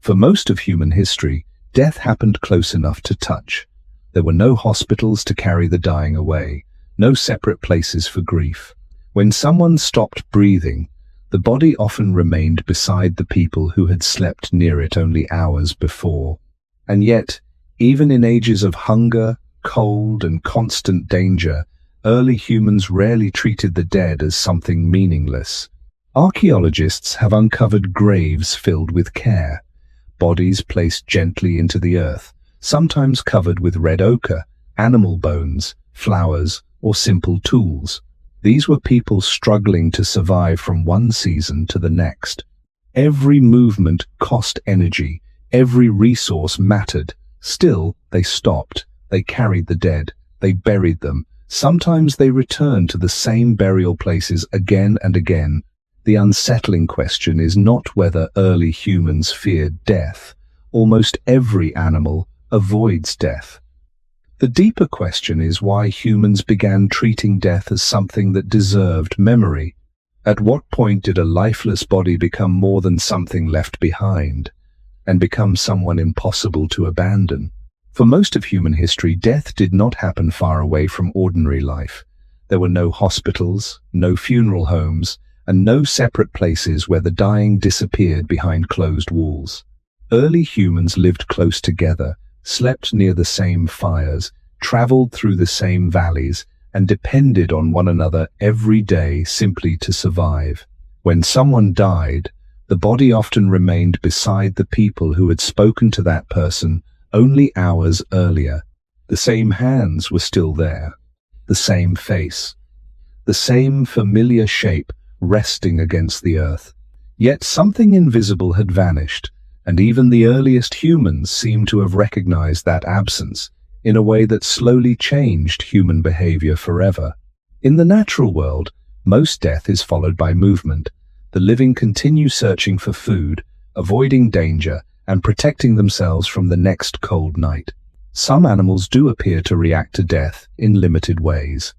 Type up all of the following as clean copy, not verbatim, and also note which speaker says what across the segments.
Speaker 1: For most of human history, death happened close enough to touch. There were no hospitals to carry the dying away, no separate places for grief. When someone stopped breathing, the body often remained beside the people who had slept near it only hours before. And yet, even in ages of hunger, cold, and constant danger, early humans rarely treated the dead as something meaningless. Archaeologists have uncovered graves filled with care, bodies placed gently into the earth, sometimes covered with red ochre, animal bones, flowers, or simple tools. These were people struggling to survive from one season to the next. Every movement cost energy, every resource mattered. Still, they stopped. They carried the dead. They buried them. Sometimes they returned to the same burial places again and again. The unsettling question is not whether early humans feared death. Almost every animal avoids death. The deeper question is why humans began treating death as something that deserved memory. At what point did a lifeless body become more than something left behind, and become someone impossible to abandon? For most of human history, death did not happen far away from ordinary life. There were no hospitals, no funeral homes, and no separate places where the dying disappeared behind closed walls. Early humans lived close together, slept near the same fires, traveled through the same valleys, and depended on one another every day simply to survive. When someone died, the body often remained beside the people who had spoken to that person only hours earlier. The same hands were still there, the same face, the same familiar shape resting against the earth. Yet something invisible had vanished, and even the earliest humans seemed to have recognized that absence in a way that slowly changed human behavior forever. In the natural world, most death is followed by movement. The living continue searching for food, avoiding danger, and protecting themselves from the next cold night. Some animals do appear to react to death in limited ways.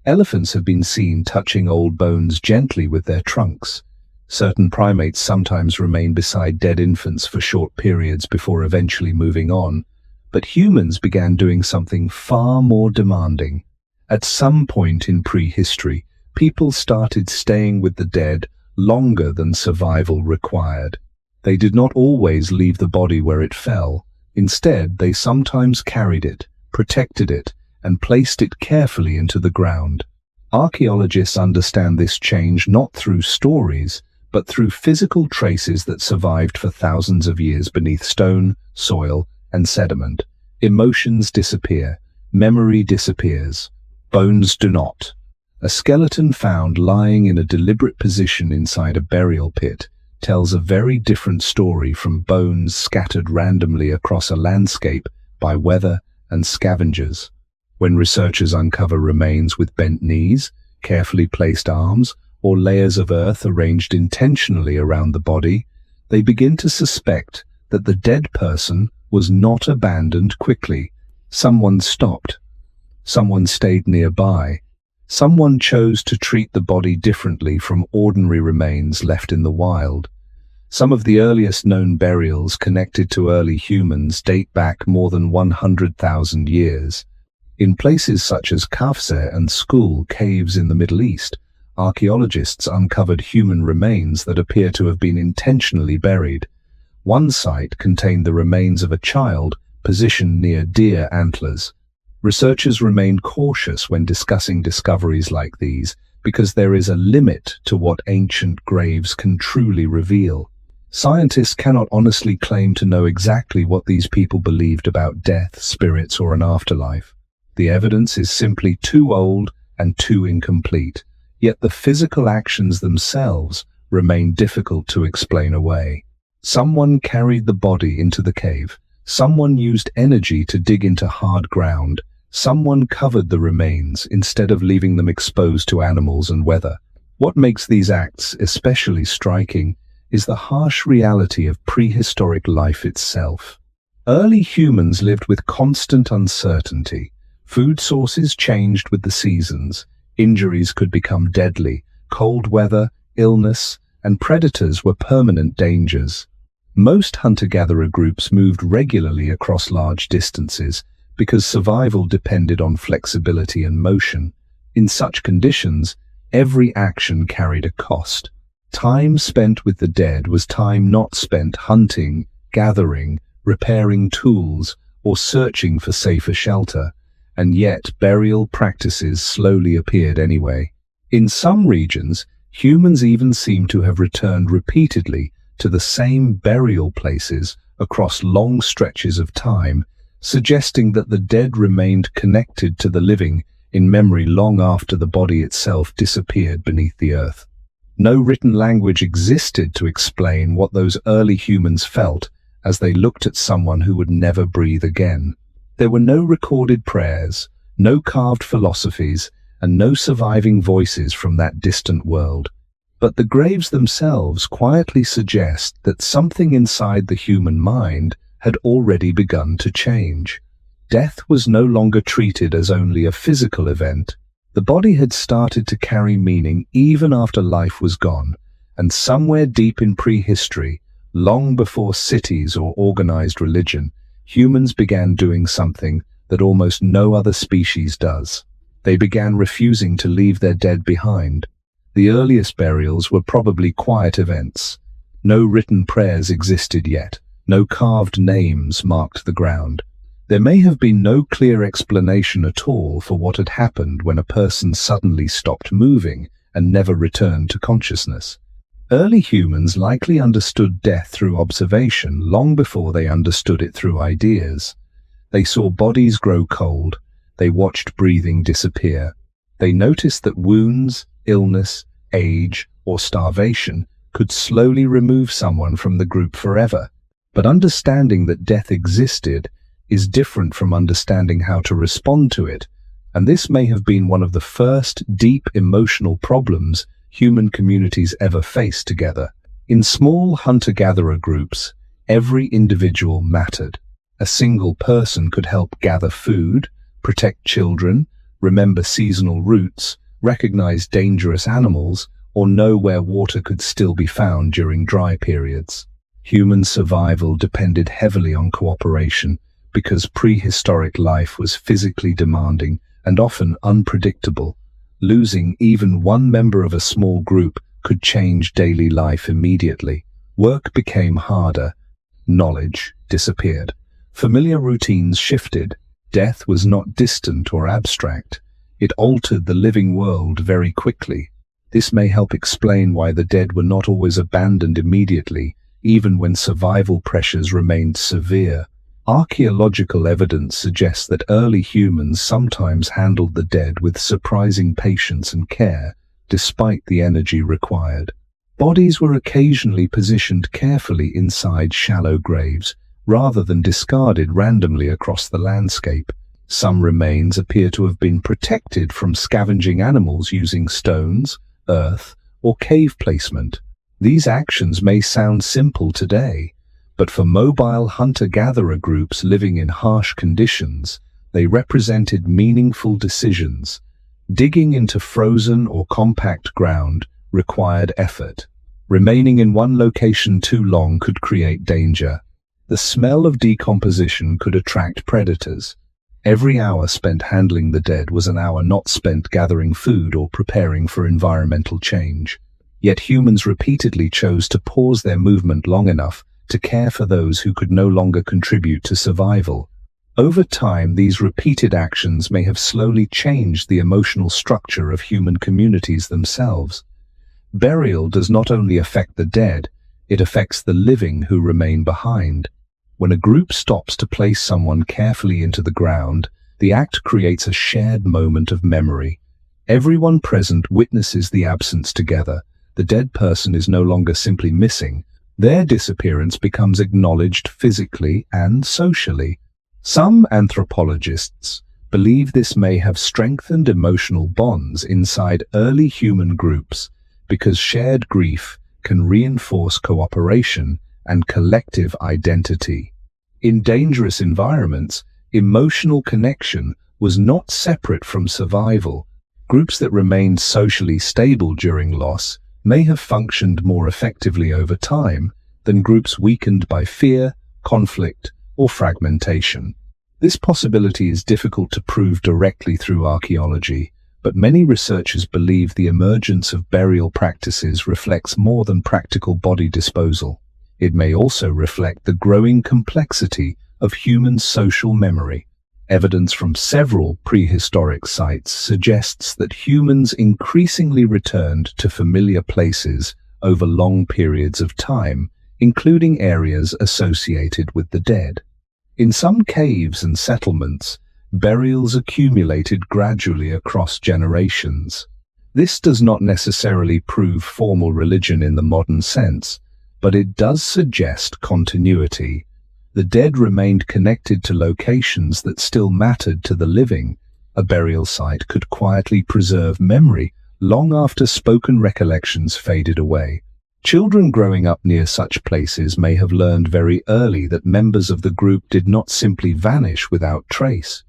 Speaker 1: Elephants have been seen touching old bones gently with their trunks. Certain primates sometimes remain beside dead infants for short periods before eventually moving on. But humans began doing something far more demanding. At some point in prehistory, people started staying with the dead longer than survival required. They did not always leave the body where it fell. Instead, they sometimes carried it, protected it, and placed it carefully into the ground. Archaeologists understand this change not through stories, but through physical traces that survived for thousands of years beneath stone, soil, and sediment. Emotions disappear, memory disappears, bones do not. A skeleton found lying in a deliberate position inside a burial pit tells a very different story from bones scattered randomly across a landscape by weather and scavengers. When researchers uncover remains with bent knees, carefully placed arms, or layers of earth arranged intentionally around the body, they begin to suspect that the dead person was not abandoned quickly. Someone stopped. Someone stayed nearby. Someone chose to treat the body differently from ordinary remains left in the wild. Some of the earliest known burials connected to early humans date back more than 100,000 years. In places such as Kafse and Skul caves in the Middle East, archaeologists uncovered human remains that appear to have been intentionally buried. One site contained the remains of a child positioned near deer antlers. Researchers remain cautious when discussing discoveries like these because there is a limit to what ancient graves can truly reveal. Scientists cannot honestly claim to know exactly what these people believed about death, spirits, or an afterlife. The evidence is simply too old and too incomplete, yet the physical actions themselves remain difficult to explain away. Someone carried the body into the cave. Someone used energy to dig into hard ground. Someone covered the remains instead of leaving them exposed to animals and weather. What makes these acts especially striking is the harsh reality of prehistoric life itself. Early humans lived with constant uncertainty. Food sources changed with the seasons. Injuries could become deadly. Cold weather, illness, and predators were permanent dangers. Most hunter-gatherer groups moved regularly across large distances because survival depended on flexibility and motion. In such conditions, every action carried a cost. Time spent with the dead was time not spent hunting, gathering, repairing tools, or searching for safer shelter, and yet burial practices slowly appeared anyway. In some regions, humans even seem to have returned repeatedly to the same burial places across long stretches of time, suggesting that the dead remained connected to the living in memory long after the body itself disappeared beneath the earth. No written language existed to explain what those early humans felt as they looked at someone who would never breathe again. There were no recorded prayers, no carved philosophies, and no surviving voices from that distant world. But the graves themselves quietly suggest that something inside the human mind had already begun to change. Death was no longer treated as only a physical event. The body had started to carry meaning even after life was gone, and somewhere deep in prehistory, long before cities or organized religion, humans began doing something that almost no other species does. They began refusing to leave their dead behind. The earliest burials were probably quiet events. No written prayers existed yet. No carved names marked the ground. There may have been no clear explanation at all for what had happened when a person suddenly stopped moving and never returned to consciousness. Early humans likely understood death through observation long before they understood it through ideas. They saw bodies grow cold. They watched breathing disappear. They noticed that wounds, illness, age, or starvation could slowly remove someone from the group forever. But understanding that death existed is different from understanding how to respond to it, and this may have been one of the first deep emotional problems human communities ever faced together. In small hunter-gatherer groups, every individual mattered. A single person could help gather food, protect children, remember seasonal routes, recognize dangerous animals, or know where water could still be found during dry periods. Human survival depended heavily on cooperation because prehistoric life was physically demanding and often unpredictable. Losing even one member of a small group could change daily life immediately. Work became harder. Knowledge disappeared. Familiar routines shifted. Death was not distant or abstract. It altered the living world very quickly. This may help explain why the dead were not always abandoned immediately, even when survival pressures remained severe. Archaeological evidence suggests that early humans sometimes handled the dead with surprising patience and care, despite the energy required. Bodies were occasionally positioned carefully inside shallow graves, rather than discarded randomly across the landscape. Some remains appear to have been protected from scavenging animals using stones, earth, or cave placement. These actions may sound simple today, but for mobile hunter-gatherer groups living in harsh conditions, they represented meaningful decisions. Digging into frozen or compact ground required effort. Remaining in one location too long could create danger. The smell of decomposition could attract predators. Every hour spent handling the dead was an hour not spent gathering food or preparing for environmental change. Yet humans repeatedly chose to pause their movement long enough to care for those who could no longer contribute to survival. Over time, these repeated actions may have slowly changed the emotional structure of human communities themselves. Burial does not only affect the dead, it affects the living who remain behind. When a group stops to place someone carefully into the ground, the act creates a shared moment of memory. Everyone present witnesses the absence together. The dead person is no longer simply missing. Their disappearance becomes acknowledged physically and socially. Some anthropologists believe this may have strengthened emotional bonds inside early human groups because shared grief can reinforce cooperation and collective identity. In dangerous environments, emotional connection was not separate from survival. Groups that remained socially stable during loss may have functioned more effectively over time, than groups weakened by fear, conflict, or fragmentation. This possibility is difficult to prove directly through archaeology, but many researchers believe the emergence of burial practices reflects more than practical body disposal. It may also reflect the growing complexity of human social memory. Evidence from several prehistoric sites suggests that humans increasingly returned to familiar places over long periods of time, including areas associated with the dead. In some caves and settlements, burials accumulated gradually across generations. This does not necessarily prove formal religion in the modern sense, but it does suggest continuity. The dead remained connected to locations that still mattered to the living. A burial site could quietly preserve memory long after spoken recollections faded away. Children growing up near such places may have learned very early that members of the group did not simply vanish without trace.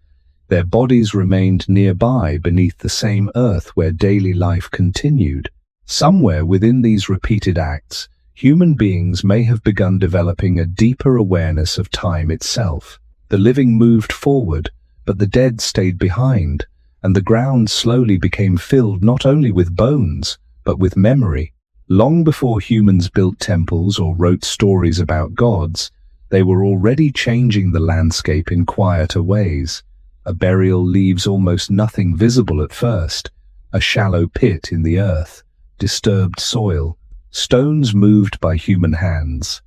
Speaker 1: Their bodies remained nearby beneath the same earth where daily life continued. Somewhere within these repeated acts, human beings may have begun developing a deeper awareness of time itself. The living moved forward, but the dead stayed behind, and the ground slowly became filled not only with bones, but with memory. Long before humans built temples or wrote stories about gods, they were already changing the landscape in quieter ways. A burial leaves almost nothing visible at first: a shallow pit in the earth, disturbed soil, stones moved by human hands.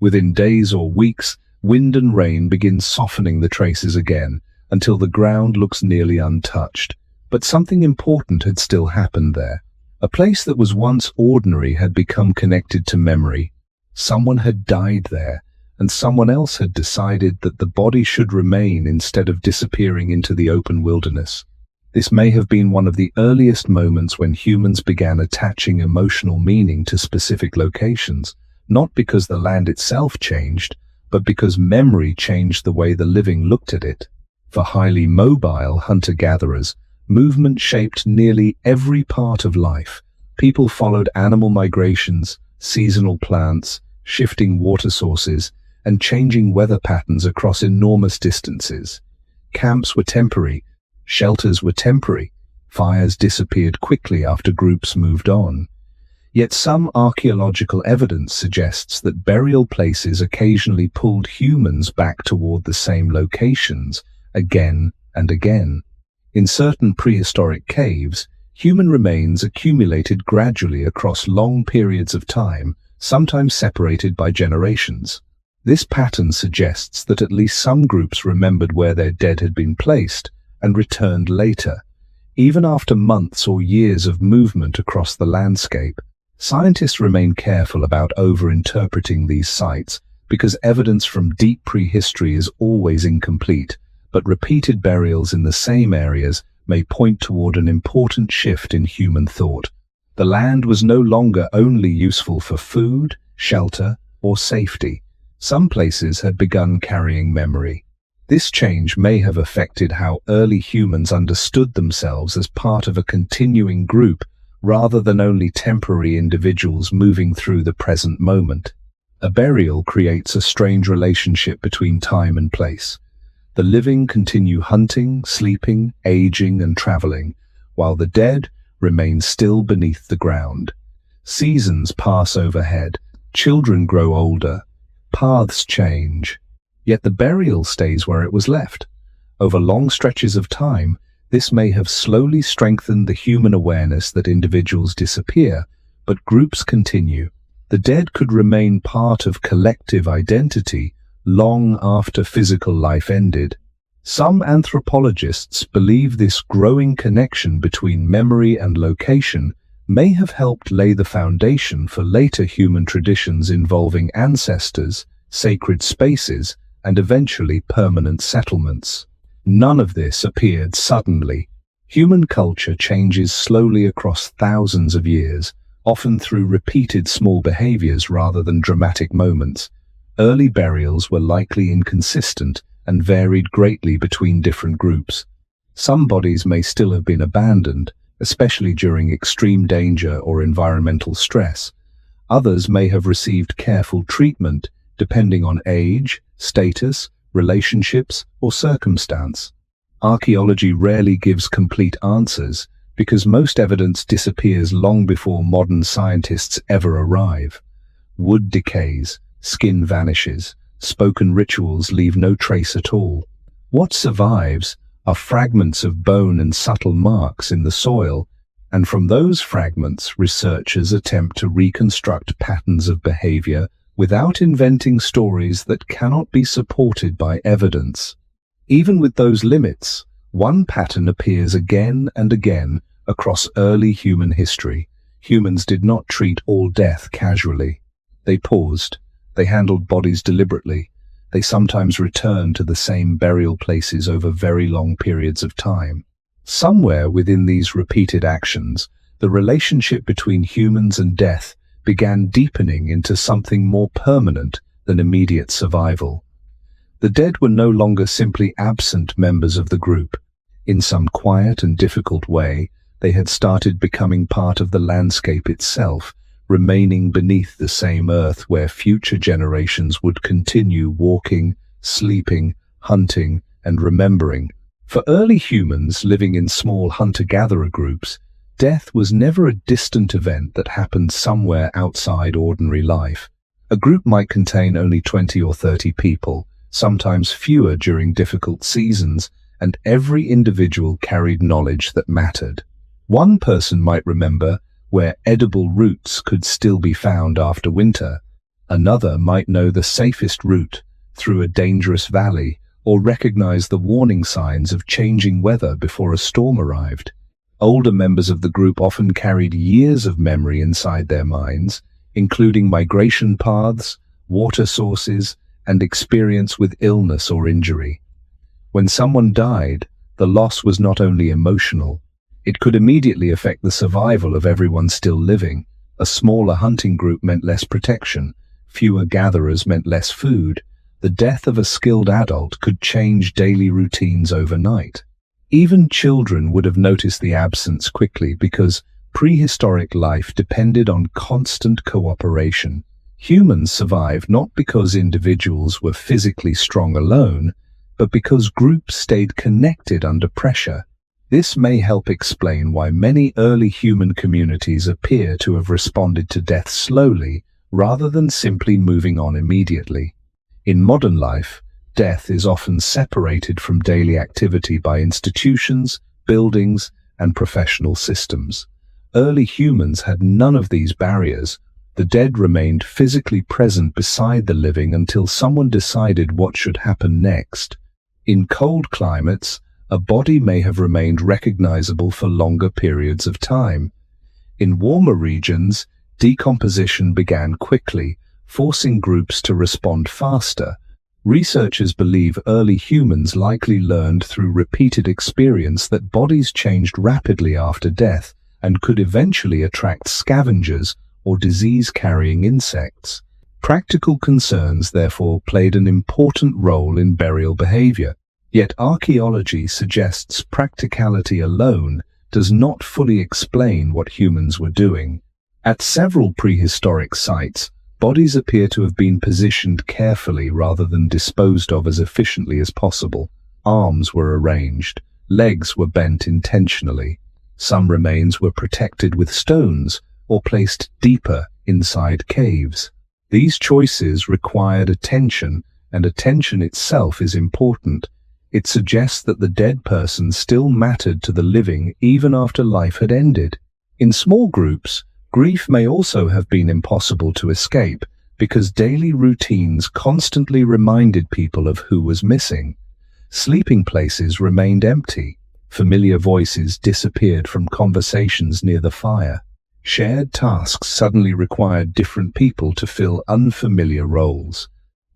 Speaker 1: Within days or weeks, wind and rain begin softening the traces again, until the ground looks nearly untouched. But something important had still happened there. A place that was once ordinary had become connected to memory. Someone had died there, and someone else had decided that the body should remain instead of disappearing into the open wilderness. This may have been one of the earliest moments when humans began attaching emotional meaning to specific locations, not because the land itself changed, but because memory changed the way the living looked at it. For highly mobile hunter-gatherers, movement shaped nearly every part of life. People followed animal migrations, seasonal plants, shifting water sources, and changing weather patterns across enormous distances. Camps were temporary, shelters were temporary, fires disappeared quickly after groups moved on. Yet some archaeological evidence suggests that burial places occasionally pulled humans back toward the same locations, again and again. In certain prehistoric caves, human remains accumulated gradually across long periods of time, sometimes separated by generations. This pattern suggests that at least some groups remembered where their dead had been placed and returned later. Even after months or years of movement across the landscape, scientists remain careful about over-interpreting these sites because evidence from deep prehistory is always incomplete, but repeated burials in the same areas may point toward an important shift in human thought. The land was no longer only useful for food, shelter, or safety. Some places had begun carrying memory. This change may have affected how early humans understood themselves as part of a continuing group rather than only temporary individuals moving through the present moment. A burial creates a strange relationship between time and place. The living continue hunting, sleeping, aging, and traveling, while the dead remain still beneath the ground. Seasons pass overhead, children grow older, paths change. Yet the burial stays where it was left. Over long stretches of time, this may have slowly strengthened the human awareness that individuals disappear, but groups continue. The dead could remain part of collective identity long after physical life ended. Some anthropologists believe this growing connection between memory and location may have helped lay the foundation for later human traditions involving ancestors, sacred spaces, and eventually permanent settlements. None of this appeared suddenly. Human culture changes slowly across thousands of years, often through repeated small behaviors rather than dramatic moments. Early burials were likely inconsistent and varied greatly between different groups. Some bodies may still have been abandoned, especially during extreme danger or environmental stress. Others may have received careful treatment, depending on age, status, relationships, or circumstance. Archaeology rarely gives complete answers because most evidence disappears long before modern scientists ever arrive. Wood decays, skin vanishes, spoken rituals leave no trace at all. What survives are fragments of bone and subtle marks in the soil, and from those fragments researchers attempt to reconstruct patterns of behavior without inventing stories that cannot be supported by evidence. Even with those limits, one pattern appears again and again across early human history. Humans did not treat all death casually. They paused. They handled bodies deliberately. They sometimes returned to the same burial places over very long periods of time. Somewhere within these repeated actions, the relationship between humans and death began deepening into something more permanent than immediate survival. The dead were no longer simply absent members of the group. In some quiet and difficult way, they had started becoming part of the landscape itself, remaining beneath the same earth where future generations would continue walking, sleeping, hunting, and remembering. For early humans living in small hunter-gatherer groups, death was never a distant event that happened somewhere outside ordinary life. A group might contain only 20 or 30 people, sometimes fewer during difficult seasons, and every individual carried knowledge that mattered. One person might remember where edible roots could still be found after winter. Another might know the safest route through a dangerous valley, or recognize the warning signs of changing weather before a storm arrived. Older members of the group often carried years of memory inside their minds, including migration paths, water sources, and experience with illness or injury. When someone died, the loss was not only emotional. It could immediately affect the survival of everyone still living. A smaller hunting group meant less protection. Fewer gatherers meant less food. The death of a skilled adult could change daily routines overnight. Even children would have noticed the absence quickly because prehistoric life depended on constant cooperation. Humans survived not because individuals were physically strong alone, but because groups stayed connected under pressure. This may help explain why many early human communities appear to have responded to death slowly rather than simply moving on immediately. In modern life, death is often separated from daily activity by institutions, buildings, and professional systems. Early humans had none of these barriers. The dead remained physically present beside the living until someone decided what should happen next. In cold climates, a body may have remained recognizable for longer periods of time. In warmer regions, decomposition began quickly, forcing groups to respond faster. Researchers believe early humans likely learned through repeated experience that bodies changed rapidly after death and could eventually attract scavengers or disease-carrying insects. Practical concerns therefore played an important role in burial behavior. Yet archaeology suggests practicality alone does not fully explain what humans were doing. At several prehistoric sites, bodies appear to have been positioned carefully rather than disposed of as efficiently as possible. Arms were arranged, legs were bent intentionally. Some remains were protected with stones or placed deeper inside caves. These choices required attention, and attention itself is important. It suggests that the dead person still mattered to the living even after life had ended. In small groups, grief may also have been impossible to escape because daily routines constantly reminded people of who was missing. Sleeping places remained empty. Familiar voices disappeared from conversations near the fire. Shared tasks suddenly required different people to fill unfamiliar roles.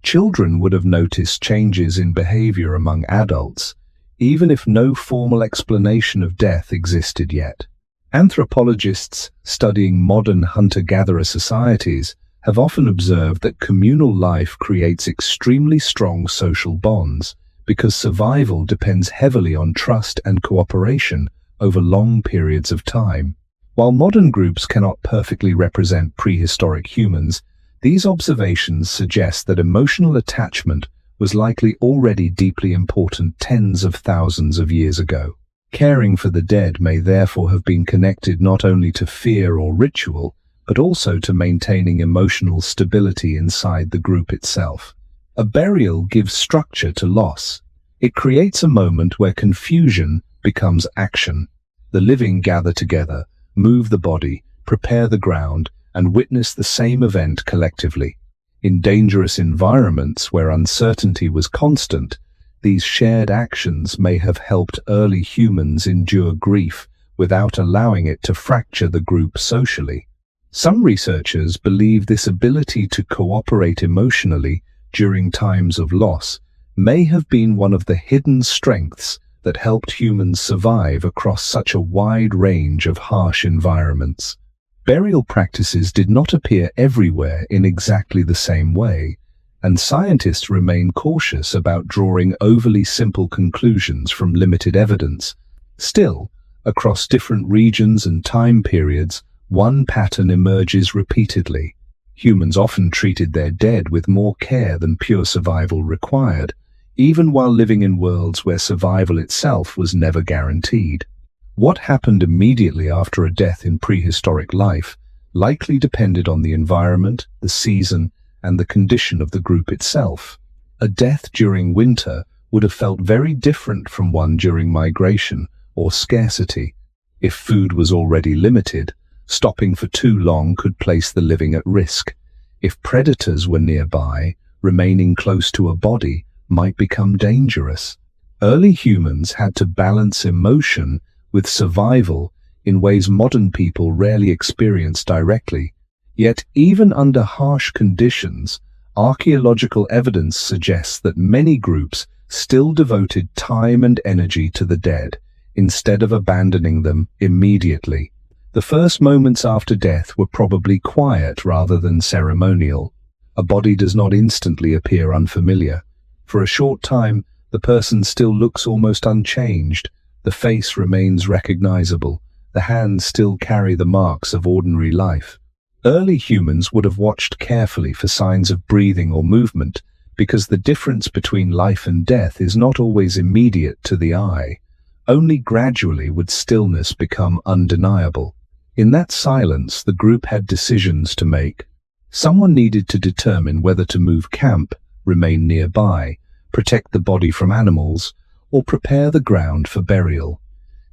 Speaker 1: Children would have noticed changes in behavior among adults, even if no formal explanation of death existed yet. Anthropologists studying modern hunter-gatherer societies have often observed that communal life creates extremely strong social bonds because survival depends heavily on trust and cooperation over long periods of time. While modern groups cannot perfectly represent prehistoric humans, these observations suggest that emotional attachment was likely already deeply important tens of thousands of years ago. Caring for the dead may therefore have been connected not only to fear or ritual, but also to maintaining emotional stability inside the group itself. A burial gives structure to loss. It creates a moment where confusion becomes action. The living gather together, move the body, prepare the ground, and witness the same event collectively. In dangerous environments where uncertainty was constant, these shared actions may have helped early humans endure grief without allowing it to fracture the group socially. Some researchers believe this ability to cooperate emotionally during times of loss may have been one of the hidden strengths that helped humans survive across such a wide range of harsh environments. Burial practices did not appear everywhere in exactly the same way, and scientists remain cautious about drawing overly simple conclusions from limited evidence. Still, across different regions and time periods, one pattern emerges repeatedly. Humans often treated their dead with more care than pure survival required, even while living in worlds where survival itself was never guaranteed. What happened immediately after a death in prehistoric life likely depended on the environment, the season, and the condition of the group itself. A death during winter would have felt very different from one during migration or scarcity. If food was already limited, stopping for too long could place the living at risk. If predators were nearby, remaining close to a body might become dangerous. Early humans had to balance emotion with survival in ways modern people rarely experience directly. Yet, even under harsh conditions, archaeological evidence suggests that many groups still devoted time and energy to the dead, instead of abandoning them immediately. The first moments after death were probably quiet rather than ceremonial. A body does not instantly appear unfamiliar. For a short time, the person still looks almost unchanged. The face remains recognizable. The hands still carry the marks of ordinary life. Early humans would have watched carefully for signs of breathing or movement, because the difference between life and death is not always immediate to the eye. Only gradually would stillness become undeniable. In that silence, the group had decisions to make. Someone needed to determine whether to move camp, remain nearby, protect the body from animals, or prepare the ground for burial.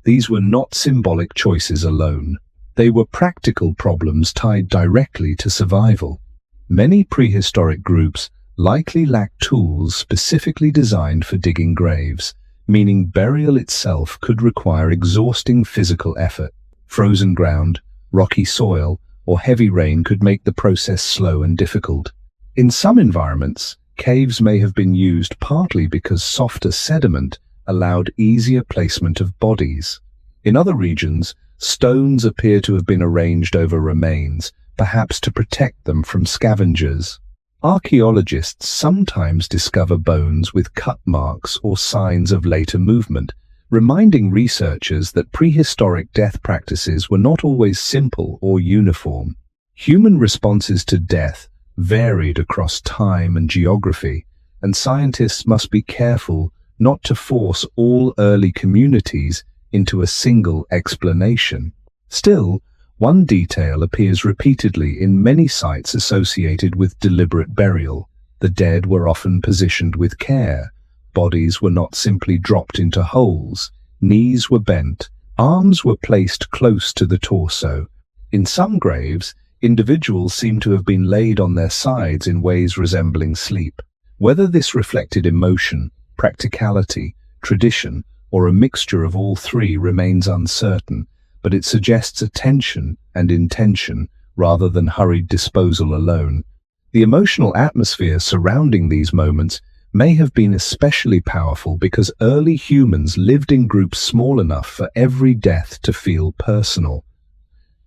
Speaker 1: These were not symbolic choices alone. They were practical problems tied directly to survival. Many prehistoric groups likely lacked tools specifically designed for digging graves, meaning burial itself could require exhausting physical effort. Frozen ground, rocky soil, or heavy rain could make the process slow and difficult. In some environments, caves may have been used partly because softer sediment allowed easier placement of bodies. In other regions, stones appear to have been arranged over remains, perhaps to protect them from scavengers. Archaeologists sometimes discover bones with cut marks or signs of later movement, reminding researchers that prehistoric death practices were not always simple or uniform. Human responses to death varied across time and geography, and scientists must be careful not to force all early communities into a single explanation. Still, one detail appears repeatedly in many sites associated with deliberate burial. The dead were often positioned with care. Bodies were not simply dropped into holes. Knees were bent. Arms were placed close to the torso. In some graves, individuals seem to have been laid on their sides in ways resembling sleep. Whether this reflected emotion, practicality, tradition, or a mixture of all three remains uncertain, but it suggests attention and intention rather than hurried disposal alone. The emotional atmosphere surrounding these moments may have been especially powerful because early humans lived in groups small enough for every death to feel personal.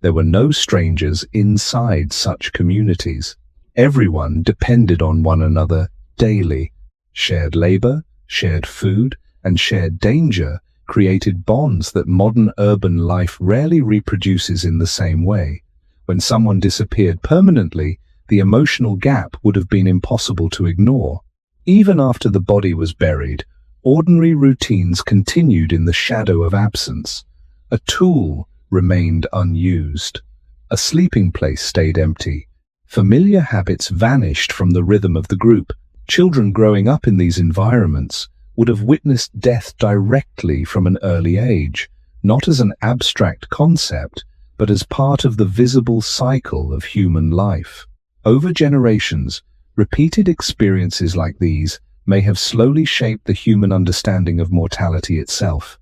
Speaker 1: There were no strangers inside such communities. Everyone depended on one another daily. Shared labor, shared food, and shared danger created bonds that modern urban life rarely reproduces in the same way. When someone disappeared permanently, the emotional gap would have been impossible to ignore. Even after the body was buried, ordinary routines continued in the shadow of absence. A tool remained unused. A sleeping place stayed empty. Familiar habits vanished from the rhythm of the group. Children growing up in these environments would have witnessed death directly from an early age, not as an abstract concept, but as part of the visible cycle of human life. Over generations, repeated experiences like these may have slowly shaped the human understanding of mortality itself.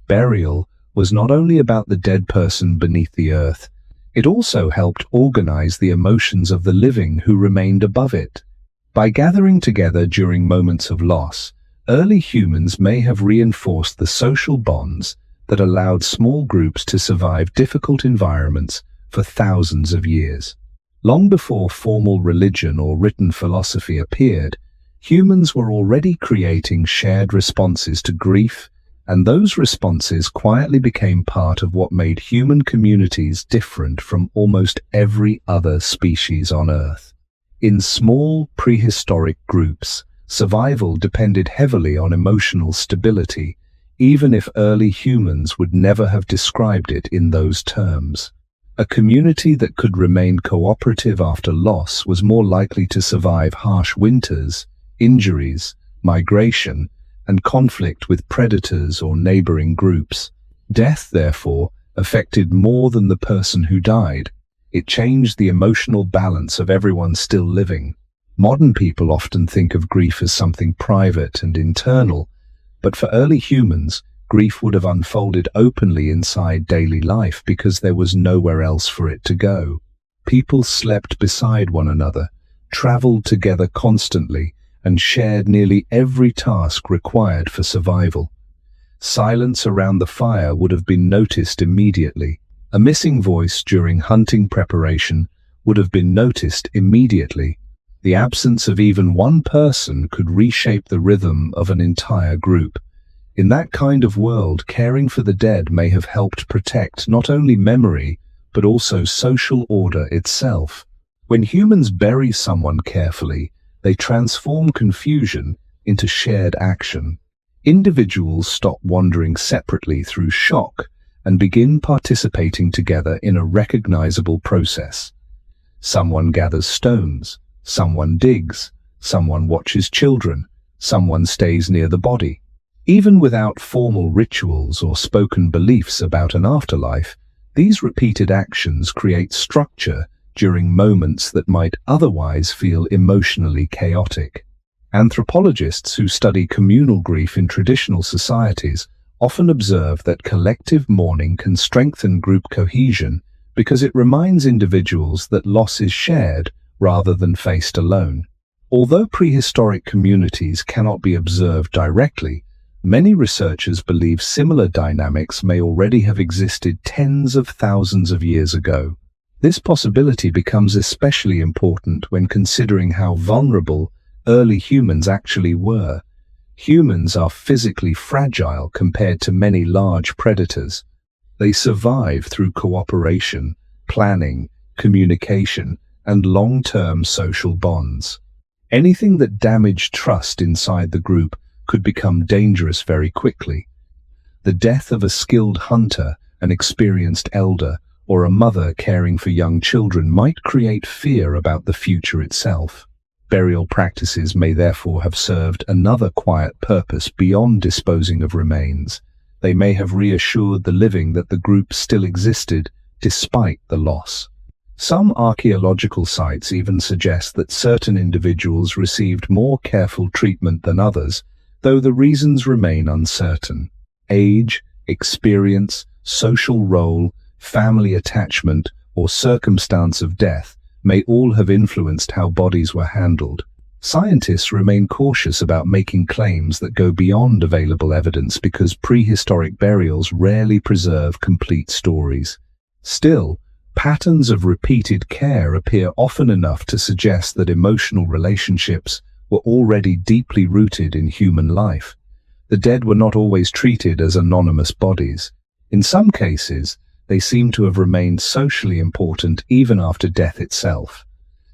Speaker 1: Burial was not only about the dead person beneath the earth, it also helped organize the emotions of the living who remained above it. By gathering together during moments of loss, early humans may have reinforced the social bonds that allowed small groups to survive difficult environments for thousands of years. Long before formal religion or written philosophy appeared, humans were already creating shared responses to grief, and those responses quietly became part of what made human communities different from almost every other species on Earth. In small, prehistoric groups, survival depended heavily on emotional stability, even if early humans would never have described it in those terms. A community that could remain cooperative after loss was more likely to survive harsh winters, injuries, migration, and conflict with predators or neighboring groups. Death, therefore, affected more than the person who died. It changed the emotional balance of everyone still living. Modern people often think of grief as something private and internal, but for early humans, grief would have unfolded openly inside daily life because there was nowhere else for it to go. People slept beside one another, traveled together constantly, and shared nearly every task required for survival. Silence around the fire would have been noticed immediately. A missing voice during hunting preparation would have been noticed immediately. The absence of even one person could reshape the rhythm of an entire group. In that kind of world, caring for the dead may have helped protect not only memory, but also social order itself. When humans bury someone carefully, they transform confusion into shared action. Individuals stop wandering separately through shock and begin participating together in a recognizable process. Someone gathers stones, someone digs, someone watches children, someone stays near the body. Even without formal rituals or spoken beliefs about an afterlife, these repeated actions create structure during moments that might otherwise feel emotionally chaotic. Anthropologists who study communal grief in traditional societies often observe that collective mourning can strengthen group cohesion because it reminds individuals that loss is shared rather than faced alone. Although prehistoric communities cannot be observed directly, many researchers believe similar dynamics may already have existed tens of thousands of years ago. This possibility becomes especially important when considering how vulnerable early humans actually were. Humans are physically fragile compared to many large predators. They survive through cooperation, planning, communication, and long-term social bonds. Anything that damaged trust inside the group could become dangerous very quickly. The death of a skilled hunter, an experienced elder, or a mother caring for young children might create fear about the future itself. Burial practices may therefore have served another quiet purpose beyond disposing of remains. They may have reassured the living that the group still existed despite the loss. Some archaeological sites even suggest that certain individuals received more careful treatment than others, though the reasons remain uncertain. Age, experience, social role, family attachment, or circumstance of death may all have influenced how bodies were handled. Scientists remain cautious about making claims that go beyond available evidence because prehistoric burials rarely preserve complete stories. Still, patterns of repeated care appear often enough to suggest that emotional relationships were already deeply rooted in human life. The dead were not always treated as anonymous bodies. In some cases, they seem to have remained socially important even after death itself.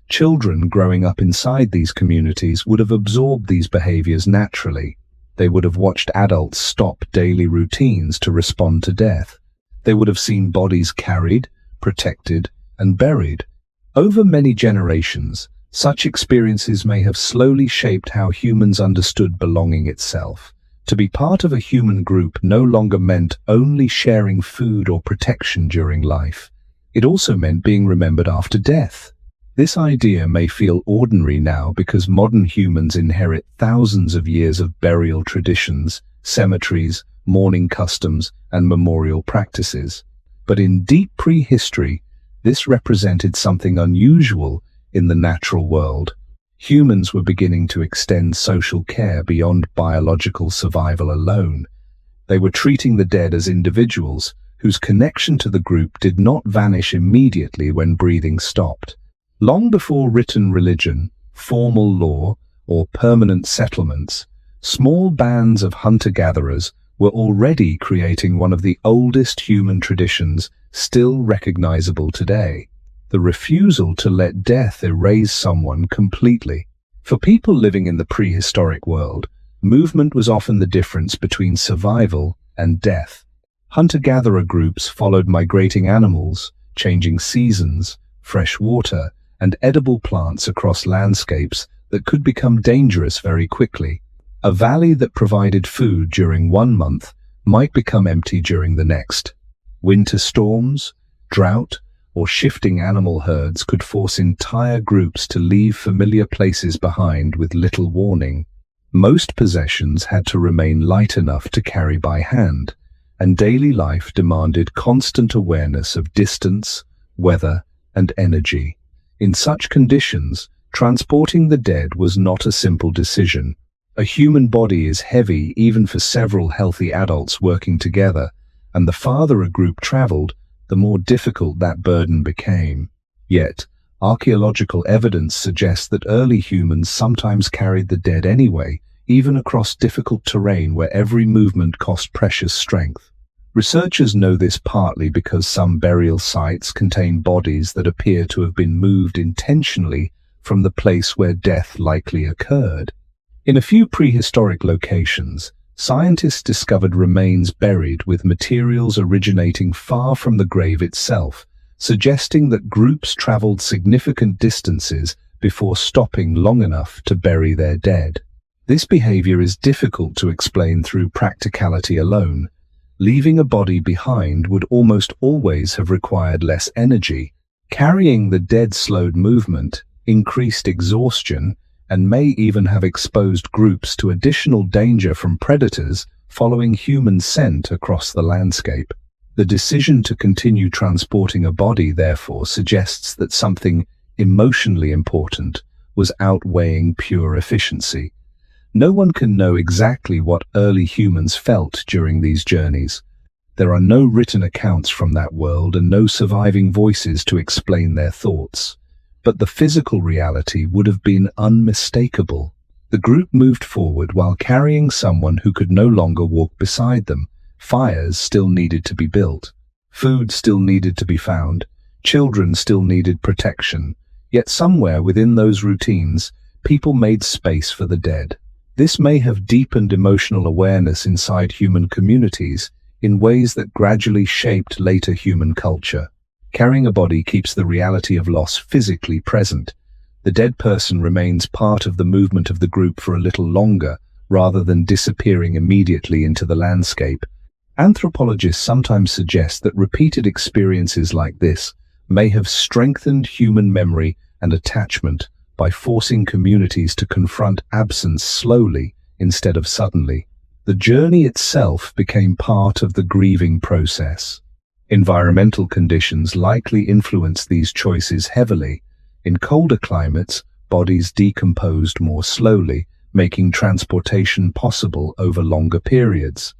Speaker 1: Children growing up inside these communities would have absorbed these behaviors naturally. They would have watched adults stop daily routines to respond to death. They would have seen bodies carried, protected, and buried. Over many generations, such experiences may have slowly shaped how humans understood belonging itself. To be part of a human group no longer meant only sharing food or protection during life. It also meant being remembered after death. This idea may feel ordinary now because modern humans inherit thousands of years of burial traditions, cemeteries, mourning customs, and memorial practices. But in deep prehistory, this represented something unusual in the natural world. Humans were beginning to extend social care beyond biological survival alone. They were treating the dead as individuals whose connection to the group did not vanish immediately when breathing stopped. Long before written religion, formal law, or permanent settlements, small bands of hunter-gatherers were already creating one of the oldest human traditions still recognizable today: the refusal to let death erase someone completely. For people living in the prehistoric world, movement was often the difference between survival and death. Hunter-gatherer groups followed migrating animals, changing seasons, fresh water, and edible plants across landscapes that could become dangerous very quickly. A valley that provided food during one month might become empty during the next. Winter storms, drought, or shifting animal herds could force entire groups to leave familiar places behind with little warning. Most possessions had to remain light enough to carry by hand, and daily life demanded constant awareness of distance, weather, and energy. In such conditions, transporting the dead was not a simple decision. A human body is heavy even for several healthy adults working together, and the farther a group traveled, the more difficult that burden became. Yet, archaeological evidence suggests that early humans sometimes carried the dead anyway, even across difficult terrain where every movement cost precious strength. Researchers know this partly because some burial sites contain bodies that appear to have been moved intentionally from the place where death likely occurred. In a few prehistoric locations, scientists discovered remains buried with materials originating far from the grave itself, suggesting that groups traveled significant distances before stopping long enough to bury their dead. This behavior is difficult to explain through practicality alone. Leaving a body behind would almost always have required less energy. Carrying the dead slowed movement, increased exhaustion, and may even have exposed groups to additional danger from predators following human scent across the landscape. The decision to continue transporting a body, therefore, suggests that something emotionally important was outweighing pure efficiency. No one can know exactly what early humans felt during these journeys. There are no written accounts from that world and no surviving voices to explain their thoughts. But the physical reality would have been unmistakable. The group moved forward while carrying someone who could no longer walk beside them. Fires still needed to be built. Food still needed to be found. Children still needed protection. Yet somewhere within those routines, people made space for the dead. This may have deepened emotional awareness inside human communities in ways that gradually shaped later human culture. Carrying a body keeps the reality of loss physically present. The dead person remains part of the movement of the group for a little longer, rather than disappearing immediately into the landscape. Anthropologists sometimes suggest that repeated experiences like this may have strengthened human memory and attachment by forcing communities to confront absence slowly instead of suddenly. The journey itself became part of the grieving process. Environmental conditions likely influenced these choices heavily. In colder climates, bodies decomposed more slowly, making transportation possible over longer periods.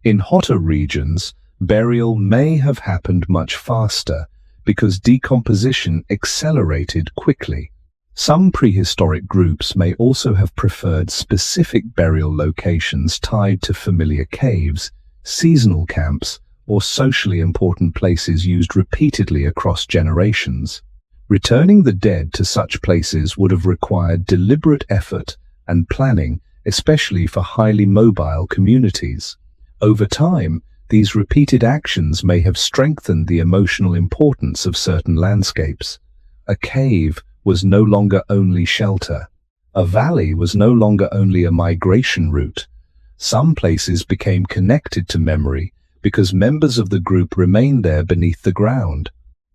Speaker 1: In hotter regions, burial may have happened much faster because decomposition accelerated quickly. Some prehistoric groups may also have preferred specific burial locations tied to familiar caves, seasonal camps, or socially important places used repeatedly across generations. Returning the dead to such places would have required deliberate effort and planning, especially for highly mobile communities. Over time, these repeated actions may have strengthened the emotional importance of certain landscapes. A cave was no longer only shelter. A valley was no longer only a migration route. Some places became connected to memory because members of the group remained there beneath the ground.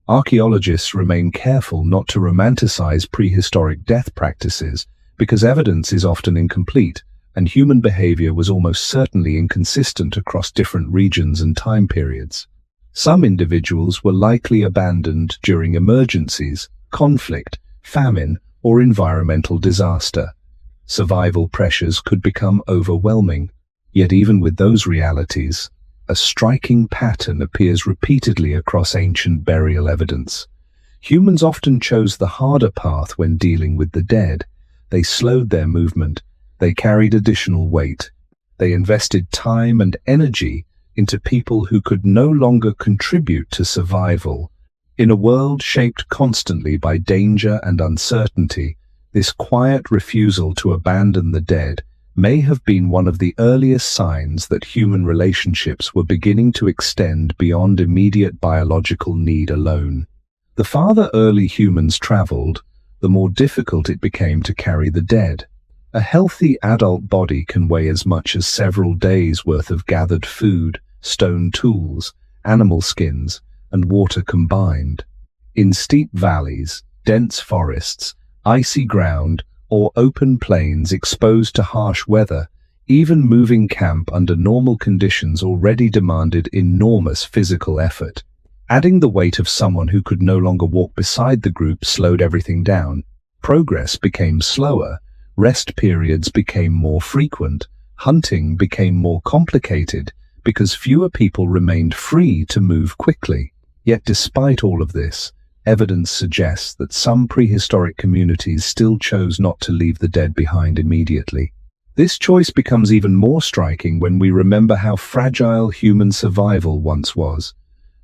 Speaker 1: Archaeologists remain careful not to romanticize prehistoric death practices because evidence is often incomplete, and human behavior was almost certainly inconsistent across different regions and time periods. Some individuals were likely abandoned during emergencies, conflict, famine, or environmental disaster. Survival pressures could become overwhelming. Yet even with those realities, a striking pattern appears repeatedly across ancient burial evidence. Humans often chose the harder path when dealing with the dead. They slowed their movement. They carried additional weight. They invested time and energy into people who could no longer contribute to survival. In a world shaped constantly by danger and uncertainty, this quiet refusal to abandon the dead may have been one of the earliest signs that human relationships were beginning to extend beyond immediate biological need alone. The farther early humans traveled, the more difficult it became to carry the dead. A healthy adult body can weigh as much as several days' worth of gathered food, stone tools, animal skins, and water combined. In steep valleys, dense forests, icy ground, or open plains exposed to harsh weather, even moving camp under normal conditions already demanded enormous physical effort. Adding the weight of someone who could no longer walk beside the group slowed everything down. Progress became slower, rest periods became more frequent, hunting became more complicated because fewer people remained free to move quickly. Yet despite all of this, evidence suggests that some prehistoric communities still chose not to leave the dead behind immediately. This choice becomes even more striking when we remember how fragile human survival once was.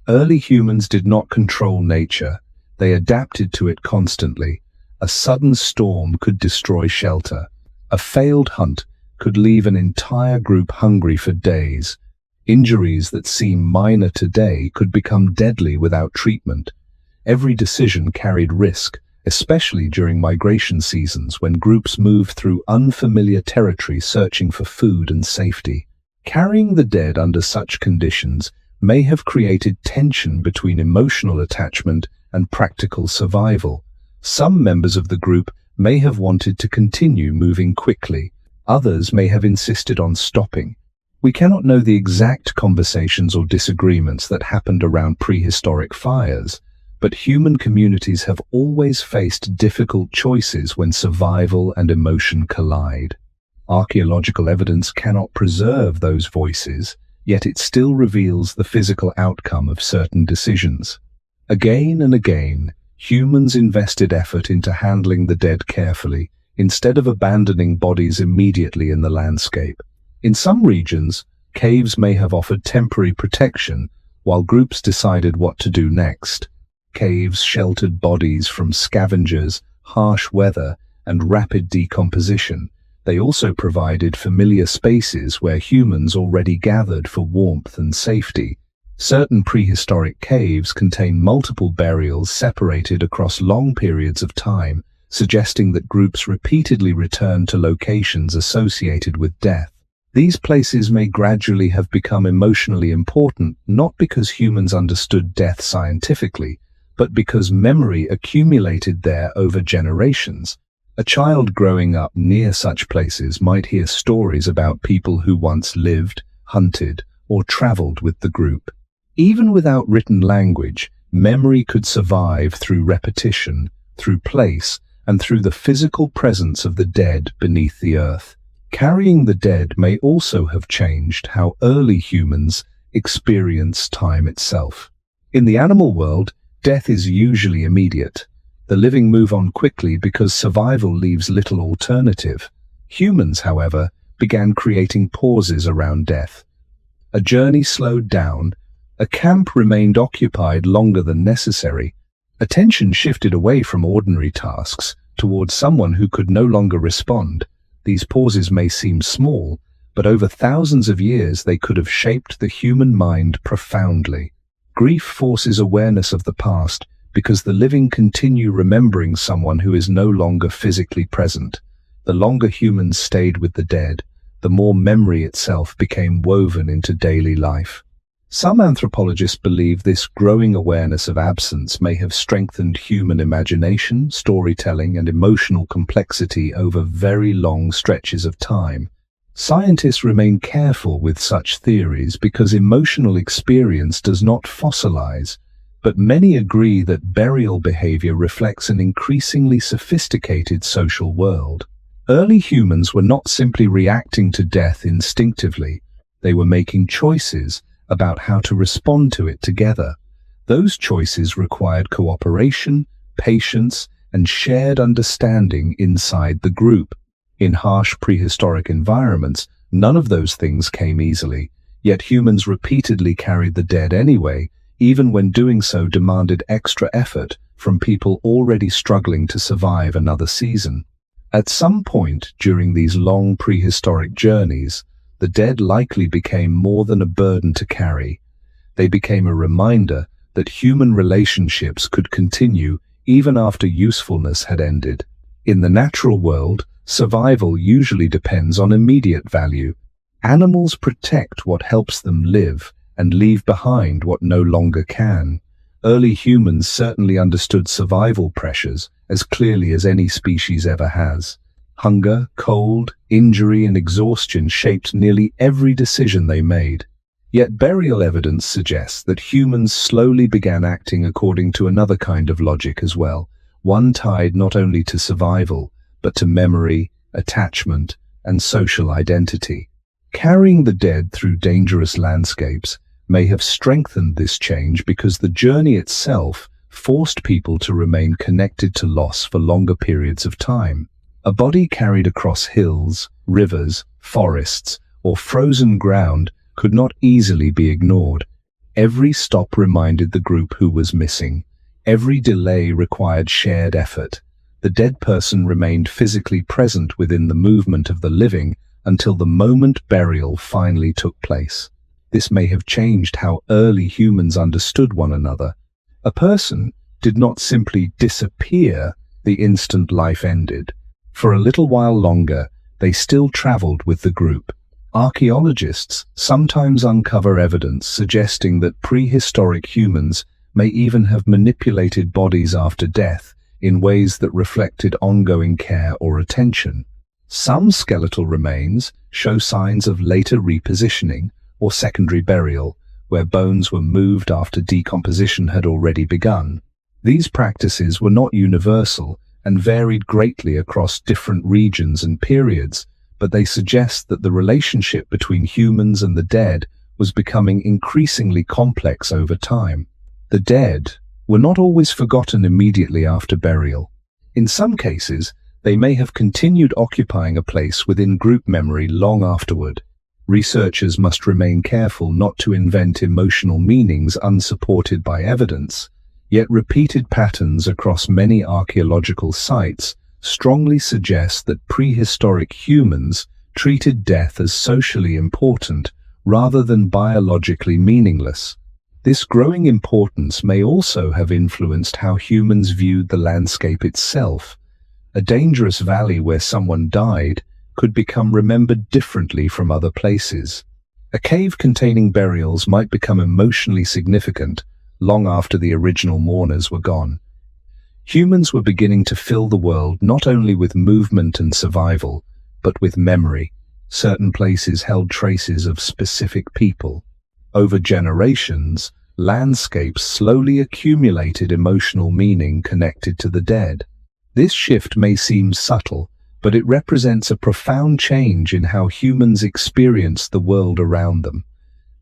Speaker 1: Early humans did not control nature. They adapted to it constantly. A sudden storm could destroy shelter. A failed hunt could leave an entire group hungry for days. Injuries that seem minor today could become deadly without treatment. Every decision carried risk, especially during migration seasons when groups moved through unfamiliar territory searching for food and safety. Carrying the dead under such conditions may have created tension between emotional attachment and practical survival. Some members of the group may have wanted to continue moving quickly. Others may have insisted on stopping. We cannot know the exact conversations or disagreements that happened around prehistoric fires, but human communities have always faced difficult choices when survival and emotion collide. Archaeological evidence cannot preserve those voices, yet it still reveals the physical outcome of certain decisions. Again and again, humans invested effort into handling the dead carefully, instead of abandoning bodies immediately in the landscape. In some regions, caves may have offered temporary protection, while groups decided what to do next. Caves sheltered bodies from scavengers, harsh weather, and rapid decomposition. They also provided familiar spaces where humans already gathered for warmth and safety. Certain prehistoric caves contain multiple burials separated across long periods of time, suggesting that groups repeatedly returned to locations associated with death. These places may gradually have become emotionally important, not because humans understood death scientifically, but because memory accumulated there over generations. A child growing up near such places might hear stories about people who once lived, hunted, or traveled with the group. Even without written language, memory could survive through repetition, through place, and through the physical presence of the dead beneath the earth. Carrying the dead may also have changed how early humans experience time itself. In the animal world, death is usually immediate. The living move on quickly because survival leaves little alternative. Humans, however, began creating pauses around death. A journey slowed down, a camp remained occupied longer than necessary, attention shifted away from ordinary tasks towards someone who could no longer respond. These pauses may seem small, but over thousands of years they could have shaped the human mind profoundly. Grief forces awareness of the past because the living continue remembering someone who is no longer physically present. The longer humans stayed with the dead, the more memory itself became woven into daily life. Some anthropologists believe this growing awareness of absence may have strengthened human imagination, storytelling, and emotional complexity over very long stretches of time. Scientists remain careful with such theories because emotional experience does not fossilize, but many agree that burial behavior reflects an increasingly sophisticated social world. Early humans were not simply reacting to death instinctively, they were making choices about how to respond to it together. Those choices required cooperation, patience, and shared understanding inside the group. In harsh prehistoric environments, none of those things came easily, yet humans repeatedly carried the dead anyway, even when doing so demanded extra effort from people already struggling to survive another season. At some point during these long prehistoric journeys, the dead likely became more than a burden to carry. They became a reminder that human relationships could continue even after usefulness had ended. In the natural world, survival usually depends on immediate value. Animals protect what helps them live and leave behind what no longer can. Early humans certainly understood survival pressures as clearly as any species ever has. Hunger, cold, injury, and exhaustion shaped nearly every decision they made. Yet burial evidence suggests that humans slowly began acting according to another kind of logic as well, one tied not only to survival, but to memory, attachment, and social identity. Carrying the dead through dangerous landscapes may have strengthened this change because the journey itself forced people to remain connected to loss for longer periods of time. A body carried across hills, rivers, forests, or frozen ground could not easily be ignored. Every stop reminded the group who was missing. Every delay required shared effort. The dead person remained physically present within the movement of the living until the moment burial finally took place. This may have changed how early humans understood one another. A person did not simply disappear the instant life ended. For a little while longer, they still traveled with the group. Archaeologists sometimes uncover evidence suggesting that prehistoric humans may even have manipulated bodies after death in ways that reflected ongoing care or attention. Some skeletal remains show signs of later repositioning or secondary burial, where bones were moved after decomposition had already begun. These practices were not universal and varied greatly across different regions and periods, but they suggest that the relationship between humans and the dead was becoming increasingly complex over time. The dead were not always forgotten immediately after burial. In some cases, they may have continued occupying a place within group memory long afterward. Researchers must remain careful not to invent emotional meanings unsupported by evidence, yet repeated patterns across many archaeological sites strongly suggest that prehistoric humans treated death as socially important rather than biologically meaningless. This growing importance may also have influenced how humans viewed the landscape itself. A dangerous valley where someone died could become remembered differently from other places. A cave containing burials might become emotionally significant long after the original mourners were gone. Humans were beginning to fill the world not only with movement and survival, but with memory. Certain places held traces of specific people. Over generations, landscapes slowly accumulated emotional meaning connected to the dead. This shift may seem subtle, but it represents a profound change in how humans experienced the world around them.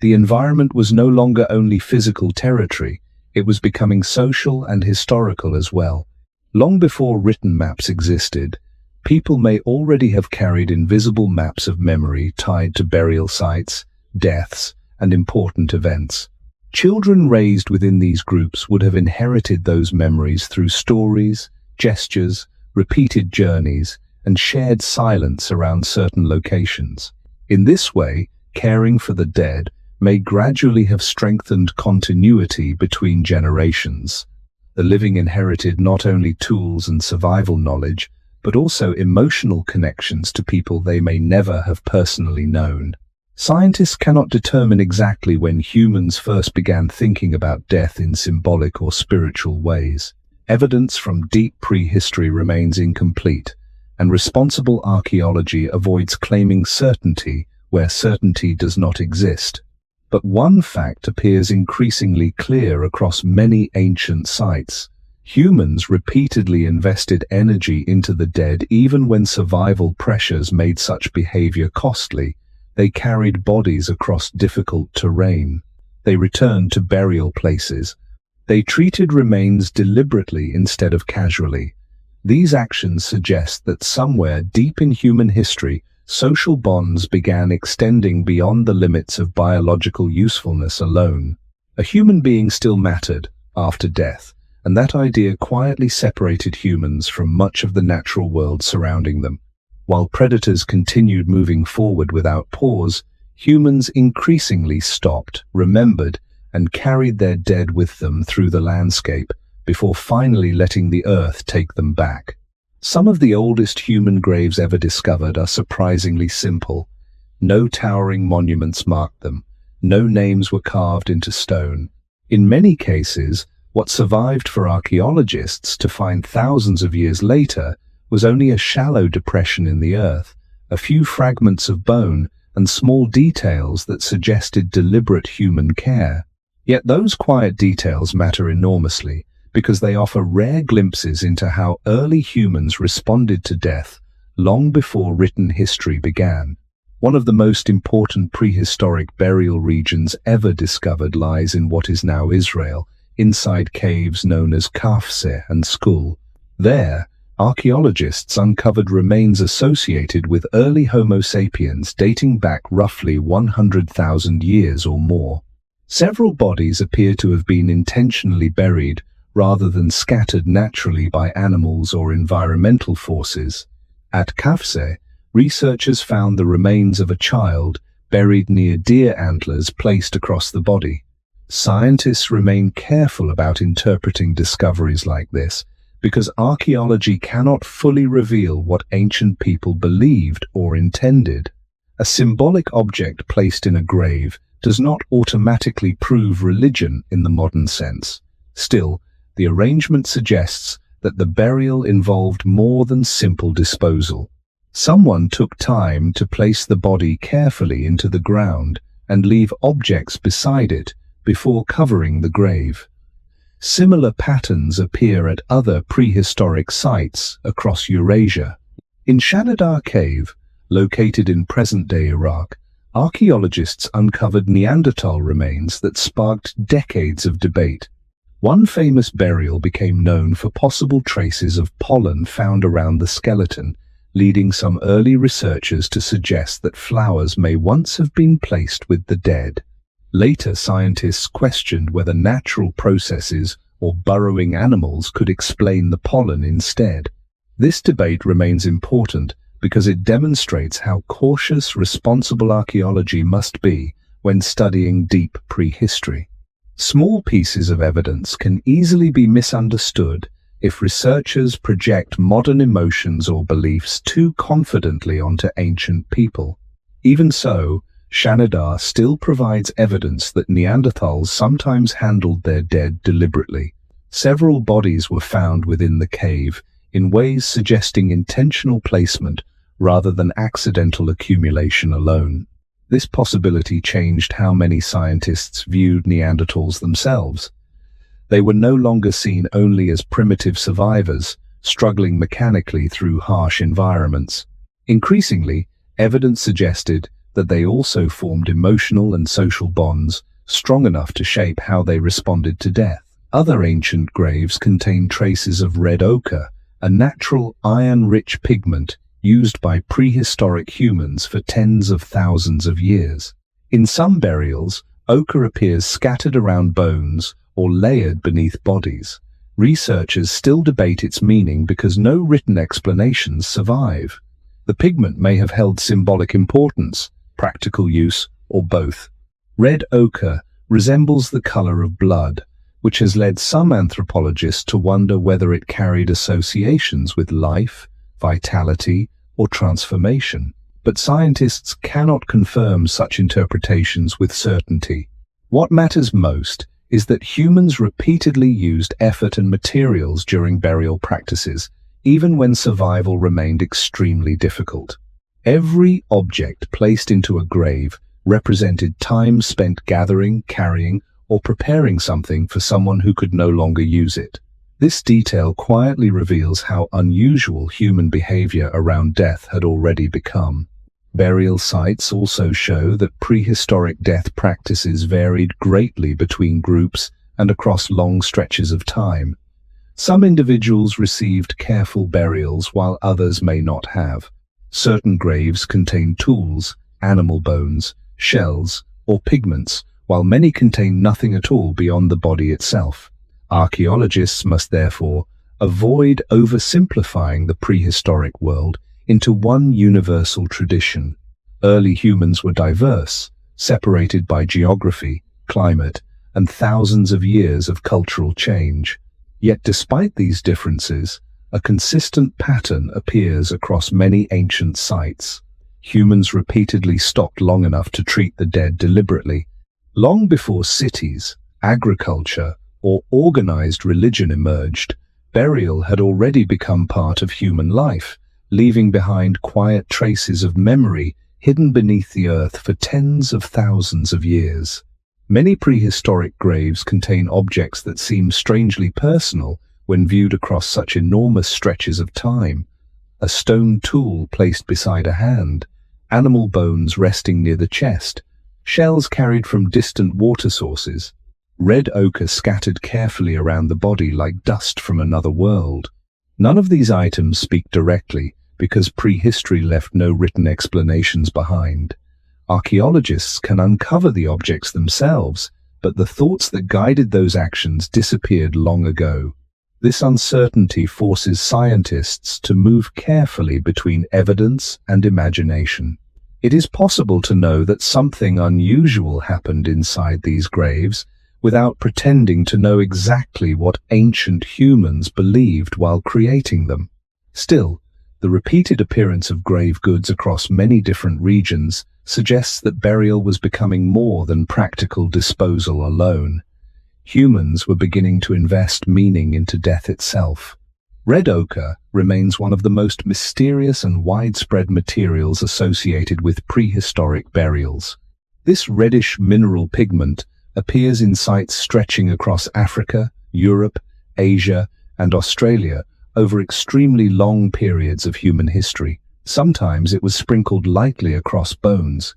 Speaker 1: The environment was no longer only physical territory, it was becoming social and historical as well. Long before written maps existed, people may already have carried invisible maps of memory tied to burial sites, deaths, and important events. Children raised within these groups would have inherited those memories through stories, gestures, repeated journeys, and shared silence around certain locations. In this way, caring for the dead may gradually have strengthened continuity between generations. The living inherited not only tools and survival knowledge, but also emotional connections to people they may never have personally known. Scientists cannot determine exactly when humans first began thinking about death in symbolic or spiritual ways. Evidence from deep prehistory remains incomplete, and responsible archaeology avoids claiming certainty where certainty does not exist. But one fact appears increasingly clear across many ancient sites. Humans repeatedly invested energy into the dead even when survival pressures made such behavior costly. They carried bodies across difficult terrain. They returned to burial places. They treated remains deliberately instead of casually. These actions suggest that somewhere deep in human history, social bonds began extending beyond the limits of biological usefulness alone. A human being still mattered after death, and that idea quietly separated humans from much of the natural world surrounding them. While predators continued moving forward without pause, humans increasingly stopped, remembered, and carried their dead with them through the landscape before finally letting the earth take them back. Some of the oldest human graves ever discovered are surprisingly simple. No towering monuments marked them. No names were carved into stone. In many cases, what survived for archaeologists to find thousands of years later was only a shallow depression in the earth, a few fragments of bone, and small details that suggested deliberate human care. Yet those quiet details matter enormously, because they offer rare glimpses into how early humans responded to death long before written history began. One of the most important prehistoric burial regions ever discovered lies in what is now Israel, inside caves known as Kafse and Skul. There, archaeologists uncovered remains associated with early Homo sapiens dating back roughly 100,000 years or more. Several bodies appear to have been intentionally buried rather than scattered naturally by animals or environmental forces. At Kafse, researchers found the remains of a child buried near deer antlers placed across the body. Scientists remain careful about interpreting discoveries like this because archaeology cannot fully reveal what ancient people believed or intended. A symbolic object placed in a grave does not automatically prove religion in the modern sense. Still, the arrangement suggests that the burial involved more than simple disposal. Someone took time to place the body carefully into the ground and leave objects beside it before covering the grave. Similar patterns appear at other prehistoric sites across Eurasia. In Shanidar Cave, located in present-day Iraq, archaeologists uncovered Neanderthal remains that sparked decades of debate. One famous burial became known for possible traces of pollen found around the skeleton, leading some early researchers to suggest that flowers may once have been placed with the dead. Later, scientists questioned whether natural processes or burrowing animals could explain the pollen instead. This debate remains important because it demonstrates how cautious, responsible archaeology must be when studying deep prehistory. Small pieces of evidence can easily be misunderstood if researchers project modern emotions or beliefs too confidently onto ancient people. Even so, Shanidar still provides evidence that Neanderthals sometimes handled their dead deliberately. Several bodies were found within the cave in ways suggesting intentional placement rather than accidental accumulation alone. This possibility changed how many scientists viewed Neanderthals themselves. They were no longer seen only as primitive survivors, struggling mechanically through harsh environments. Increasingly, evidence suggested that they also formed emotional and social bonds strong enough to shape how they responded to death. Other ancient graves contain traces of red ochre, a natural iron-rich pigment used by prehistoric humans for tens of thousands of years. In some burials, ochre appears scattered around bones or layered beneath bodies. Researchers still debate its meaning because no written explanations survive. The pigment may have held symbolic importance, practical use, or both. Red ochre resembles the color of blood, which has led some anthropologists to wonder whether it carried associations with life, vitality, or transformation. But scientists cannot confirm such interpretations with certainty. What matters most is that humans repeatedly used effort and materials during burial practices, even when survival remained extremely difficult. Every object placed into a grave represented time spent gathering, carrying, or preparing something for someone who could no longer use it. This detail quietly reveals how unusual human behavior around death had already become. Burial sites also show that prehistoric death practices varied greatly between groups and across long stretches of time. Some individuals received careful burials while others may not have. Certain graves contain tools, animal bones, shells, or pigments, while many contain nothing at all beyond the body itself. Archaeologists must therefore avoid oversimplifying the prehistoric world into one universal tradition. Early humans were diverse, separated by geography, climate, and thousands of years of cultural change. Yet despite these differences, a consistent pattern appears across many ancient sites. Humans repeatedly stopped long enough to treat the dead deliberately. Long before cities, agriculture, or organized religion emerged, burial had already become part of human life, leaving behind quiet traces of memory hidden beneath the earth for tens of thousands of years. Many prehistoric graves contain objects that seem strangely personal when viewed across such enormous stretches of time. A stone tool placed beside a hand, animal bones resting near the chest, shells carried from distant water sources, red ochre scattered carefully around the body like dust from another world. None of these items speak directly because prehistory left no written explanations behind. Archaeologists can uncover the objects themselves, but the thoughts that guided those actions disappeared long ago. This uncertainty forces scientists to move carefully between evidence and imagination. It is possible to know that something unusual happened inside these graves without pretending to know exactly what ancient humans believed while creating them. Still, the repeated appearance of grave goods across many different regions suggests that burial was becoming more than practical disposal alone. Humans were beginning to invest meaning into death itself. Red ochre remains one of the most mysterious and widespread materials associated with prehistoric burials. This reddish mineral pigment appears in sites stretching across Africa, Europe, Asia, and Australia over extremely long periods of human history. Sometimes it was sprinkled lightly across bones.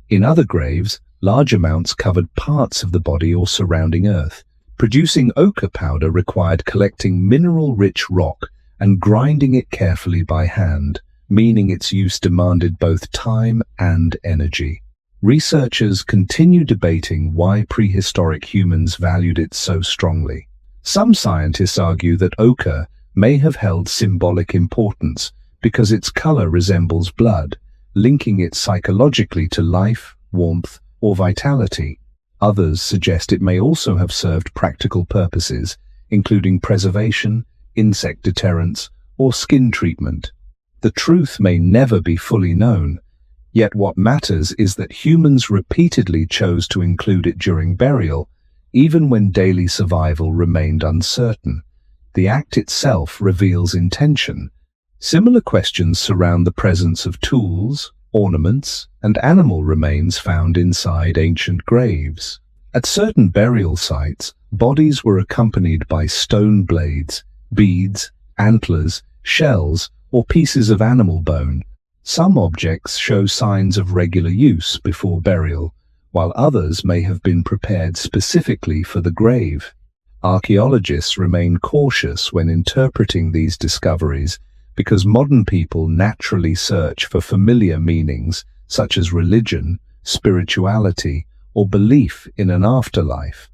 Speaker 1: In other graves, large amounts covered parts of the body or surrounding earth. Producing ochre powder required collecting mineral-rich rock and grinding it carefully by hand, meaning its use demanded both time and energy. Researchers continue debating why prehistoric humans valued it so strongly. Some scientists argue that ochre may have held symbolic importance because its color resembles blood, linking it psychologically to life, warmth, or vitality. Others suggest it may also have served practical purposes, including preservation, insect deterrence, or skin treatment. The truth may never be fully known, yet what matters is that humans repeatedly chose to include it during burial, even when daily survival remained uncertain. The act itself reveals intention. Similar questions surround the presence of tools, ornaments, and animal remains found inside ancient graves. At certain burial sites, bodies were accompanied by stone blades, beads, antlers, shells, or pieces of animal bone. Some objects show signs of regular use before burial, while others may have been prepared specifically for the grave. Archaeologists remain cautious when interpreting these discoveries because modern people naturally search for familiar meanings such as religion, spirituality, or belief in an afterlife.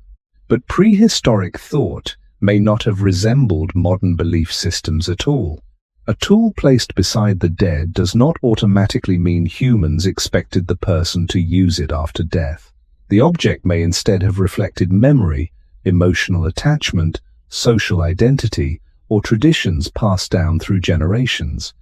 Speaker 1: But prehistoric thought may not have resembled modern belief systems at all. A tool placed beside the dead does not automatically mean humans expected the person to use it after death. The object may instead have reflected memory, emotional attachment, social identity, or traditions passed down through generations.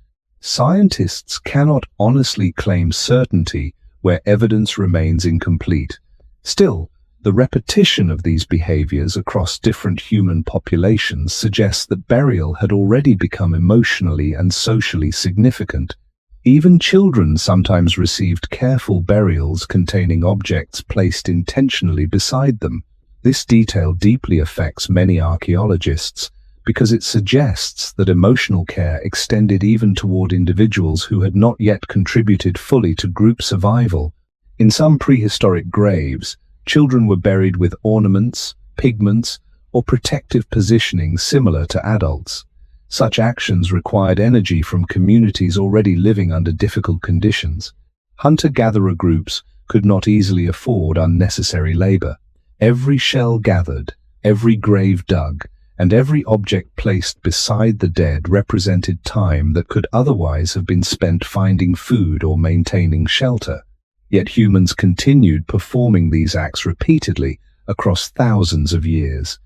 Speaker 1: Scientists cannot honestly claim certainty where evidence remains incomplete. Still, the repetition of these behaviors across different human populations suggests that burial had already become emotionally and socially significant. Even children sometimes received careful burials containing objects placed intentionally beside them. This detail deeply affects many archaeologists because it suggests that emotional care extended even toward individuals who had not yet contributed fully to group survival. In some prehistoric graves, children were buried with ornaments, pigments, or protective positioning similar to adults. Such actions required energy from communities already living under difficult conditions. Hunter-gatherer groups could not easily afford unnecessary labor. Every shell gathered, every grave dug, and every object placed beside the dead represented time that could otherwise have been spent finding food or maintaining shelter. Yet humans continued performing these acts repeatedly across thousands of years.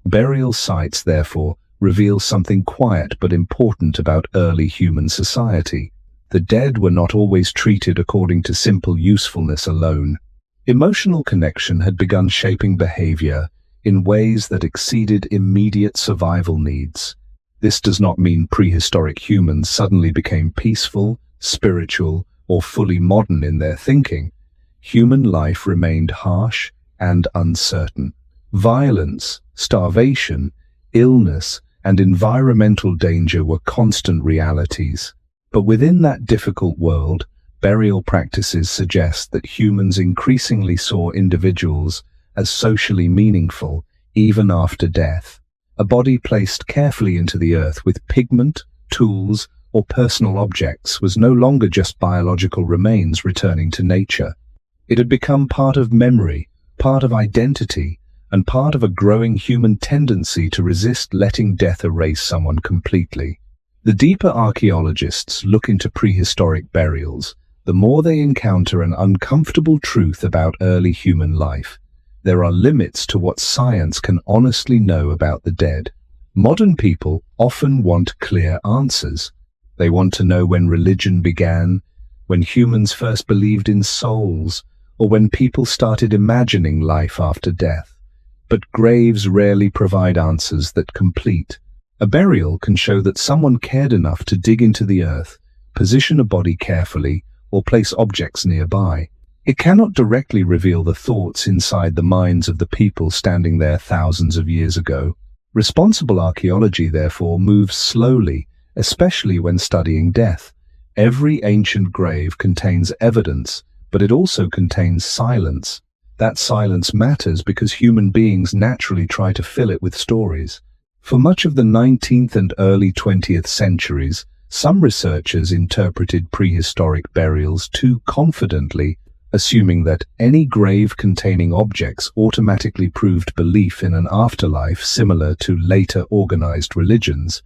Speaker 1: Burial sites, therefore, reveal something quiet but important about early human society. The dead were not always treated according to simple usefulness alone. Emotional connection had begun shaping behavior in ways that exceeded immediate survival needs. This does not mean prehistoric humans suddenly became peaceful, spiritual, or fully modern in their thinking. Human life remained harsh and uncertain. Violence, starvation, illness, and environmental danger were constant realities. But within that difficult world, burial practices suggest that humans increasingly saw individuals as socially meaningful even after death. A body placed carefully into the earth with pigment, tools, or personal objects was no longer just biological remains returning to nature. It had become part of memory, part of identity, and part of a growing human tendency to resist letting death erase someone completely. The deeper archaeologists look into prehistoric burials, the more they encounter an uncomfortable truth about early human life. There are limits to what science can honestly know about the dead. Modern people often want clear answers. They want to know when religion began, when humans first believed in souls, or when people started imagining life after death. But graves rarely provide answers that complete. A burial can show that someone cared enough to dig into the earth, position a body carefully, or place objects nearby. It cannot directly reveal the thoughts inside the minds of the people standing there thousands of years ago. Responsible archaeology, therefore, moves slowly, especially when studying death. Every ancient grave contains evidence, but it also contains silence. That silence matters because human beings naturally try to fill it with stories. For much of the 19th and early 20th centuries, some researchers interpreted prehistoric burials too confidently, assuming that any grave containing objects automatically proved belief in an afterlife similar to later organized religions.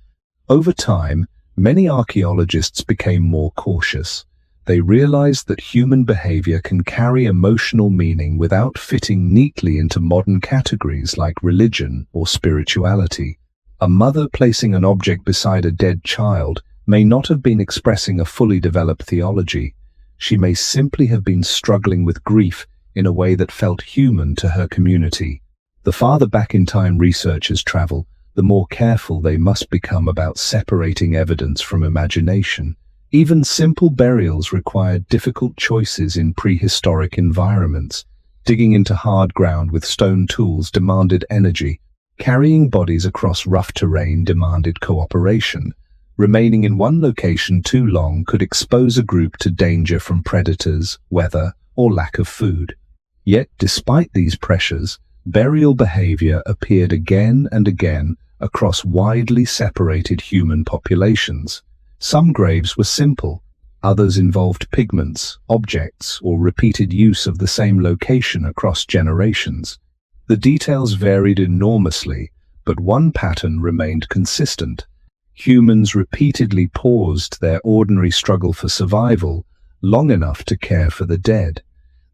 Speaker 1: Over time, many archaeologists became more cautious. They realized that human behavior can carry emotional meaning without fitting neatly into modern categories like religion or spirituality. A mother placing an object beside a dead child may not have been expressing a fully developed theology. She may simply have been struggling with grief in a way that felt human to her community. The farther back in time researchers travel, the more careful they must become about separating evidence from imagination. Even simple burials required difficult choices in prehistoric environments. Digging into hard ground with stone tools demanded energy. Carrying bodies across rough terrain demanded cooperation. Remaining in one location too long could expose a group to danger from predators, weather, or lack of food. Yet, despite these pressures, Burial behavior appeared again and again across widely separated human populations. Some graves were simple, others involved pigments, objects, or repeated use of the same location across generations. The details varied enormously, but one pattern remained consistent. Humans repeatedly paused their ordinary struggle for survival long enough to care for the dead.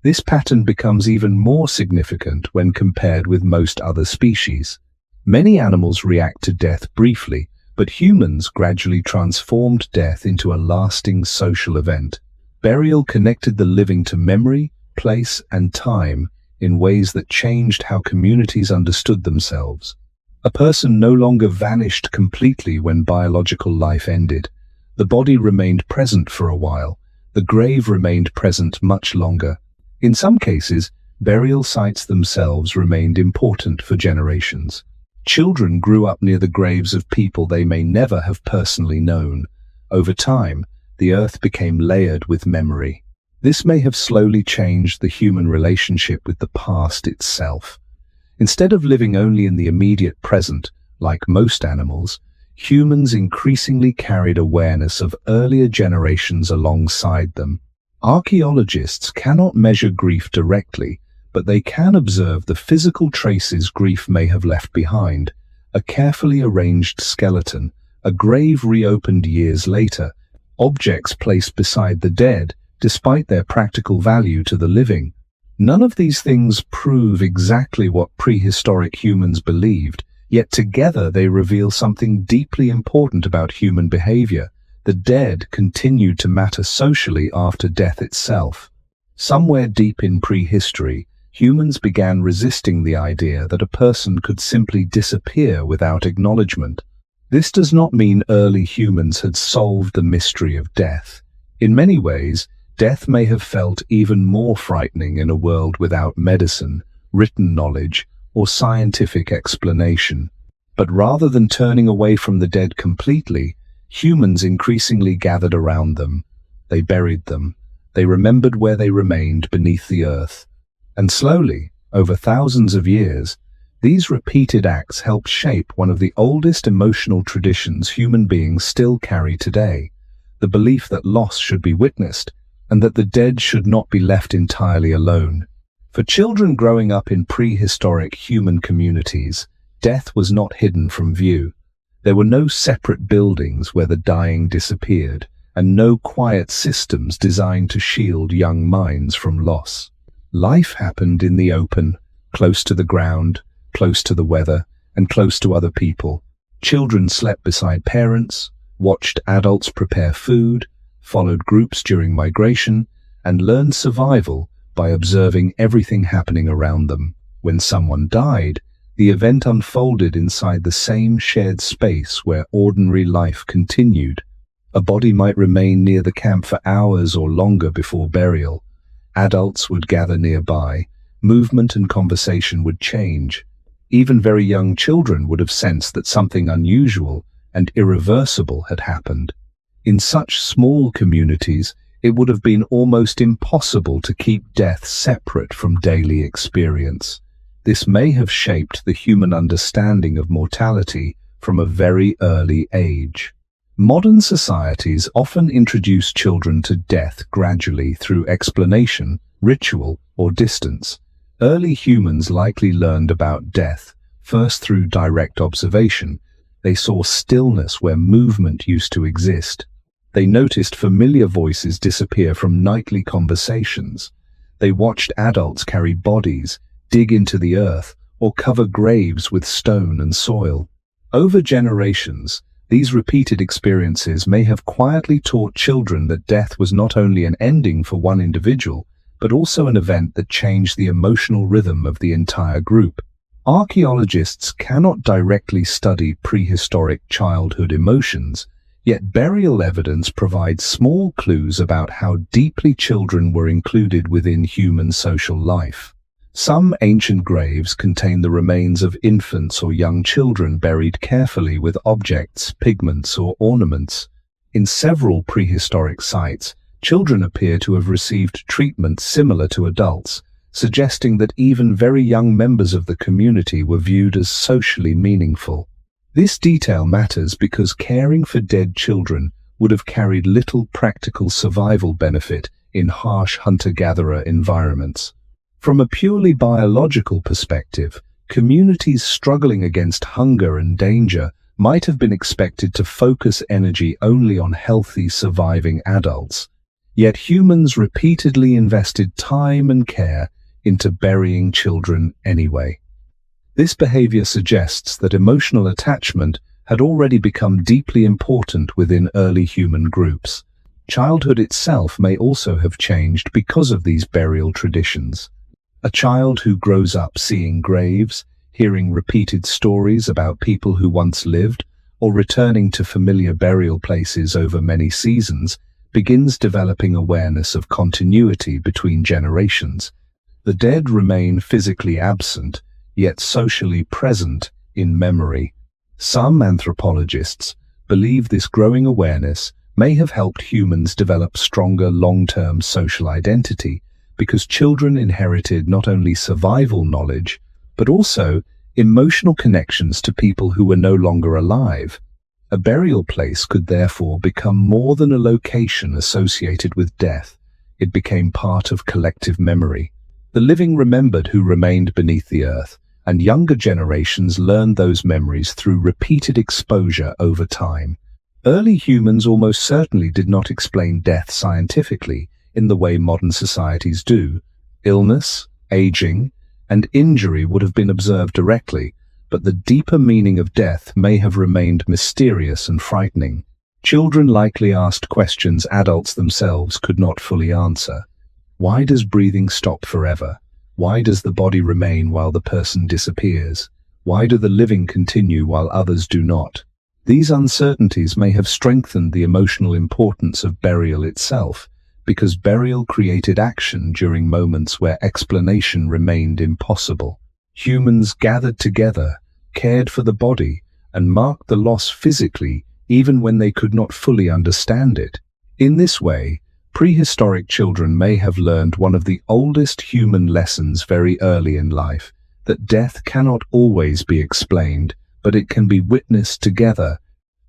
Speaker 1: This pattern becomes even more significant when compared with most other species. Many animals react to death briefly, but humans gradually transformed death into a lasting social event. Burial connected the living to memory, place, and time in ways that changed how communities understood themselves. A person no longer vanished completely when biological life ended. The body remained present for a while. The grave remained present much longer. In some cases, burial sites themselves remained important for generations. Children grew up near the graves of people they may never have personally known. Over time, the earth became layered with memory. This may have slowly changed the human relationship with the past itself. Instead of living only in the immediate present, like most animals, humans increasingly carried awareness of earlier generations alongside them. Archaeologists cannot measure grief directly, but they can observe the physical traces grief may have left behind: a carefully arranged skeleton, a grave reopened years later, objects placed beside the dead, despite their practical value to the living. None of these things prove exactly what prehistoric humans believed, yet together they reveal something deeply important about human behavior. The dead continued to matter socially after death itself. Somewhere deep in prehistory, humans began resisting the idea that a person could simply disappear without acknowledgement. This does not mean early humans had solved the mystery of death. In many ways, death may have felt even more frightening in a world without medicine, written knowledge, or scientific explanation. But rather than turning away from the dead completely, humans increasingly gathered around them. They buried them. They remembered where they remained beneath the earth. And slowly, over thousands of years, these repeated acts helped shape one of the oldest emotional traditions human beings still carry today: the belief that loss should be witnessed, and that the dead should not be left entirely alone. For children growing up in prehistoric human communities, death was not hidden from view. There were no separate buildings where the dying disappeared, and no quiet systems designed to shield young minds from loss. Life happened in the open, close to the ground, close to the weather, and close to other people. Children slept beside parents, watched adults prepare food, followed groups during migration, and learned survival by observing everything happening around them. When someone died, the event unfolded inside the same shared space where ordinary life continued. A body might remain near the camp for hours or longer before burial. Adults would gather nearby. Movement and conversation would change. Even very young children would have sensed that something unusual and irreversible had happened. In such small communities, it would have been almost impossible to keep death separate from daily experience. This may have shaped the human understanding of mortality from a very early age. Modern societies often introduce children to death gradually through explanation, ritual, or distance. Early humans likely learned about death first through direct observation. They saw stillness where movement used to exist. They noticed familiar voices disappear from nightly conversations. They watched adults carry bodies, dig into the earth, or cover graves with stone and soil. Over generations, these repeated experiences may have quietly taught children that death was not only an ending for one individual, but also an event that changed the emotional rhythm of the entire group. Archaeologists cannot directly study prehistoric childhood emotions, yet burial evidence provides small clues about how deeply children were included within human social life. Some ancient graves contain the remains of infants or young children buried carefully with objects, pigments, or ornaments. In several prehistoric sites, children appear to have received treatment similar to adults, suggesting that even very young members of the community were viewed as socially meaningful. This detail matters because caring for dead children would have carried little practical survival benefit in harsh hunter-gatherer environments. From a purely biological perspective, communities struggling against hunger and danger might have been expected to focus energy only on healthy, surviving adults. Yet humans repeatedly invested time and care into burying children anyway. This behavior suggests that emotional attachment had already become deeply important within early human groups. Childhood itself may also have changed because of these burial traditions. A child who grows up seeing graves, hearing repeated stories about people who once lived, or returning to familiar burial places over many seasons, begins developing awareness of continuity between generations. The dead remain physically absent, yet socially present in memory. Some anthropologists believe this growing awareness may have helped humans develop stronger long-term social identity, because children inherited not only survival knowledge, but also emotional connections to people who were no longer alive. A burial place could therefore become more than a location associated with death. It became part of collective memory. The living remembered who remained beneath the earth, and younger generations learned those memories through repeated exposure over time. Early humans almost certainly did not explain death scientifically in the way modern societies do. Illness, aging, and injury would have been observed directly, but the deeper meaning of death may have remained mysterious and frightening. Children likely asked questions adults themselves could not fully answer. Why does breathing stop forever? Why does the body remain while the person disappears? Why do the living continue while others do not? These uncertainties may have strengthened the emotional importance of burial itself, because burial created action during moments where explanation remained impossible. Humans gathered together, cared for the body, and marked the loss physically, even when they could not fully understand it. In this way, prehistoric children may have learned one of the oldest human lessons very early in life, that death cannot always be explained, but it can be witnessed together.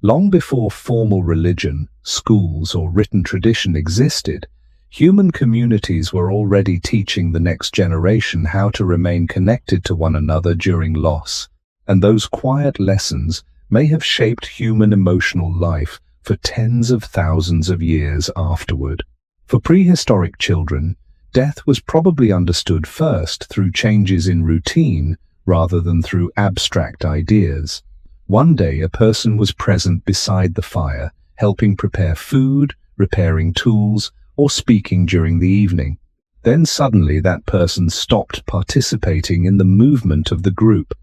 Speaker 1: Long before formal religion, schools, or written tradition existed, human communities were already teaching the next generation how to remain connected to one another during loss, and those quiet lessons may have shaped human emotional life for tens of thousands of years afterward. For prehistoric children, death was probably understood first through changes in routine rather than through abstract ideas. One day a person was present beside the fire, helping prepare food, repairing tools, or speaking during the evening. Then suddenly that person stopped participating in the movement of the group.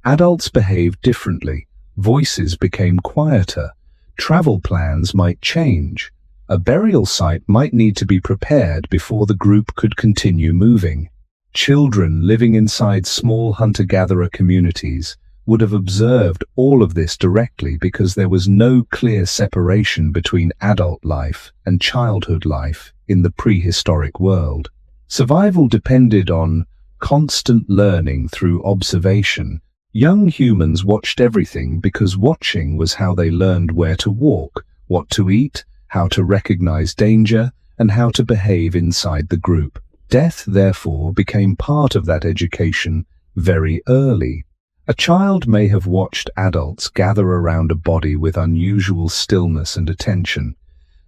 Speaker 1: Adults behaved differently, voices became quieter, travel plans might change. A burial site might need to be prepared before the group could continue moving. Children living inside small hunter-gatherer communities would have observed all of this directly because there was no clear separation between adult life and childhood life in the prehistoric world. Survival depended on constant learning through observation. Young humans watched everything because watching was how they learned where to walk, what to eat, how to recognize danger, and how to behave inside the group. Death, therefore, became part of that education very early. A child may have watched adults gather around a body with unusual stillness and attention.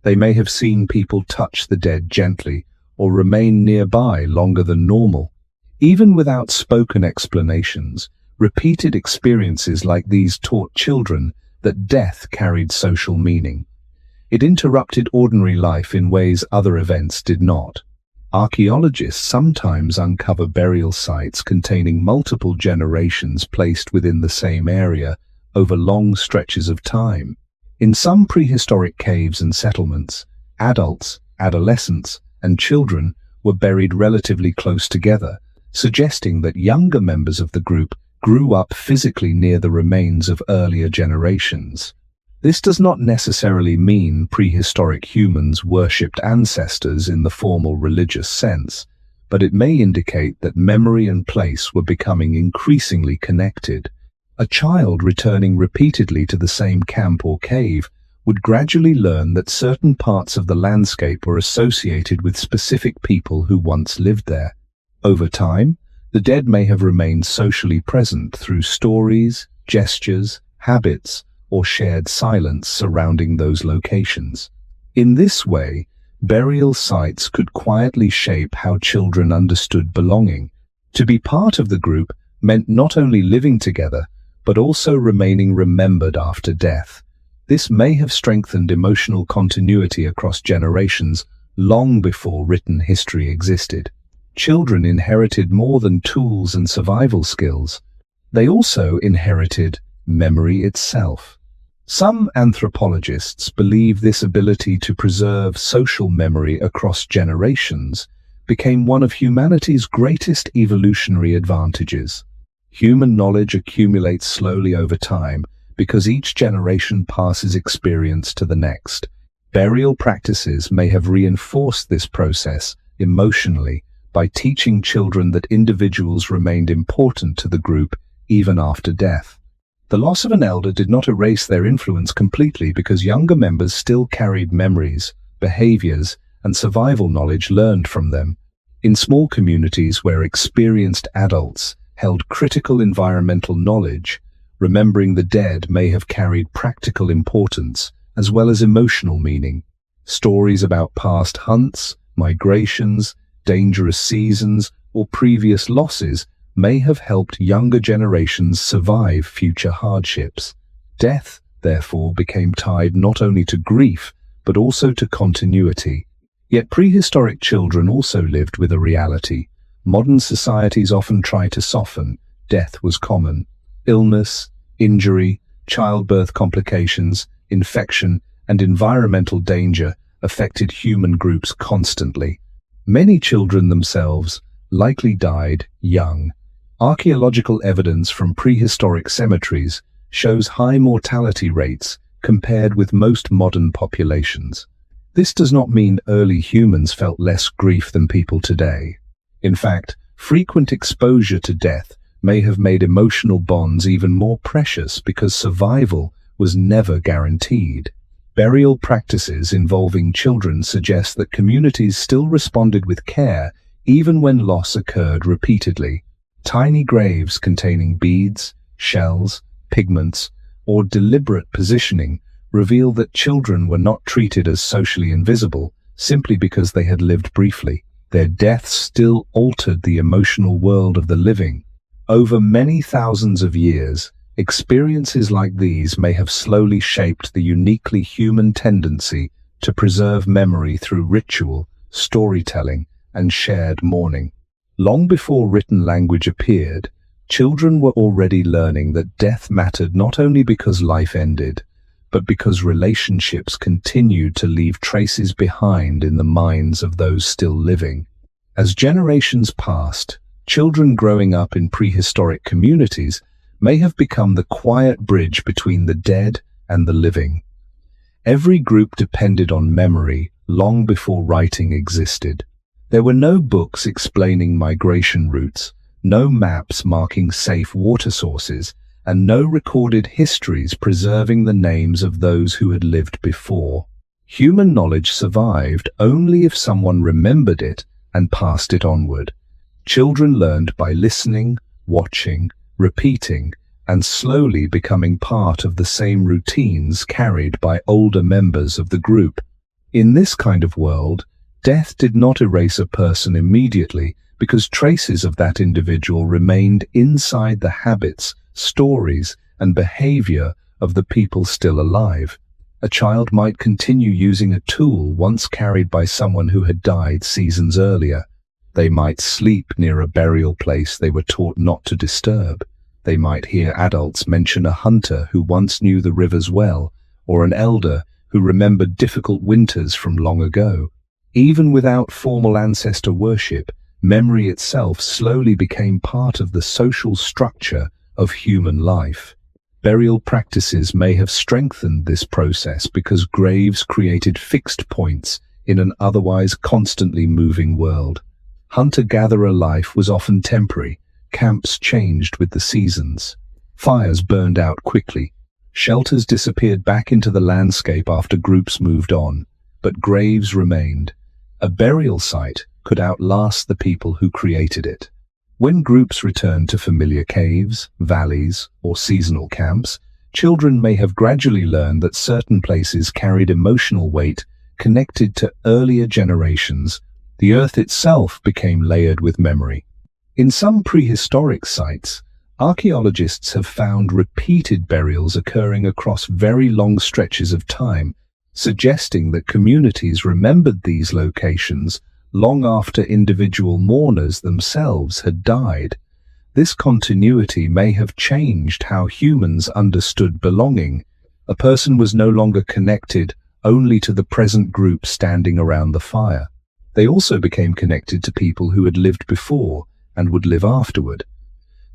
Speaker 1: They may have seen people touch the dead gently or remain nearby longer than normal. Even without spoken explanations, repeated experiences like these taught children that death carried social meaning. It interrupted ordinary life in ways other events did not. Archaeologists sometimes uncover burial sites containing multiple generations placed within the same area over long stretches of time. In some prehistoric caves and settlements, adults, adolescents, and children were buried relatively close together, suggesting that younger members of the group grew up physically near the remains of earlier generations. This does not necessarily mean prehistoric humans worshipped ancestors in the formal religious sense, but it may indicate that memory and place were becoming increasingly connected. A child returning repeatedly to the same camp or cave would gradually learn that certain parts of the landscape were associated with specific people who once lived there. Over time, the dead may have remained socially present through stories, gestures, habits, or shared silence surrounding those locations. In this way, burial sites could quietly shape how children understood belonging. To be part of the group meant not only living together, but also remaining remembered after death. This may have strengthened emotional continuity across generations long before written history existed. Children inherited more than tools and survival skills. They also inherited memory itself. Some anthropologists believe this ability to preserve social memory across generations became one of humanity's greatest evolutionary advantages. Human knowledge accumulates slowly over time because each generation passes experience to the next. Burial practices may have reinforced this process emotionally by teaching children that individuals remained important to the group even after death. The loss of an elder did not erase their influence completely because younger members still carried memories, behaviors, and survival knowledge learned from them. In small communities where experienced adults held critical environmental knowledge, remembering the dead may have carried practical importance as well as emotional meaning. Stories about past hunts, migrations, dangerous seasons, or previous losses may have helped younger generations survive future hardships. Death, therefore, became tied not only to grief, but also to continuity. Yet prehistoric children also lived with a reality. Modern societies often try to soften. Death was common. Illness, injury, childbirth complications, infection, and environmental danger affected human groups constantly. Many children themselves likely died young. Archaeological evidence from prehistoric cemeteries shows high mortality rates compared with most modern populations. This does not mean early humans felt less grief than people today. In fact, frequent exposure to death may have made emotional bonds even more precious because survival was never guaranteed. Burial practices involving children suggest that communities still responded with care even when loss occurred repeatedly. Tiny graves containing beads, shells, pigments, or deliberate positioning reveal that children were not treated as socially invisible simply because they had lived briefly. Their deaths still altered the emotional world of the living. Over many thousands of years, experiences like these may have slowly shaped the uniquely human tendency to preserve memory through ritual, storytelling, and shared mourning. Long before written language appeared, children were already learning that death mattered not only because life ended, but because relationships continued to leave traces behind in the minds of those still living. As generations passed, children growing up in prehistoric communities may have become the quiet bridge between the dead and the living. Every group depended on memory long before writing existed. There were no books explaining migration routes, no maps marking safe water sources, and no recorded histories preserving the names of those who had lived before. Human knowledge survived only if someone remembered it and passed it onward. Children learned by listening, watching, repeating, and slowly becoming part of the same routines carried by older members of the group. In this kind of world, death did not erase a person immediately because traces of that individual remained inside the habits, stories, and behavior of the people still alive. A child might continue using a tool once carried by someone who had died seasons earlier. They might sleep near a burial place they were taught not to disturb. They might hear adults mention a hunter who once knew the rivers well, or an elder who remembered difficult winters from long ago. Even without formal ancestor worship, memory itself slowly became part of the social structure of human life. Burial practices may have strengthened this process because graves created fixed points in an otherwise constantly moving world. Hunter-gatherer life was often temporary. Camps changed with the seasons. Fires burned out quickly. Shelters disappeared back into the landscape after groups moved on, but graves remained. A burial site could outlast the people who created it. When groups returned to familiar caves, valleys, or seasonal camps, children may have gradually learned that certain places carried emotional weight connected to earlier generations. The earth itself became layered with memory. In some prehistoric sites, archaeologists have found repeated burials occurring across very long stretches of time, suggesting that communities remembered these locations long after individual mourners themselves had died. This continuity may have changed how humans understood belonging. A person was no longer connected only to the present group standing around the fire. They also became connected to people who had lived before and would live afterward.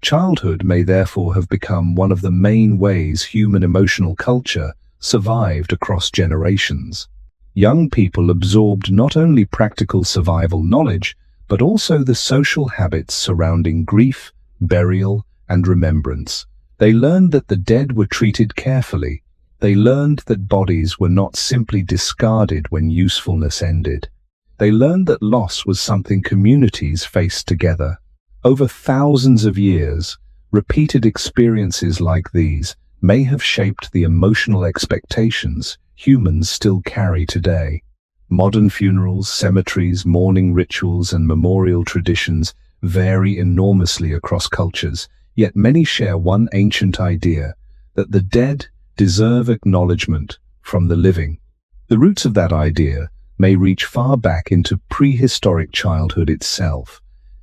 Speaker 1: Childhood may therefore have become one of the main ways human emotional culture survived across generations. Young people absorbed not only practical survival knowledge, but also the social habits surrounding grief, burial, and remembrance. They learned that the dead were treated carefully. They learned that bodies were not simply discarded when usefulness ended. They learned that loss was something communities faced together. Over thousands of years, repeated experiences like these may have shaped the emotional expectations humans still carry today. Modern funerals, cemeteries, mourning rituals, and memorial traditions vary enormously across cultures, yet many share one ancient idea, that the dead deserve acknowledgement from the living. The roots of that idea may reach far back into prehistoric childhood itself.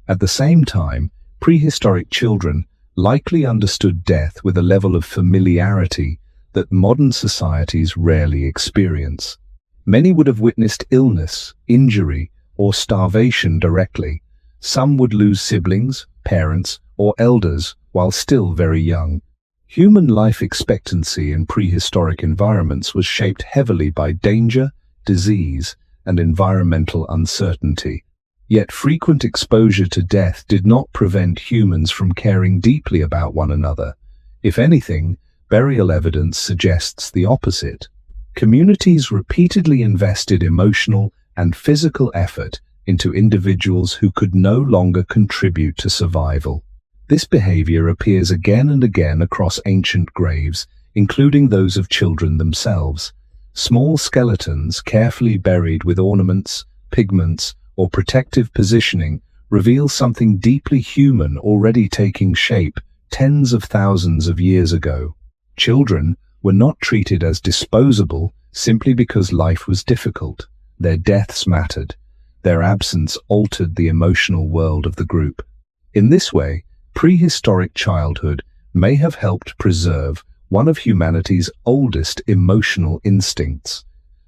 Speaker 1: At the same time, prehistoric children likely understood death with a level of familiarity that modern societies rarely experience. Many would have witnessed illness, injury, or starvation directly. Some would lose siblings, parents, or elders while still very young. Human life expectancy in prehistoric environments was shaped heavily by danger, disease, and environmental uncertainty. Yet frequent exposure to death did not prevent humans from caring deeply about one another. If anything, burial evidence suggests the opposite. Communities repeatedly invested emotional and physical effort into individuals who could no longer contribute to survival. This behavior appears again and again across ancient graves, including those of children themselves. Small skeletons, carefully buried with ornaments, pigments, or protective positioning, reveal something deeply human already taking shape tens of thousands of years ago. Children were not treated as disposable simply because life was difficult. Their deaths mattered. Their absence altered the emotional world of the group. In this way, prehistoric childhood may have helped preserve one of humanity's oldest emotional instincts,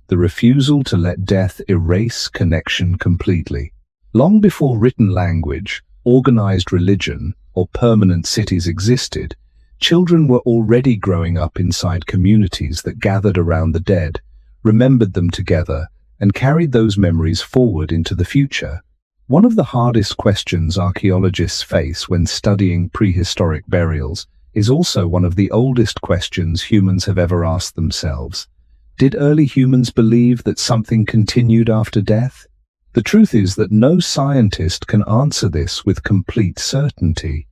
Speaker 1: the refusal to let death erase connection completely. Long before written language, organized religion, or permanent cities existed, children were already growing up inside communities that gathered around the dead, remembered them together, and carried those memories forward into the future. One of the hardest questions archaeologists face when studying prehistoric burials is also one of the oldest questions humans have ever asked themselves. Did early humans believe that something continued after death? The truth is that no scientist can answer this with complete certainty.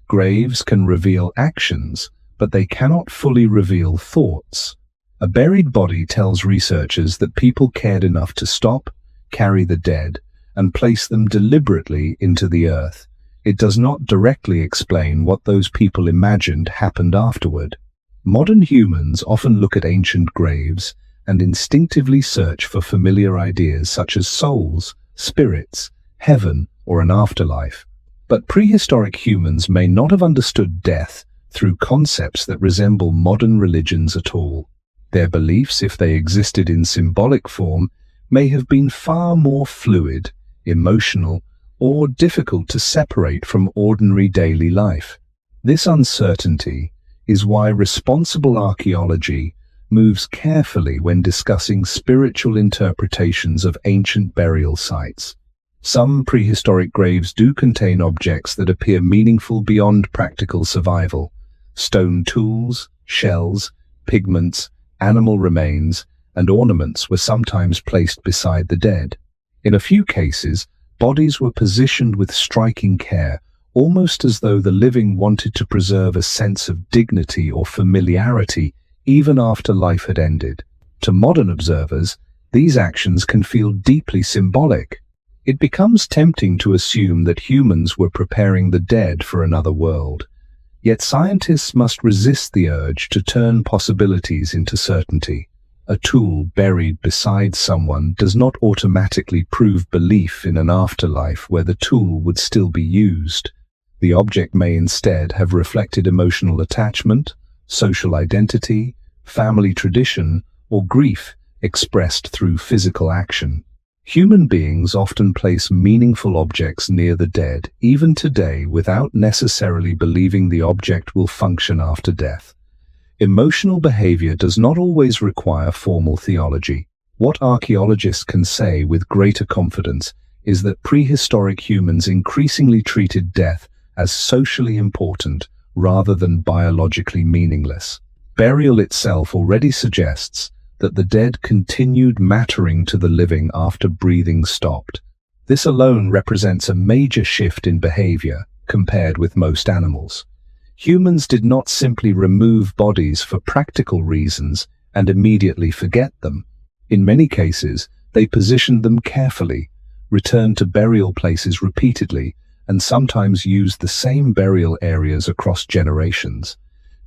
Speaker 1: Graves can reveal actions, but they cannot fully reveal thoughts. A buried body tells researchers that people cared enough to stop, carry the dead, and place them deliberately into the earth. It does not directly explain what those people imagined happened afterward. Modern humans often look at ancient graves and instinctively search for familiar ideas such as souls, spirits, heaven, or an afterlife. But prehistoric humans may not have understood death through concepts that resemble modern religions at all. Their beliefs, if they existed in symbolic form, may have been far more fluid, emotional, or difficult to separate from ordinary daily life. This uncertainty is why responsible archaeology moves carefully when discussing spiritual interpretations of ancient burial sites. Some prehistoric graves do contain objects that appear meaningful beyond practical survival. Stone tools, shells, pigments, animal remains, and ornaments were sometimes placed beside the dead. In a few cases, bodies were positioned with striking care, almost as though the living wanted to preserve a sense of dignity or familiarity even after life had ended. To modern observers, these actions can feel deeply symbolic. It becomes tempting to assume that humans were preparing the dead for another world. Yet scientists must resist the urge to turn possibilities into certainty. A tool buried beside someone does not automatically prove belief in an afterlife where the tool would still be used. The object may instead have reflected emotional attachment, social identity, family tradition, or grief expressed through physical action. Human beings often place meaningful objects near the dead, even today, without necessarily believing the object will function after death. Emotional behavior does not always require formal theology. What archaeologists can say with greater confidence is that prehistoric humans increasingly treated death as socially important rather than biologically meaningless. Burial itself already suggests that the dead continued mattering to the living after breathing stopped. This alone represents a major shift in behavior compared with most animals. Humans did not simply remove bodies for practical reasons and immediately forget them. In many cases, they positioned them carefully, returned to burial places repeatedly, and sometimes used the same burial areas across generations.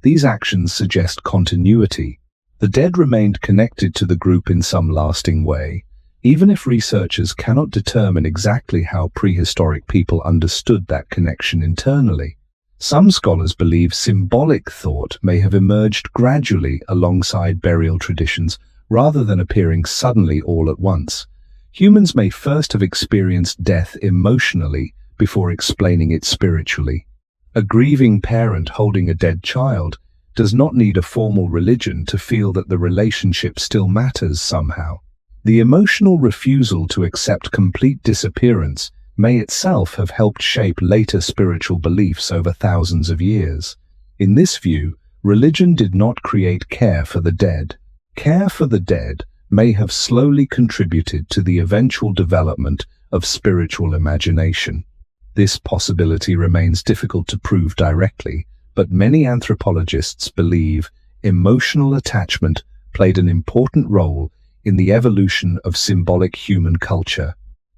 Speaker 1: These actions suggest continuity. The dead remained connected to the group in some lasting way, even if researchers cannot determine exactly how prehistoric people understood that connection internally. Some scholars believe symbolic thought may have emerged gradually alongside burial traditions rather than appearing suddenly all at once. Humans may first have experienced death emotionally before explaining it spiritually. A grieving parent holding a dead child does not need a formal religion to feel that the relationship still matters somehow. The emotional refusal to accept complete disappearance may itself have helped shape later spiritual beliefs over thousands of years. In this view, religion did not create care for the dead. Care for the dead may have slowly contributed to the eventual development of spiritual imagination. This possibility remains difficult to prove directly, but many anthropologists believe emotional attachment played an important role in the evolution of symbolic human culture.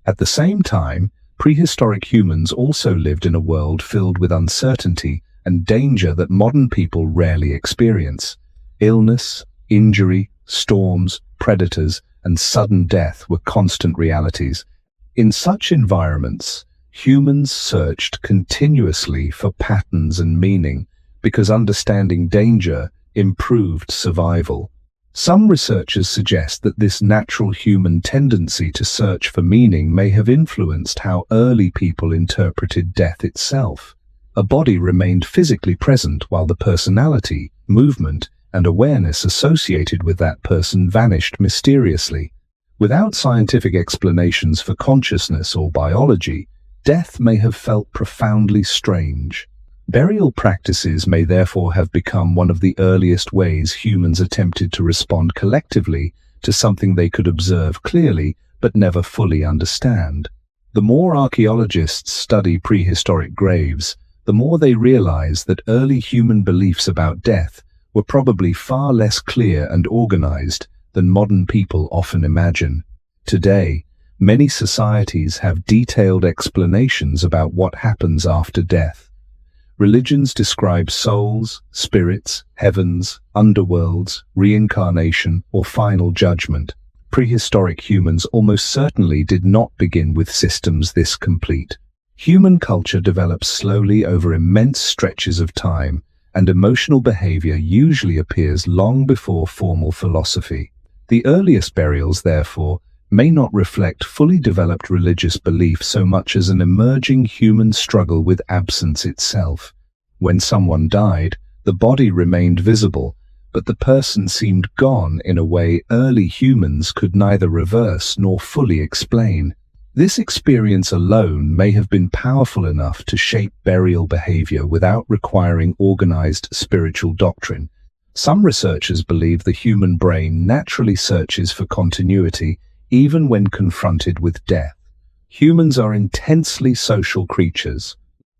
Speaker 1: At the same time, prehistoric humans also lived in a world filled with uncertainty and danger that modern people rarely experience. Illness, injury, storms, predators, and sudden death were constant realities. In such environments, humans searched continuously for patterns and meaning because understanding danger improved survival. Some researchers suggest that this natural human tendency to search for meaning may have influenced how early people interpreted death itself. A body remained physically present while the personality, movement, and awareness associated with that person vanished mysteriously. Without scientific explanations for consciousness or biology, death may have felt profoundly strange. Burial practices may therefore have become one of the earliest ways humans attempted to respond collectively to something they could observe clearly but never fully understand. The more archaeologists study prehistoric graves, the more they realize that early human beliefs about death were probably far less clear and organized than modern people often imagine. Today, many societies have detailed explanations about what happens after death. Religions describe souls, spirits, heavens, underworlds, reincarnation, or final judgment. Prehistoric humans almost certainly did not begin with systems this complete. Human culture develops slowly over immense stretches of time, and emotional behavior usually appears long before formal philosophy. The earliest burials, therefore, may not reflect fully developed religious belief so much as an emerging human struggle with absence itself. When someone died, the body remained visible, but the person seemed gone in a way early humans could neither reverse nor fully explain. This experience alone may have been powerful enough to shape burial behavior without requiring organized spiritual doctrine. Some researchers believe the human brain naturally searches for continuity even when confronted with death. Humans are intensely social creatures.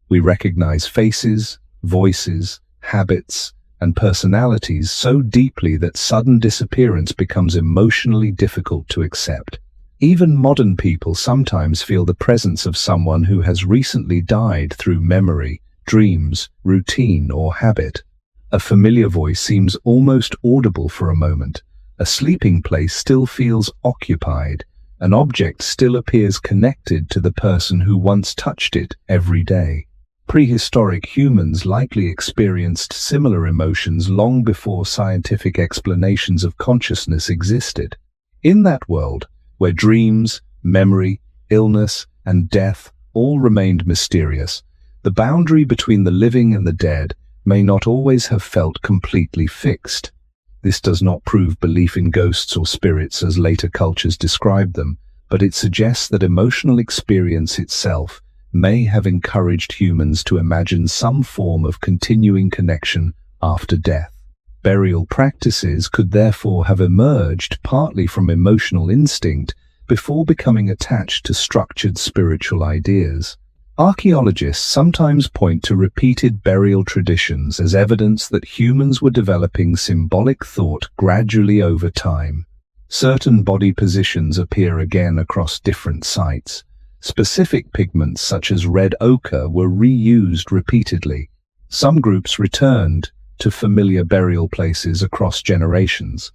Speaker 1: We recognize faces, voices, habits, and personalities so deeply that sudden disappearance becomes emotionally difficult to accept. Even modern people sometimes feel the presence of someone who has recently died through memory, dreams, routine, or habit. A familiar voice seems almost audible for a moment. A sleeping place still feels occupied. An object still appears connected to the person who once touched it every day. Prehistoric humans likely experienced similar emotions long before scientific explanations of consciousness existed. In that world, where dreams, memory, illness, and death all remained mysterious, the boundary between the living and the dead may not always have felt completely fixed. This does not prove belief in ghosts or spirits as later cultures described them, but it suggests that emotional experience itself may have encouraged humans to imagine some form of continuing connection after death. Burial practices could therefore have emerged partly from emotional instinct before becoming attached to structured spiritual ideas. Archaeologists sometimes point to repeated burial traditions as evidence that humans were developing symbolic thought gradually over time. Certain body positions appear again across different sites. Specific pigments such as red ochre were reused repeatedly. Some groups returned to familiar burial places across generations.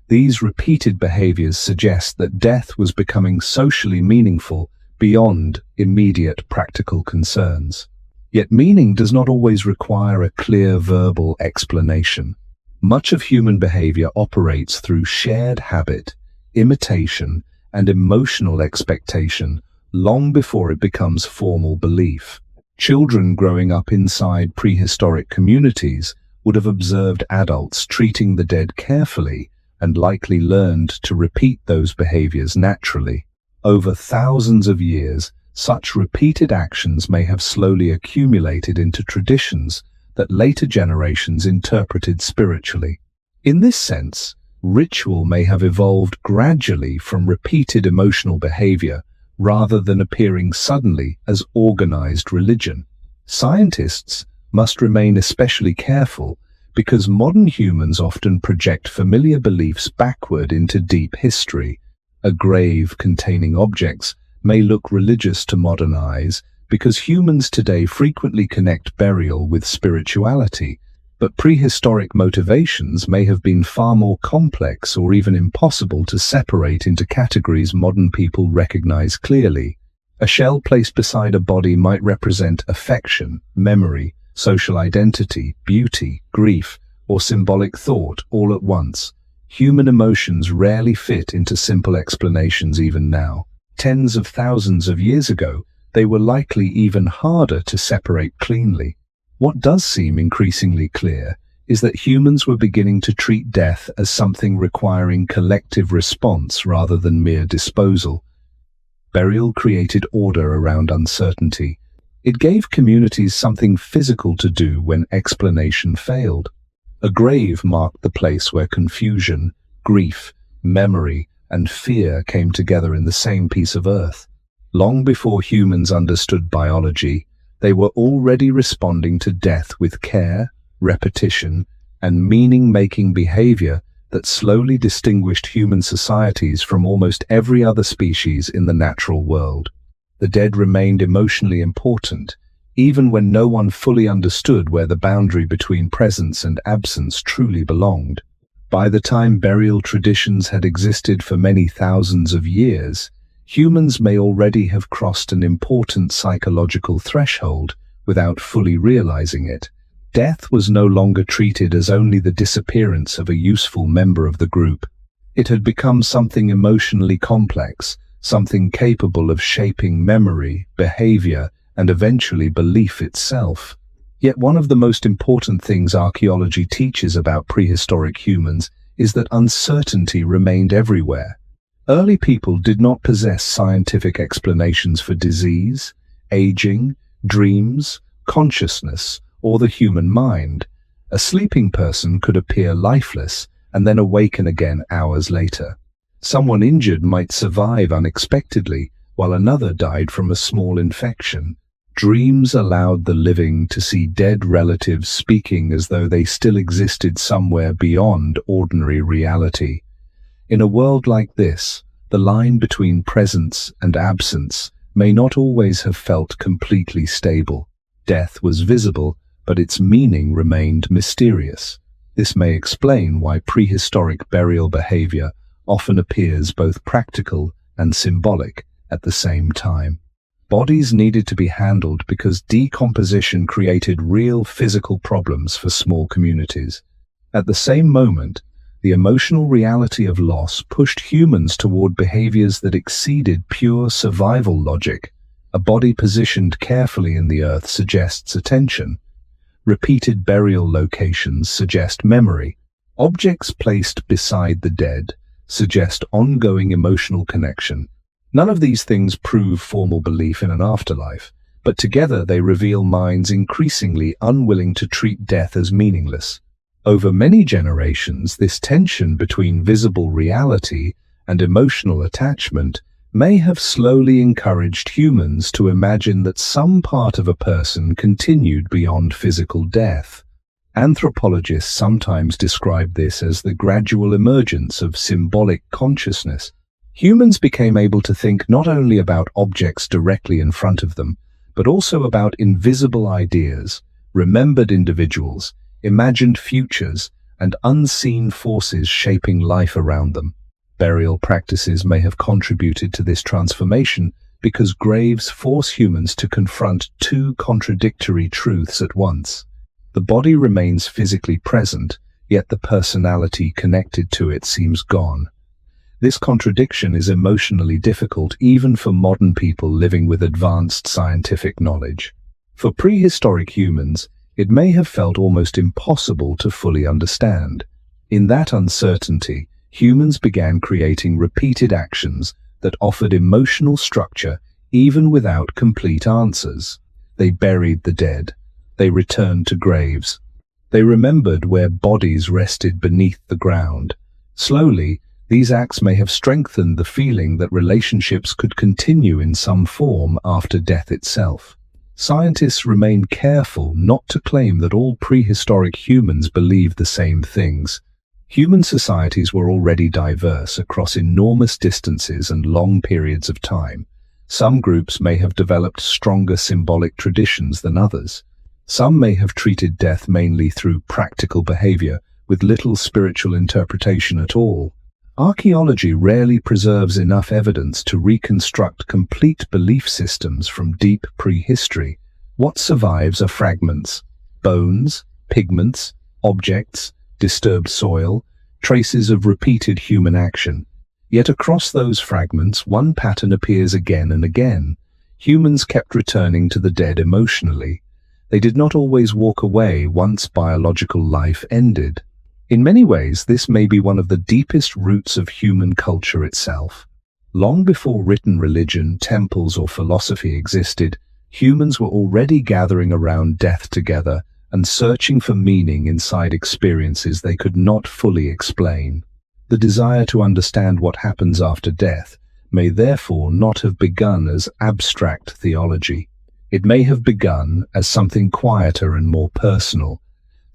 Speaker 1: These repeated behaviors suggest that death was becoming socially meaningful beyond immediate practical concerns. Yet meaning does not always require a clear verbal explanation. Much of human behavior operates through shared habit, imitation, and emotional expectation long before it becomes formal belief. Children growing up inside prehistoric communities would have observed adults treating the dead carefully and likely learned to repeat those behaviors naturally. Over thousands of years, such repeated actions may have slowly accumulated into traditions that later generations interpreted spiritually. In this sense, ritual may have evolved gradually from repeated emotional behavior rather than appearing suddenly as organized religion. Scientists must remain especially careful because modern humans often project familiar beliefs backward into deep history. A grave containing objects may look religious to modern eyes because humans today frequently connect burial with spirituality, but prehistoric motivations may have been far more complex or even impossible to separate into categories modern people recognize clearly. A shell placed beside a body might represent affection, memory, social identity, beauty, grief, or symbolic thought all at once. Human emotions rarely fit into simple explanations even now. Tens of thousands of years ago, they were likely even harder to separate cleanly. What does seem increasingly clear is that humans were beginning to treat death as something requiring collective response rather than mere disposal. Burial created order around uncertainty. It gave communities something physical to do when explanation failed. A grave marked the place where confusion, grief, memory, and fear came together in the same piece of earth. Long before humans understood biology, they were already responding to death with care, repetition, and meaning-making behavior that slowly distinguished human societies from almost every other species in the natural world. The dead remained emotionally important, even when no one fully understood where the boundary between presence and absence truly belonged. By the time burial traditions had existed for many thousands of years, humans may already have crossed an important psychological threshold without fully realizing it. Death was no longer treated as only the disappearance of a useful member of the group. It had become something emotionally complex, something capable of shaping memory, behavior, and eventually belief itself. Yet one of the most important things archaeology teaches about prehistoric humans is that uncertainty remained everywhere. Early people did not possess scientific explanations for disease, aging, dreams, consciousness, or the human mind. A sleeping person could appear lifeless and then awaken again hours later. Someone injured might survive unexpectedly, while another died from a small infection. Dreams allowed the living to see dead relatives speaking as though they still existed somewhere beyond ordinary reality. In a world like this, the line between presence and absence may not always have felt completely stable. Death was visible, but its meaning remained mysterious. This may explain why prehistoric burial behavior often appears both practical and symbolic at the same time. Bodies needed to be handled because decomposition created real physical problems for small communities. At the same moment, the emotional reality of loss pushed humans toward behaviors that exceeded pure survival logic. A body positioned carefully in the earth suggests attention. Repeated burial locations suggest memory. Objects placed beside the dead suggest ongoing emotional connection. None of these things prove formal belief in an afterlife, but together they reveal minds increasingly unwilling to treat death as meaningless. Over many generations, this tension between visible reality and emotional attachment may have slowly encouraged humans to imagine that some part of a person continued beyond physical death. Anthropologists sometimes describe this as the gradual emergence of symbolic consciousness. Humans became able to think not only about objects directly in front of them, but also about invisible ideas, remembered individuals, imagined futures, and unseen forces shaping life around them. Burial practices may have contributed to this transformation because graves force humans to confront two contradictory truths at once. The body remains physically present, yet the personality connected to it seems gone. This contradiction is emotionally difficult even for modern people living with advanced scientific knowledge. For prehistoric humans, it may have felt almost impossible to fully understand. In that uncertainty, humans began creating repeated actions that offered emotional structure even without complete answers. They buried the dead. They returned to graves. They remembered where bodies rested beneath the ground. Slowly, these acts may have strengthened the feeling that relationships could continue in some form after death itself. Scientists remain careful not to claim that all prehistoric humans believed the same things. Human societies were already diverse across enormous distances and long periods of time. Some groups may have developed stronger symbolic traditions than others. Some may have treated death mainly through practical behavior, with little spiritual interpretation at all. Archaeology rarely preserves enough evidence to reconstruct complete belief systems from deep prehistory. What survives are fragments, bones, pigments, objects, disturbed soil, traces of repeated human action. Yet across those fragments, one pattern appears again and again. Humans kept returning to the dead emotionally. They did not always walk away once biological life ended. In many ways, this may be one of the deepest roots of human culture itself. Long before written religion, temples, or philosophy existed, humans were already gathering around death together and searching for meaning inside experiences they could not fully explain. The desire to understand what happens after death may therefore not have begun as abstract theology. It may have begun as something quieter and more personal.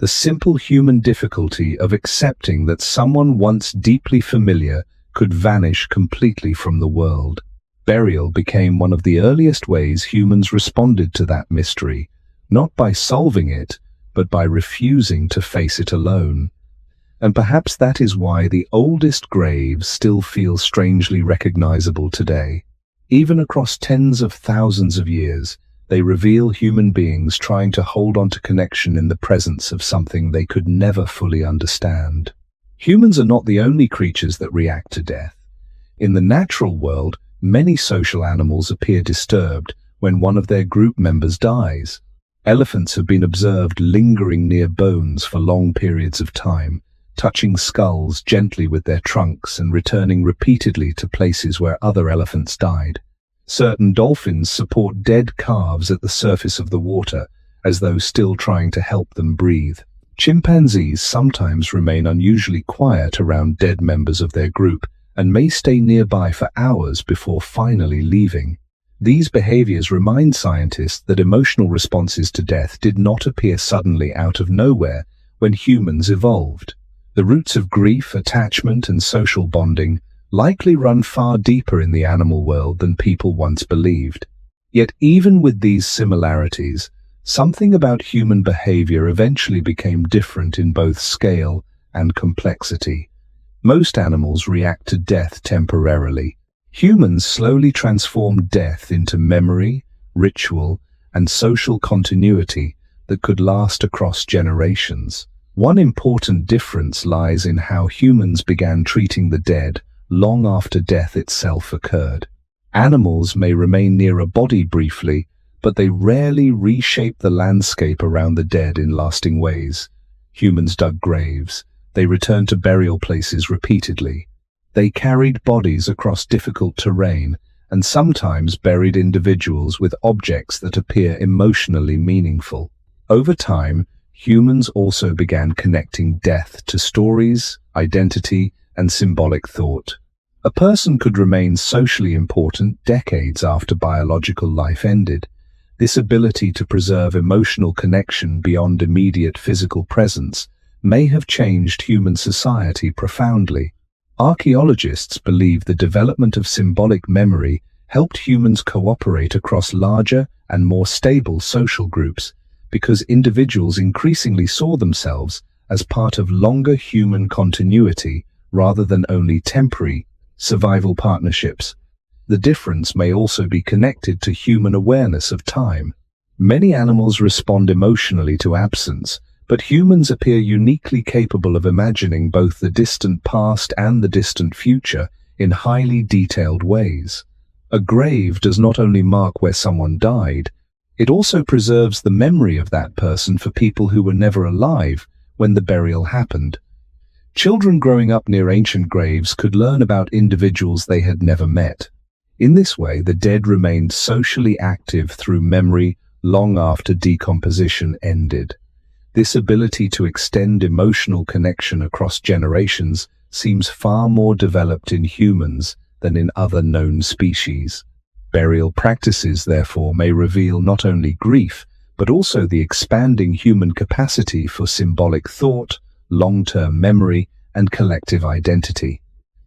Speaker 1: The simple human difficulty of accepting that someone once deeply familiar could vanish completely from the world. Burial became one of the earliest ways humans responded to that mystery, not by solving it, but by refusing to face it alone. And perhaps that is why the oldest graves still feel strangely recognizable today. Even across tens of thousands of years, they reveal human beings trying to hold on to connection in the presence of something they could never fully understand. Humans are not the only creatures that react to death. In the natural world, many social animals appear disturbed when one of their group members dies. Elephants have been observed lingering near bones for long periods of time, touching skulls gently with their trunks and returning repeatedly to places where other elephants died. Certain dolphins support dead calves at the surface of the water, as though still trying to help them breathe. Chimpanzees sometimes remain unusually quiet around dead members of their group and may stay nearby for hours before finally leaving. These behaviors remind scientists that emotional responses to death did not appear suddenly out of nowhere when humans evolved. The roots of grief, attachment, and social bonding likely run far deeper in the animal world than people once believed. Yet even with these similarities, something about human behavior eventually became different in both scale and complexity. Most animals react to death temporarily. Humans slowly transformed death into memory, ritual, and social continuity that could last across generations. One important difference lies in how humans began treating the dead long after death itself occurred. Animals may remain near a body briefly, but they rarely reshape the landscape around the dead in lasting ways. Humans dug graves. They returned to burial places repeatedly. They carried bodies across difficult terrain and sometimes buried individuals with objects that appear emotionally meaningful. Over time, humans also began connecting death to stories, identity, and symbolic thought. A person could remain socially important decades after biological life ended. This ability to preserve emotional connection beyond immediate physical presence may have changed human society profoundly. Archaeologists believe the development of symbolic memory helped humans cooperate across larger and more stable social groups because individuals increasingly saw themselves as part of longer human continuity rather than only temporary survival partnerships. The difference may also be connected to human awareness of time. Many animals respond emotionally to absence, but humans appear uniquely capable of imagining both the distant past and the distant future in highly detailed ways. A grave does not only mark where someone died, it also preserves the memory of that person for people who were never alive when the burial happened. Children growing up near ancient graves could learn about individuals they had never met. In this way, the dead remained socially active through memory long after decomposition ended. This ability to extend emotional connection across generations seems far more developed in humans than in other known species. Burial practices, therefore, may reveal not only grief, but also the expanding human capacity for symbolic thought, long-term memory, and collective identity.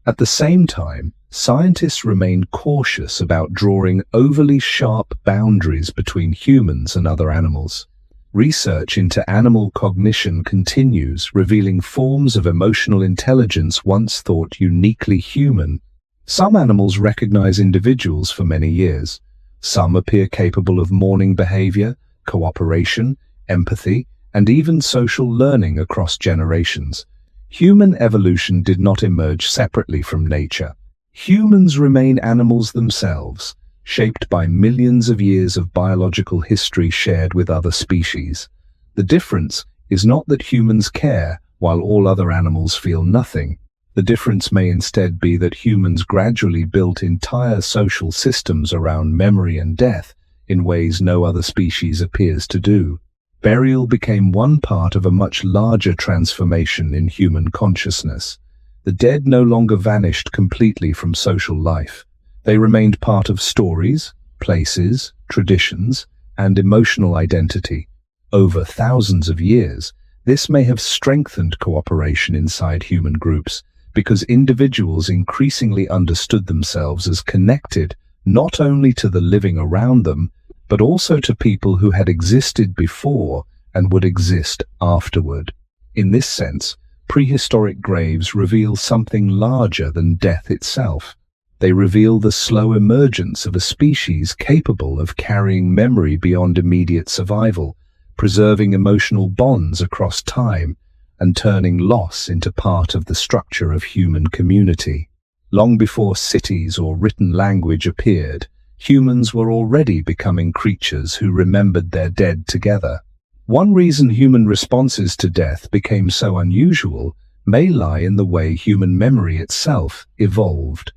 Speaker 1: At the same time, scientists remain cautious about drawing overly sharp boundaries between humans and other animals. Research into animal cognition continues, revealing forms of emotional intelligence once thought uniquely human. Some animals recognize individuals for many years. Some appear capable of mourning behavior, cooperation, empathy, and even social learning across generations. Human evolution did not emerge separately from nature. Humans remain animals themselves, shaped by millions of years of biological history shared with other species. The difference is not that humans care while all other animals feel nothing. The difference may instead be that humans gradually built entire social systems around memory and death in ways no other species appears to do. Burial became one part of a much larger transformation in human consciousness. The dead no longer vanished completely from social life. They remained part of stories, places, traditions, and emotional identity. Over thousands of years, this may have strengthened cooperation inside human groups because individuals increasingly understood themselves as connected not only to the living around them, but also to people who had existed before and would exist afterward. In this sense, prehistoric graves reveal something larger than death itself. They reveal the slow emergence of a species capable of carrying memory beyond immediate survival, preserving emotional bonds across time, and turning loss into part of the structure of human community. Long before cities or written language appeared, humans were already becoming creatures who remembered their dead together. One reason human responses to death became so unusual may lie in the way human memory itself evolved.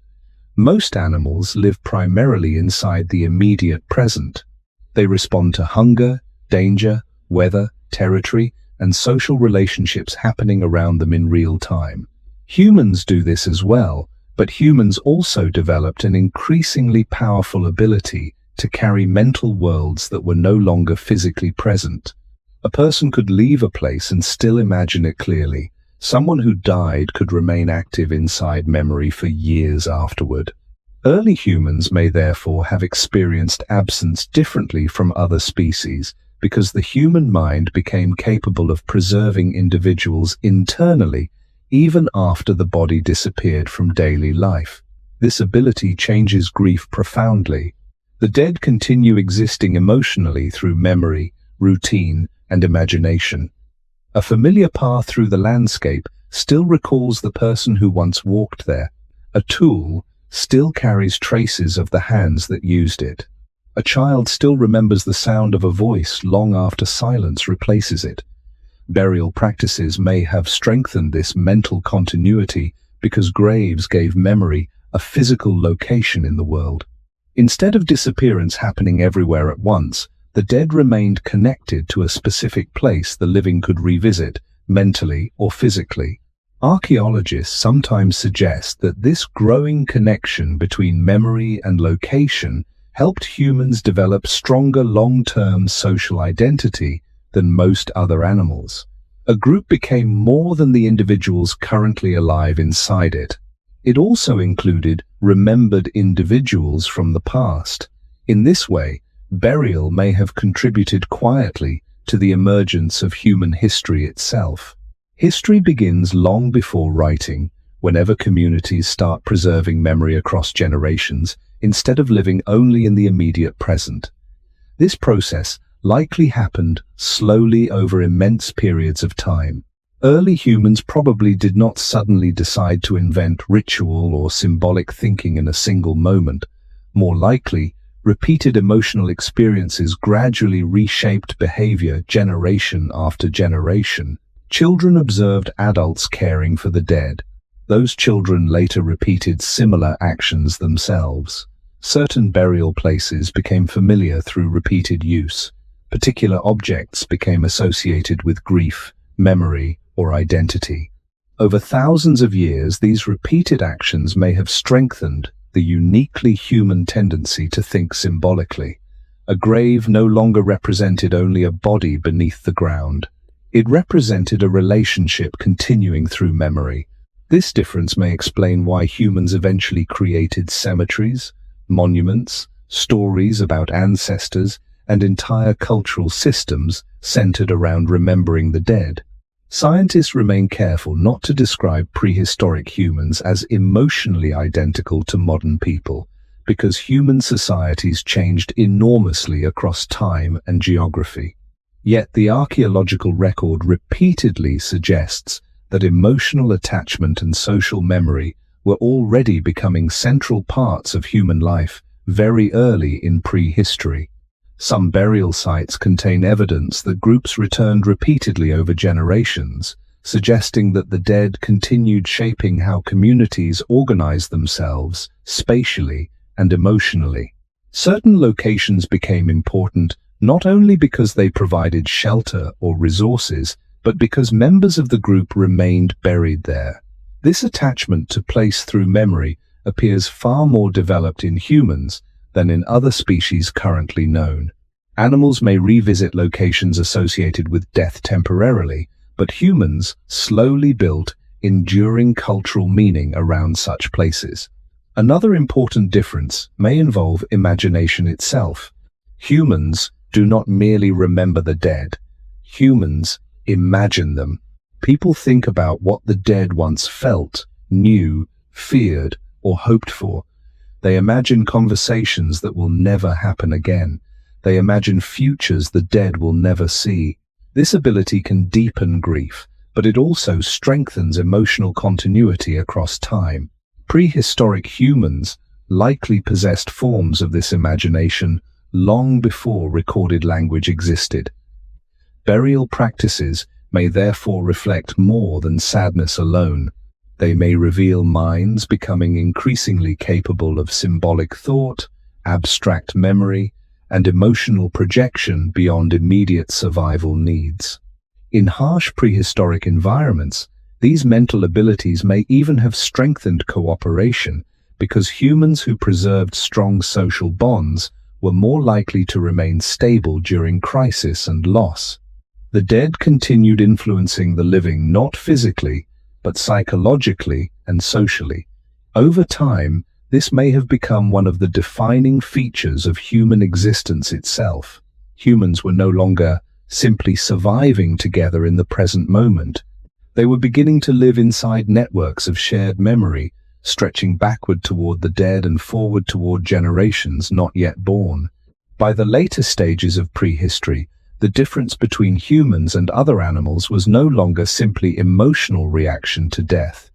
Speaker 1: Most animals live primarily inside the immediate present. They respond to hunger, danger, weather, territory, and social relationships happening around them in real time. Humans do this as well, but humans also developed an increasingly powerful ability to carry mental worlds that were no longer physically present. A person could leave a place and still imagine it clearly. Someone who died could remain active inside memory for years afterward. Early humans may therefore have experienced absence differently from other species because the human mind became capable of preserving individuals internally even after the body disappeared from daily life. This ability changes grief profoundly. The dead continue existing emotionally through memory, routine, and imagination. A familiar path through the landscape still recalls the person who once walked there. A tool still carries traces of the hands that used it. A child still remembers the sound of a voice long after silence replaces it. Burial practices may have strengthened this mental continuity because graves gave memory a physical location in the world. Instead of disappearance happening everywhere at once, the dead remained connected to a specific place the living could revisit, mentally or physically. Archaeologists sometimes suggest that this growing connection between memory and location helped humans develop stronger long-term social identity than most other animals. A group became more than the individuals currently alive inside it. It also included remembered individuals from the past. In this way, burial may have contributed quietly to the emergence of human history itself. History begins long before writing, whenever communities start preserving memory across generations, instead of living only in the immediate present. This process likely happened slowly over immense periods of time. Early humans probably did not suddenly decide to invent ritual or symbolic thinking in a single moment. More likely, repeated emotional experiences gradually reshaped behavior generation after generation. Children observed adults caring for the dead. Those children later repeated similar actions themselves. Certain burial places became familiar through repeated use. Particular objects became associated with grief, memory, or identity. Over thousands of years, these repeated actions may have strengthened the uniquely human tendency to think symbolically. A grave no longer represented only a body beneath the ground. It represented a relationship continuing through memory. This difference may explain why humans eventually created cemeteries, monuments, stories about ancestors, and entire cultural systems centered around remembering the dead. Scientists remain careful not to describe prehistoric humans as emotionally identical to modern people, because human societies changed enormously across time and geography. Yet the archaeological record repeatedly suggests that emotional attachment and social memory were already becoming central parts of human life very early in prehistory. Some burial sites contain evidence that groups returned repeatedly over generations, suggesting that the dead continued shaping how communities organized themselves spatially and emotionally. Certain locations became important not only because they provided shelter or resources, but because members of the group remained buried there. This attachment to place through memory appears far more developed in humans than in other species currently known. Animals may revisit locations associated with death temporarily, but humans slowly built enduring cultural meaning around such places. Another important difference may involve imagination itself. Humans do not merely remember the dead. Humans imagine them. People think about what the dead once felt, knew, feared, or hoped for. They imagine conversations that will never happen again. They imagine futures the dead will never see. This ability can deepen grief, but it also strengthens emotional continuity across time. Prehistoric humans likely possessed forms of this imagination long before recorded language existed. Burial practices may therefore reflect more than sadness alone. They may reveal minds becoming increasingly capable of symbolic thought, abstract memory, and emotional projection beyond immediate survival needs. In harsh prehistoric environments, these mental abilities may even have strengthened cooperation because humans who preserved strong social bonds were more likely to remain stable during crisis and loss. The dead continued influencing the living not physically, but psychologically and socially. Over time, this may have become one of the defining features of human existence itself. Humans were no longer simply surviving together in the present moment. They were beginning to live inside networks of shared memory, stretching backward toward the dead and forward toward generations not yet born. By the later stages of prehistory, the difference between humans and other animals was no longer simply emotional reaction to death.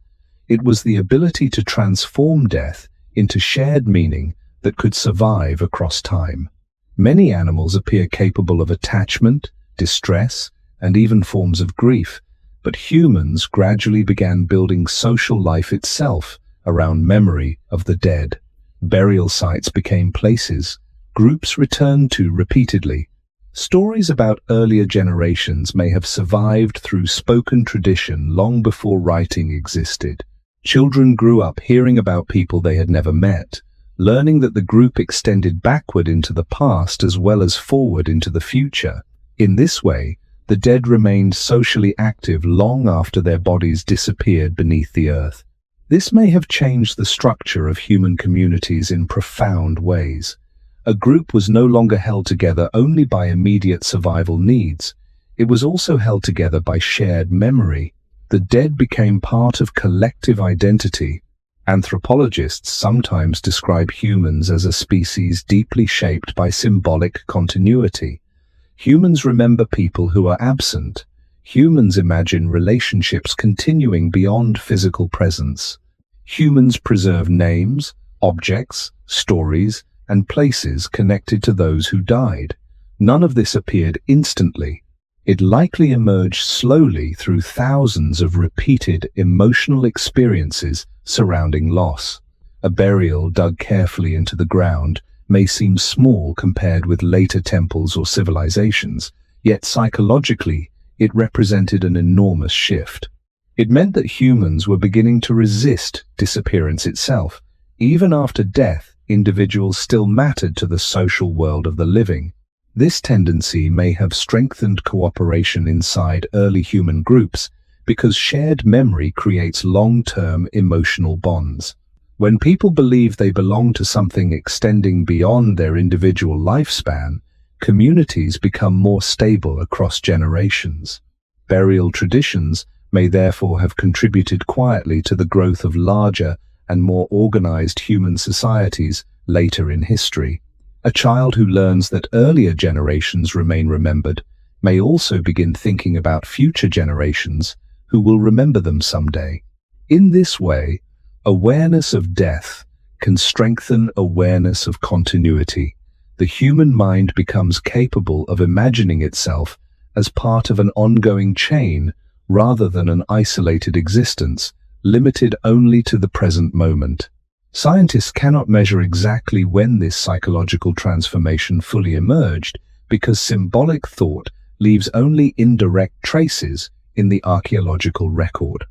Speaker 1: It was the ability to transform death into shared meaning that could survive across time. Many animals appear capable of attachment, distress, and even forms of grief, but humans gradually began building social life itself around memory of the dead. Burial sites became places groups returned to repeatedly. Stories about earlier generations may have survived through spoken tradition long before writing existed. Children grew up hearing about people they had never met, learning that the group extended backward into the past as well as forward into the future. In this way, the dead remained socially active long after their bodies disappeared beneath the earth. This may have changed the structure of human communities in profound ways. A group was no longer held together only by immediate survival needs. It was also held together by shared memory. The dead became part of collective identity. Anthropologists sometimes describe humans as a species deeply shaped by symbolic continuity. Humans remember people who are absent. Humans imagine relationships continuing beyond physical presence. Humans preserve names, objects, stories, and places connected to those who died. None of this appeared instantly. It likely emerged slowly through thousands of repeated emotional experiences surrounding loss. A burial dug carefully into the ground may seem small compared with later temples or civilizations, yet psychologically it represented an enormous shift. It meant that humans were beginning to resist disappearance itself. Even after death, individuals still mattered to the social world of the living. This tendency may have strengthened cooperation inside early human groups because shared memory creates long-term emotional bonds. When people believe they belong to something extending beyond their individual lifespan, communities become more stable across generations. Burial traditions may therefore have contributed quietly to the growth of larger and more organized human societies later in history. A child who learns that earlier generations remain remembered may also begin thinking about future generations who will remember them someday. In this way, awareness of death can strengthen awareness of continuity. The human mind becomes capable of imagining itself as part of an ongoing chain rather than an isolated existence, limited only to the present moment. Scientists cannot measure exactly when this psychological transformation fully emerged because symbolic thought leaves only indirect traces in the archaeological record.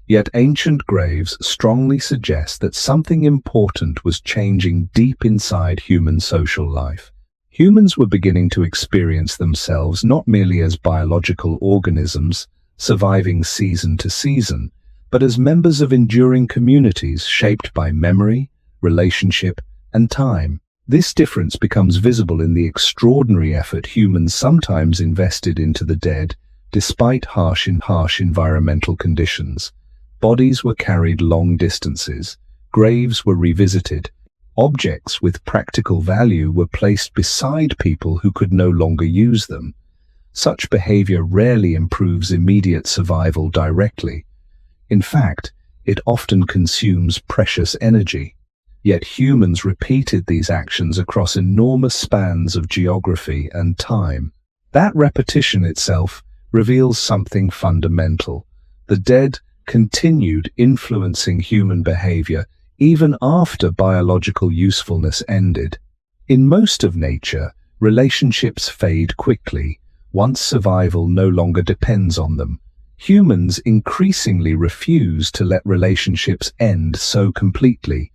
Speaker 1: Yet ancient graves strongly suggest that something important was changing deep inside human social life. Humans were beginning to experience themselves not merely as biological organisms surviving season to season, but as members of enduring communities shaped by memory, relationship, and time. This difference becomes visible in the extraordinary effort humans sometimes invested into the dead, despite harsh environmental conditions. Bodies were carried long distances, graves were revisited, objects with practical value were placed beside people who could no longer use them. Such behavior rarely improves immediate survival directly. In fact, it often consumes precious energy. Yet humans repeated these actions across enormous spans of geography and time. That repetition itself reveals something fundamental. The dead continued influencing human behavior even after biological usefulness ended. In most of nature, relationships fade quickly, once survival no longer depends on them. Humans increasingly refuse to let relationships end so completely.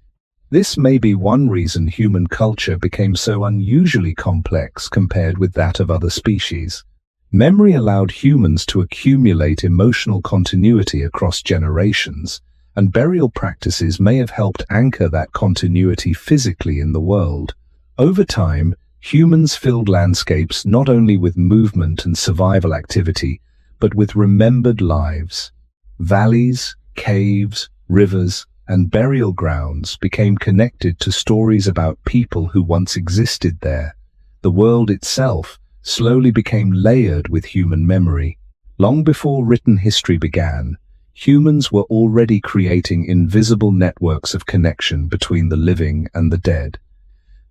Speaker 1: This may be one reason human culture became so unusually complex compared with that of other species. Memory allowed humans to accumulate emotional continuity across generations, and burial practices may have helped anchor that continuity physically in the world. Over time, humans filled landscapes not only with movement and survival activity, but with remembered lives. Valleys, caves, rivers, and burial grounds became connected to stories about people who once existed there. The world itself slowly became layered with human memory. Long before written history began, humans were already creating invisible networks of connection between the living and the dead.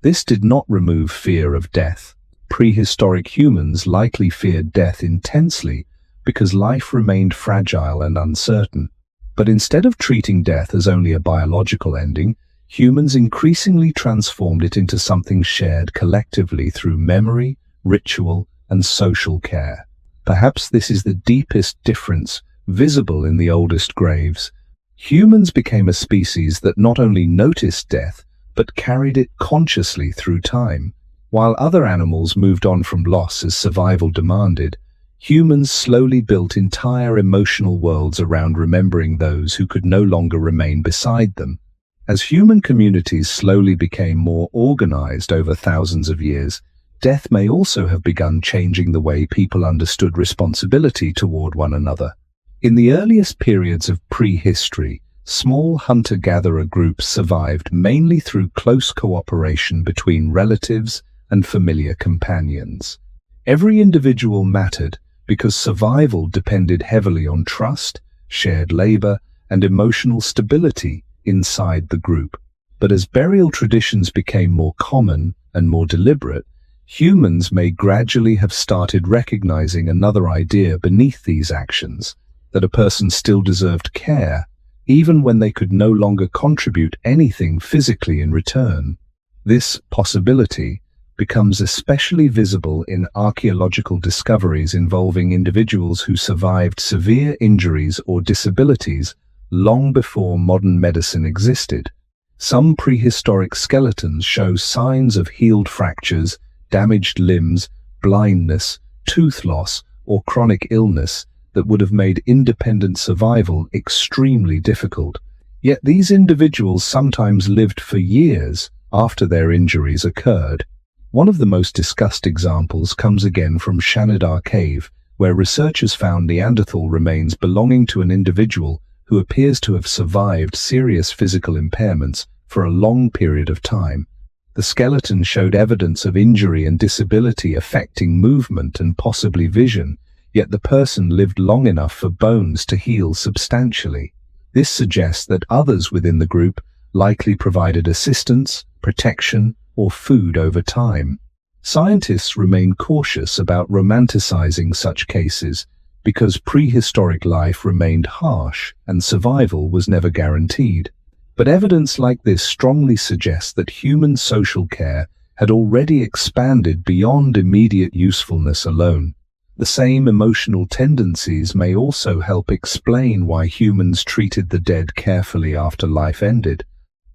Speaker 1: This did not remove fear of death. Prehistoric humans likely feared death intensely because life remained fragile and uncertain. But instead of treating death as only a biological ending, humans increasingly transformed it into something shared collectively through memory, ritual, and social care. Perhaps this is the deepest difference visible in the oldest graves. Humans became a species that not only noticed death, but carried it consciously through time. While other animals moved on from loss as survival demanded, humans slowly built entire emotional worlds around remembering those who could no longer remain beside them. As human communities slowly became more organized over thousands of years, death may also have begun changing the way people understood responsibility toward one another. In the earliest periods of prehistory, small hunter-gatherer groups survived mainly through close cooperation between relatives and familiar companions. Every individual mattered because survival depended heavily on trust, shared labor, and emotional stability inside the group. But as burial traditions became more common and more deliberate, humans may gradually have started recognizing another idea beneath these actions, that a person still deserved care, even when they could no longer contribute anything physically in return. This possibility becomes especially visible in archaeological discoveries involving individuals who survived severe injuries or disabilities long before modern medicine existed. Some prehistoric skeletons show signs of healed fractures, damaged limbs, blindness, tooth loss, or chronic illness that would have made independent survival extremely difficult. Yet these individuals sometimes lived for years after their injuries occurred. One of the most discussed examples comes again from Shanidar Cave, where researchers found Neanderthal remains belonging to an individual who appears to have survived serious physical impairments for a long period of time. The skeleton showed evidence of injury and disability affecting movement and possibly vision, yet the person lived long enough for bones to heal substantially. This suggests that others within the group likely provided assistance, protection, or food over time. Scientists remain cautious about romanticizing such cases because prehistoric life remained harsh and survival was never guaranteed. But evidence like this strongly suggests that human social care had already expanded beyond immediate usefulness alone. The same emotional tendencies may also help explain why humans treated the dead carefully after life ended.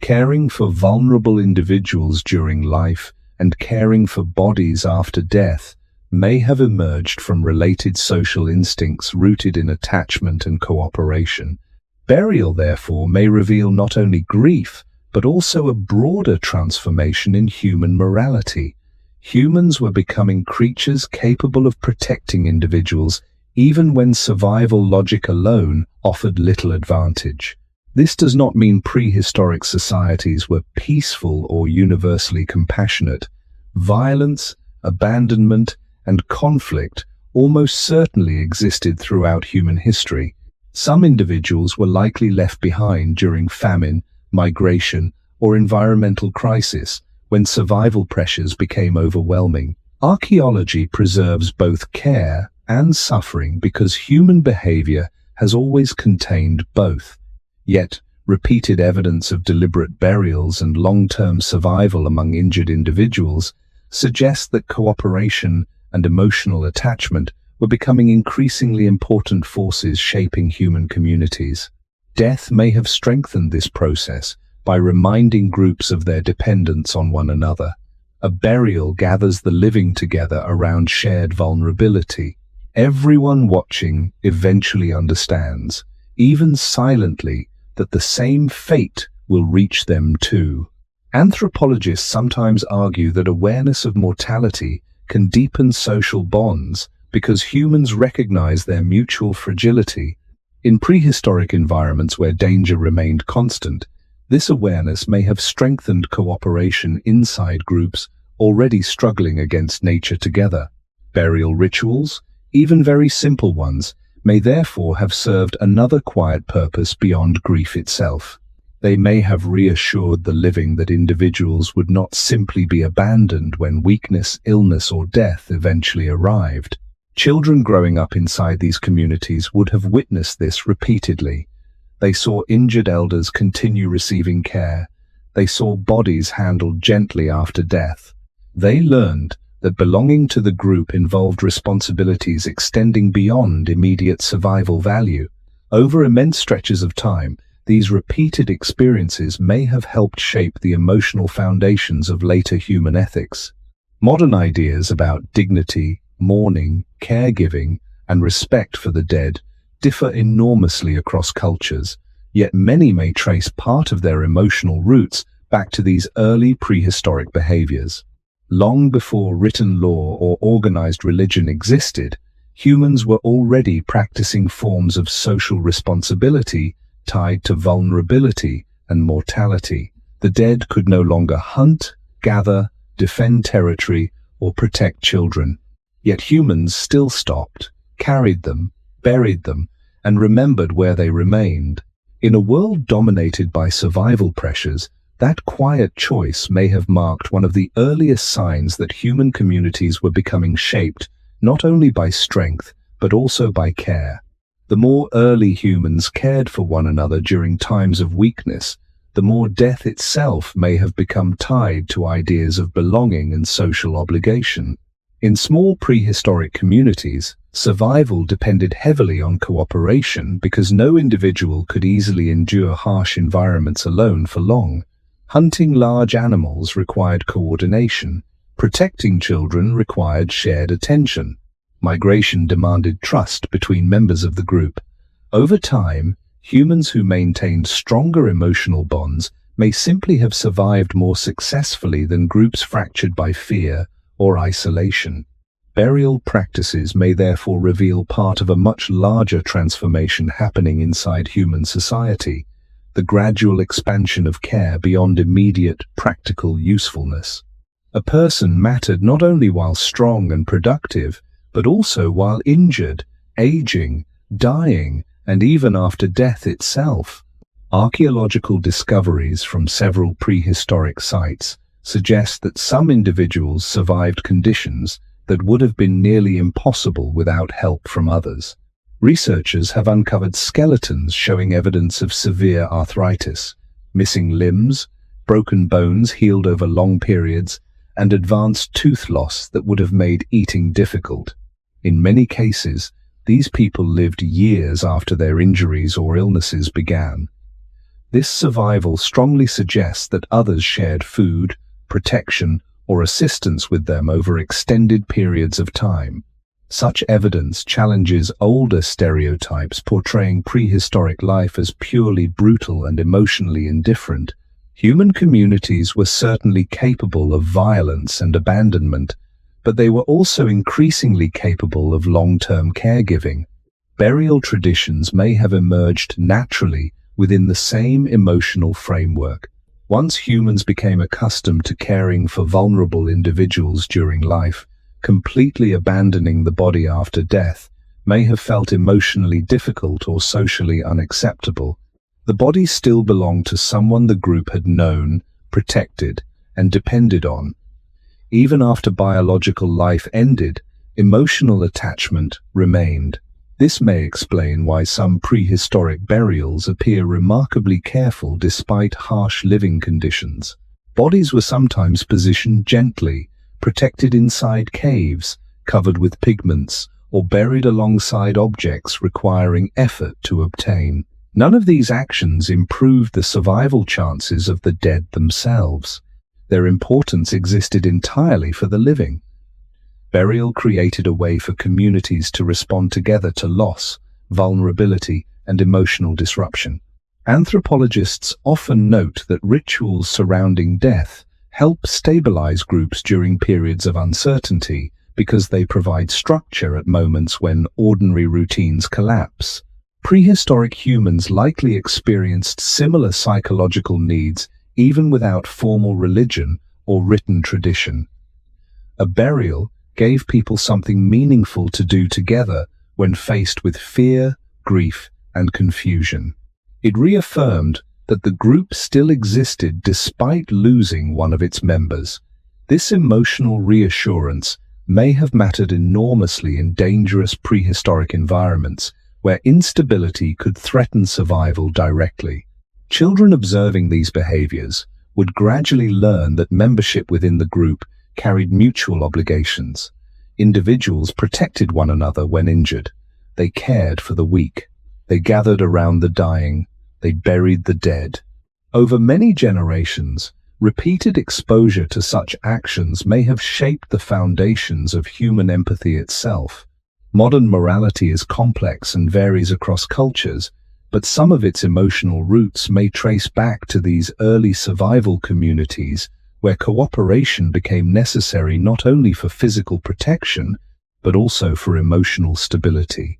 Speaker 1: Caring for vulnerable individuals during life and caring for bodies after death may have emerged from related social instincts rooted in attachment and cooperation. Burial, therefore, may reveal not only grief, but also a broader transformation in human morality. Humans were becoming creatures capable of protecting individuals even when survival logic alone offered little advantage. This does not mean prehistoric societies were peaceful or universally compassionate. Violence, abandonment, and conflict almost certainly existed throughout human history. Some individuals were likely left behind during famine, migration, or environmental crisis, when survival pressures became overwhelming. Archaeology preserves both care and suffering because human behavior has always contained both. Yet, repeated evidence of deliberate burials and long-term survival among injured individuals suggests that cooperation and emotional attachment were becoming increasingly important forces shaping human communities. Death may have strengthened this process by reminding groups of their dependence on one another. A burial gathers the living together around shared vulnerability. Everyone watching eventually understands, even silently, that the same fate will reach them too. Anthropologists sometimes argue that awareness of mortality can deepen social bonds because humans recognize their mutual fragility. In prehistoric environments where danger remained constant, this awareness may have strengthened cooperation inside groups already struggling against nature together. Burial rituals, even very simple ones, may therefore have served another quiet purpose beyond grief itself. They may have reassured the living that individuals would not simply be abandoned when weakness, illness, or death eventually arrived. Children growing up inside these communities would have witnessed this repeatedly. They saw injured elders continue receiving care. They saw bodies handled gently after death. They learned that belonging to the group involved responsibilities extending beyond immediate survival value. Over immense stretches of time, these repeated experiences may have helped shape the emotional foundations of later human ethics. Modern ideas about dignity, mourning, caregiving, and respect for the dead differ enormously across cultures, yet many may trace part of their emotional roots back to these early prehistoric behaviors. Long before written law or organized religion existed, humans were already practicing forms of social responsibility tied to vulnerability and mortality. The dead could no longer hunt, gather, defend territory, or protect children. Yet humans still stopped, carried them, buried them, and remembered where they remained. In a world dominated by survival pressures, that quiet choice may have marked one of the earliest signs that human communities were becoming shaped not only by strength, but also by care. The more early humans cared for one another during times of weakness, the more death itself may have become tied to ideas of belonging and social obligation. In small prehistoric communities, survival depended heavily on cooperation because no individual could easily endure harsh environments alone for long. Hunting large animals required coordination. Protecting children required shared attention. Migration demanded trust between members of the group. Over time, humans who maintained stronger emotional bonds may simply have survived more successfully than groups fractured by fear or isolation. Burial practices may therefore reveal part of a much larger transformation happening inside human society, the gradual expansion of care beyond immediate practical usefulness. A person mattered not only while strong and productive, but also while injured, aging, dying, and even after death itself. Archaeological discoveries from several prehistoric sites suggest that some individuals survived conditions that would have been nearly impossible without help from others. Researchers have uncovered skeletons showing evidence of severe arthritis, missing limbs, broken bones healed over long periods, and advanced tooth loss that would have made eating difficult. In many cases, these people lived years after their injuries or illnesses began. This survival strongly suggests that others shared food, protection, or assistance with them over extended periods of time. Such evidence challenges older stereotypes portraying prehistoric life as purely brutal and emotionally indifferent. Human communities were certainly capable of violence and abandonment, but they were also increasingly capable of long-term caregiving. Burial traditions may have emerged naturally within the same emotional framework. Once humans became accustomed to caring for vulnerable individuals during life, completely abandoning the body after death may have felt emotionally difficult or socially unacceptable. The body still belonged to someone the group had known, protected, and depended on. Even after biological life ended, Emotional attachment remained. This may explain why some prehistoric burials appear remarkably careful despite harsh living conditions. Bodies were sometimes positioned gently, protected inside caves, covered with pigments, or buried alongside objects requiring effort to obtain. None of these actions improved the survival chances of the dead themselves. Their importance existed entirely for the living. Burial created a way for communities to respond together to loss, vulnerability, and emotional disruption. Anthropologists often note that rituals surrounding death help stabilize groups during periods of uncertainty because they provide structure at moments when ordinary routines collapse. Prehistoric humans likely experienced similar psychological needs even without formal religion or written tradition. A burial gave people something meaningful to do together when faced with fear, grief, and confusion. It reaffirmed that the group still existed despite losing one of its members. This emotional reassurance may have mattered enormously in dangerous prehistoric environments where instability could threaten survival directly. Children observing these behaviors would gradually learn that membership within the group carried mutual obligations. Individuals protected one another when injured. They cared for the weak. They gathered around the dying. They buried the dead. Over many generations, repeated exposure to such actions may have shaped the foundations of human empathy itself. Modern morality is complex and varies across cultures, but some of its emotional roots may trace back to these early survival communities where cooperation became necessary not only for physical protection, but also for emotional stability.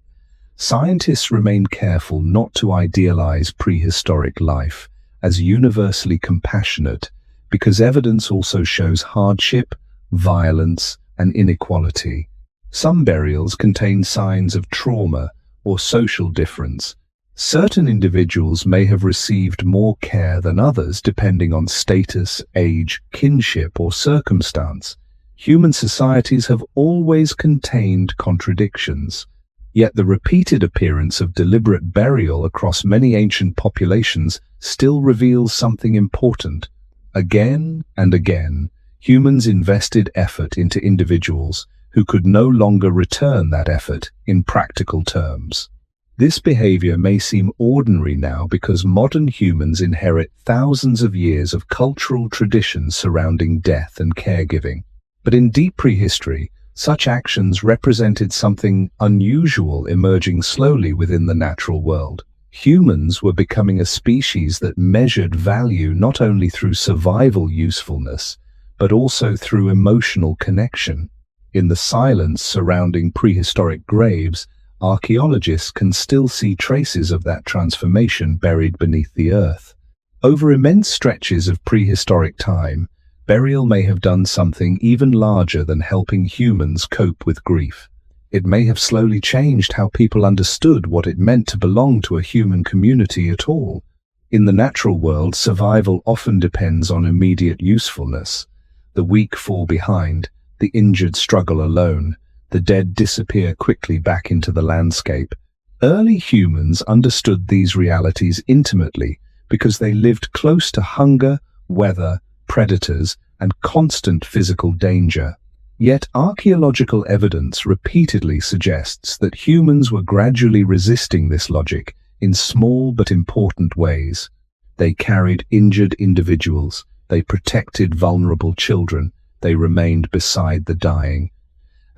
Speaker 1: Scientists remain careful not to idealize prehistoric life as universally compassionate, because evidence also shows hardship, violence, and inequality. Some burials contain signs of trauma or social difference. Certain individuals may have received more care than others depending on status, age, kinship, or circumstance. Human societies have always contained contradictions. Yet the repeated appearance of deliberate burial across many ancient populations still reveals something important. Again and again, humans invested effort into individuals who could no longer return that effort in practical terms. This behavior may seem ordinary now because modern humans inherit thousands of years of cultural traditions surrounding death and caregiving. But in deep prehistory, such actions represented something unusual emerging slowly within the natural world. Humans were becoming a species that measured value not only through survival usefulness, but also through emotional connection. In the silence surrounding prehistoric graves, archaeologists can still see traces of that transformation buried beneath the earth. Over immense stretches of prehistoric time, burial may have done something even larger than helping humans cope with grief. It may have slowly changed how people understood what it meant to belong to a human community at all. In the natural world, survival often depends on immediate usefulness. The weak fall behind, the injured struggle alone, the dead disappear quickly back into the landscape. Early humans understood these realities intimately because they lived close to hunger, weather, predators, and constant physical danger. Yet archaeological evidence repeatedly suggests that humans were gradually resisting this logic in small but important ways. They carried injured individuals, they protected vulnerable children, they remained beside the dying.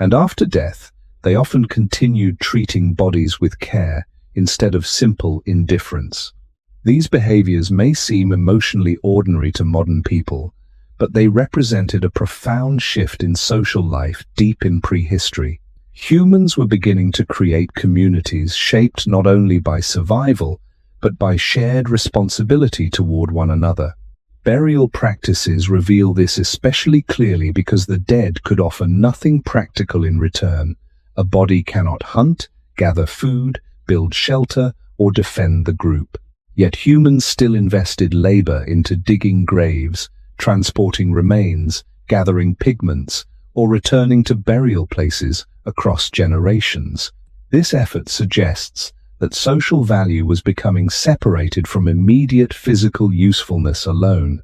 Speaker 1: And after death, they often continued treating bodies with care instead of simple indifference. These behaviors may seem emotionally ordinary to modern people, but they represented a profound shift in social life deep in prehistory. Humans were beginning to create communities shaped not only by survival, but by shared responsibility toward one another. Burial practices reveal this especially clearly because the dead could offer nothing practical in return. A body cannot hunt, gather food, build shelter, or defend the group. Yet humans still invested labor into digging graves, transporting remains, gathering pigments, or returning to burial places across generations. This effort suggests that social value was becoming separated from immediate physical usefulness alone.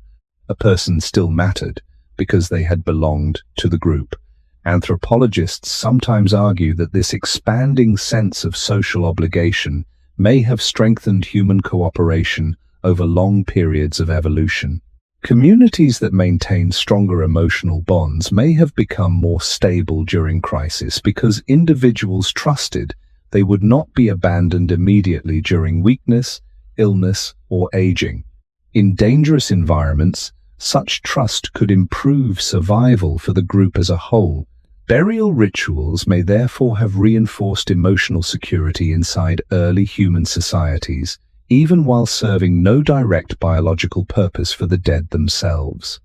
Speaker 1: A person still mattered because they had belonged to the group. Anthropologists sometimes argue that this expanding sense of social obligation may have strengthened human cooperation over long periods of evolution. Communities that maintain stronger emotional bonds may have become more stable during crisis because individuals trusted they would not be abandoned immediately during weakness, illness, or aging. In dangerous environments, such trust could improve survival for the group as a whole. Burial rituals may therefore have reinforced emotional security inside early human societies, even while serving no direct biological purpose for the dead themselves.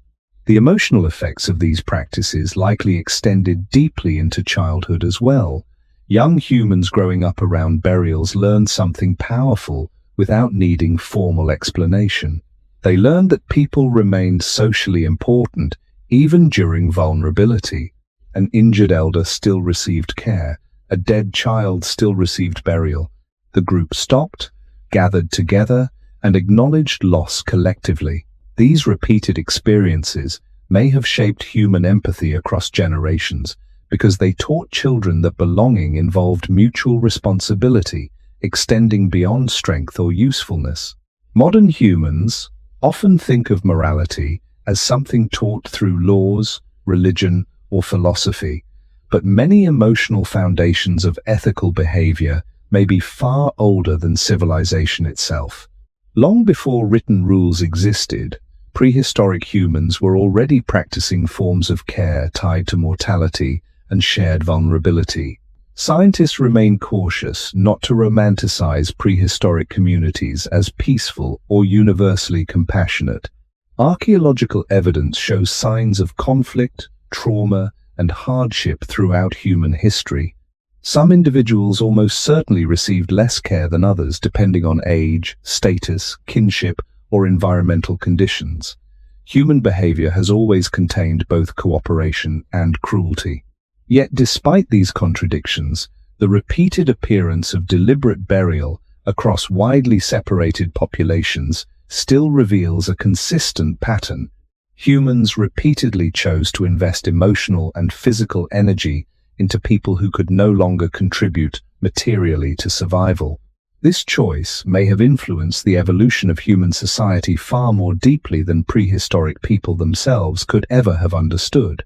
Speaker 1: The emotional effects of these practices likely extended deeply into childhood as well. Young humans growing up around burials learned something powerful without needing formal explanation. They learned that people remained socially important even during vulnerability. An injured elder still received care. A dead child still received burial. The group stopped, gathered together, and acknowledged loss collectively. These repeated experiences may have shaped human empathy across generations because they taught children that belonging involved mutual responsibility, extending beyond strength or usefulness. Modern humans often think of morality as something taught through laws, religion, or philosophy, but many emotional foundations of ethical behavior may be far older than civilization itself. Long before written rules existed, prehistoric humans were already practicing forms of care tied to mortality and shared vulnerability. Scientists remain cautious not to romanticize prehistoric communities as peaceful or universally compassionate. Archaeological evidence shows signs of conflict, trauma, and hardship throughout human history. Some individuals almost certainly received less care than others depending on age, status, kinship, or environmental conditions. Human behavior has always contained both cooperation and cruelty. Yet despite these contradictions, the repeated appearance of deliberate burial across widely separated populations still reveals a consistent pattern. Humans repeatedly chose to invest emotional and physical energy into people who could no longer contribute materially to survival. This choice may have influenced the evolution of human society far more deeply than prehistoric people themselves could ever have understood.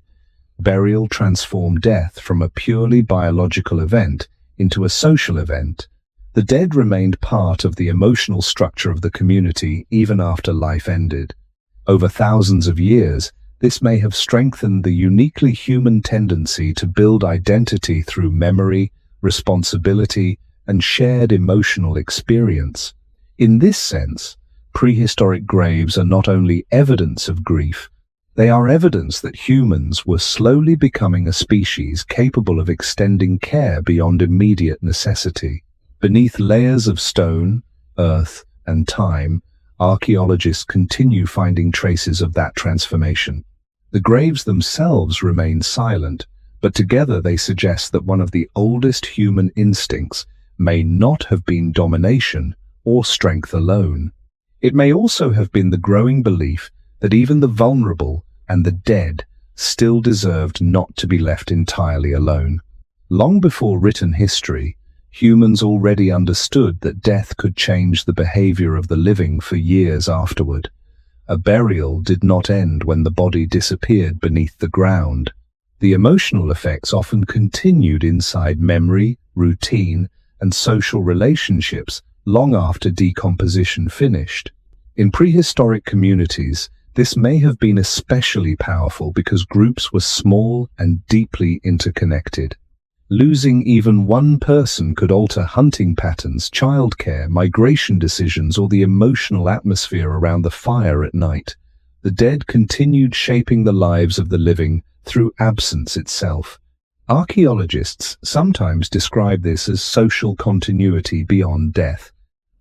Speaker 1: Burial transformed death from a purely biological event into a social event. The dead remained part of the emotional structure of the community even after life ended. Over thousands of years, this may have strengthened the uniquely human tendency to build identity through memory, responsibility, and shared emotional experience. In this sense, prehistoric graves are not only evidence of grief, they are evidence that humans were slowly becoming a species capable of extending care beyond immediate necessity. Beneath layers of stone, earth, and time, archaeologists continue finding traces of that transformation. The graves themselves remain silent, but together they suggest that one of the oldest human instincts may not have been domination or strength alone. It may also have been the growing belief that even the vulnerable and the dead still deserved not to be left entirely alone. Long before written history, humans already understood that death could change the behavior of the living for years afterward. A burial did not end when the body disappeared beneath the ground. The emotional effects often continued inside memory, routine, and social relationships long after decomposition finished. In prehistoric communities, this may have been especially powerful because groups were small and deeply interconnected. Losing even one person could alter hunting patterns, childcare, migration decisions, or the emotional atmosphere around the fire at night. The dead continued shaping the lives of the living through absence itself. Archaeologists sometimes describe this as social continuity beyond death.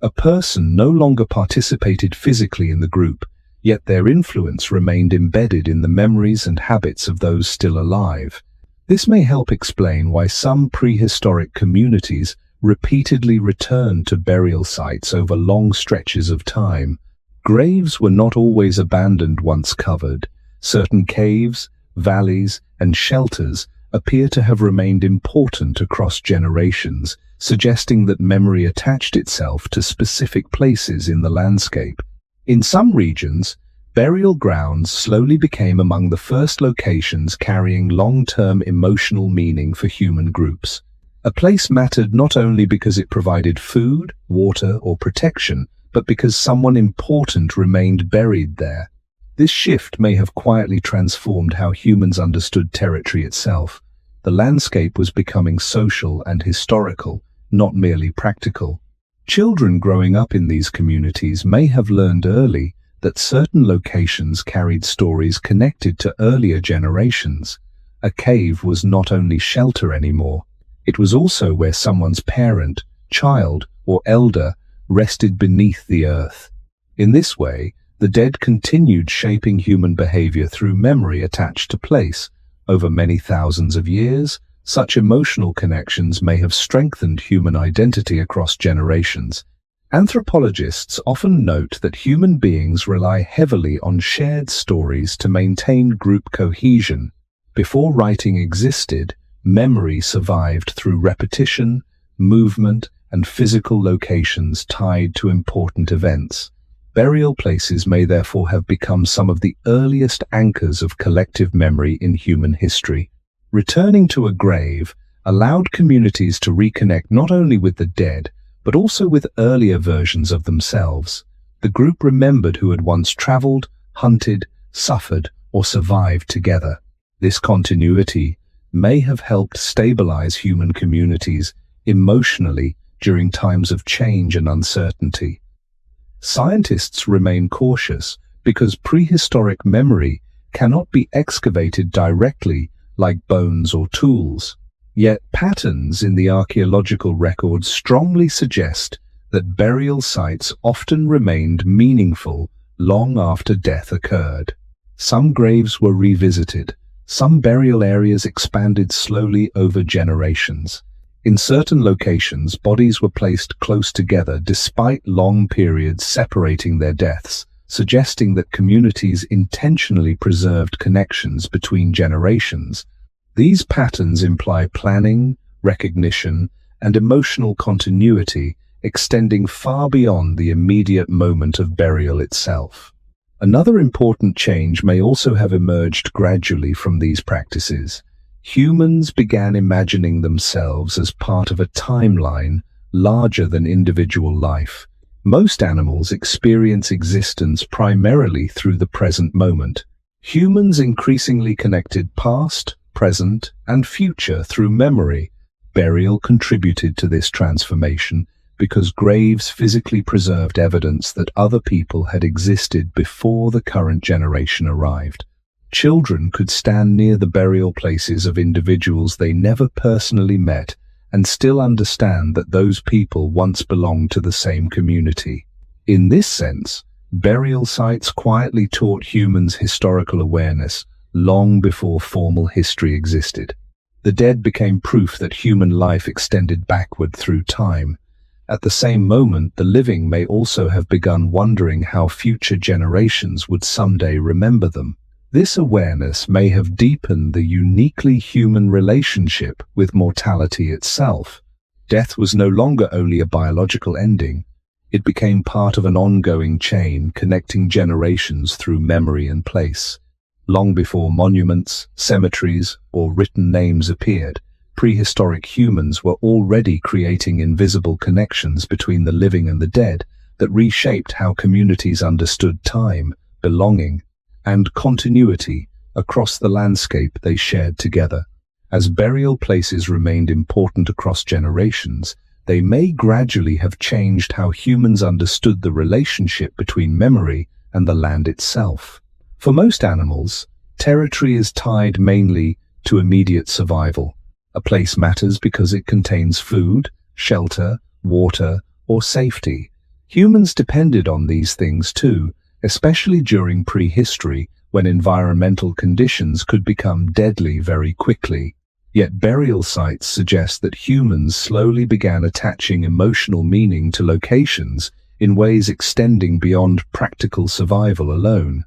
Speaker 1: A person no longer participated physically in the group, yet their influence remained embedded in the memories and habits of those still alive. This may help explain why some prehistoric communities repeatedly returned to burial sites over long stretches of time. Graves were not always abandoned once covered. Certain caves, valleys, and shelters appear to have remained important across generations, suggesting that memory attached itself to specific places in the landscape. In some regions, burial grounds slowly became among the first locations carrying long-term emotional meaning for human groups. A place mattered not only because it provided food, water, or protection, but because someone important remained buried there. This shift may have quietly transformed how humans understood territory itself. The landscape was becoming social and historical, not merely practical. Children growing up in these communities may have learned early that certain locations carried stories connected to earlier generations. A cave was not only shelter anymore, it was also where someone's parent, child, or elder rested beneath the earth. In this way, the dead continued shaping human behavior through memory attached to place. Over many thousands of years, such emotional connections may have strengthened human identity across generations. Anthropologists often note that human beings rely heavily on shared stories to maintain group cohesion. Before writing existed, memory survived through repetition, movement, and physical locations tied to important events. Burial places may therefore have become some of the earliest anchors of collective memory in human history. Returning to a grave allowed communities to reconnect not only with the dead, but also with earlier versions of themselves. The group remembered who had once traveled, hunted, suffered, or survived together. This continuity may have helped stabilize human communities emotionally during times of change and uncertainty. Scientists remain cautious because prehistoric memory cannot be excavated directly like bones or tools. Yet patterns in the archaeological record strongly suggest that burial sites often remained meaningful long after death occurred. Some graves were revisited, some burial areas expanded slowly over generations. In certain locations, bodies were placed close together despite long periods separating their deaths, suggesting that communities intentionally preserved connections between generations. These patterns imply planning, recognition, and emotional continuity, extending far beyond the immediate moment of burial itself. Another important change may also have emerged gradually from these practices. Humans began imagining themselves as part of a timeline larger than individual life. Most animals experience existence primarily through the present moment. Humans increasingly connected past, present, and future through memory. Burial contributed to this transformation because graves physically preserved evidence that other people had existed before the current generation arrived. Children could stand near the burial places of individuals they never personally met and still understand that those people once belonged to the same community. In this sense, burial sites quietly taught humans historical awareness long before formal history existed. The dead became proof that human life extended backward through time. At the same moment, the living may also have begun wondering how future generations would someday remember them. This awareness may have deepened the uniquely human relationship with mortality itself. Death was no longer only a biological ending. It became part of an ongoing chain connecting generations through memory and place. Long before monuments, cemeteries, or written names appeared, prehistoric humans were already creating invisible connections between the living and the dead that reshaped how communities understood time, belonging, and continuity across the landscape they shared together. As burial places remained important across generations, they may gradually have changed how humans understood the relationship between memory and the land itself. For most animals, territory is tied mainly to immediate survival. A place matters because it contains food, shelter, water, or safety. Humans depended on these things too, especially during prehistory when environmental conditions could become deadly very quickly. Yet burial sites suggest that humans slowly began attaching emotional meaning to locations in ways extending beyond practical survival alone.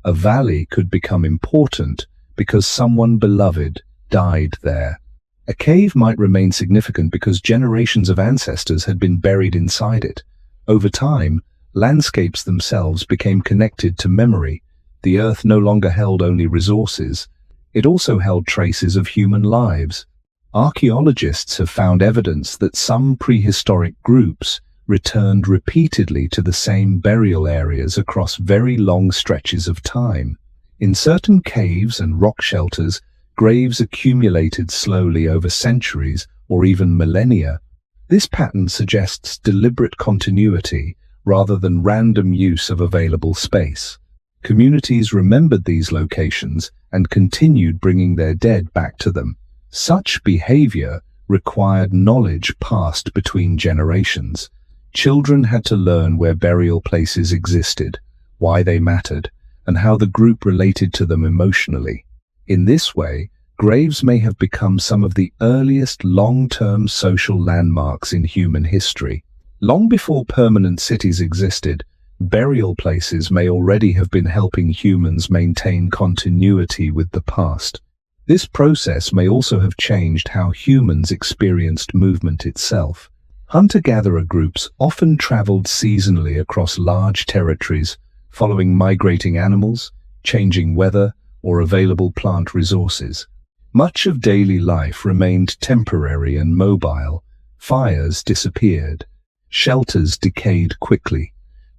Speaker 1: A valley could become important because someone beloved died there. A cave might remain significant because generations of ancestors had been buried inside it. Over time, landscapes themselves became connected to memory. The earth no longer held only resources. It also held traces of human lives. Archaeologists have found evidence that some prehistoric groups returned repeatedly to the same burial areas across very long stretches of time. In certain caves and rock shelters, graves accumulated slowly over centuries or even millennia. This pattern suggests deliberate continuity rather than random use of available space. Communities remembered these locations and continued bringing their dead back to them. Such behavior required knowledge passed between generations. Children had to learn where burial places existed, why they mattered, and how the group related to them emotionally. In this way, graves may have become some of the earliest long-term social landmarks in human history. Long before permanent cities existed, burial places may already have been helping humans maintain continuity with the past. This process may also have changed how humans experienced movement itself. Hunter-gatherer groups often traveled seasonally across large territories, following migrating animals, changing weather, or available plant resources. Much of daily life remained temporary and mobile. Fires disappeared. Shelters decayed quickly.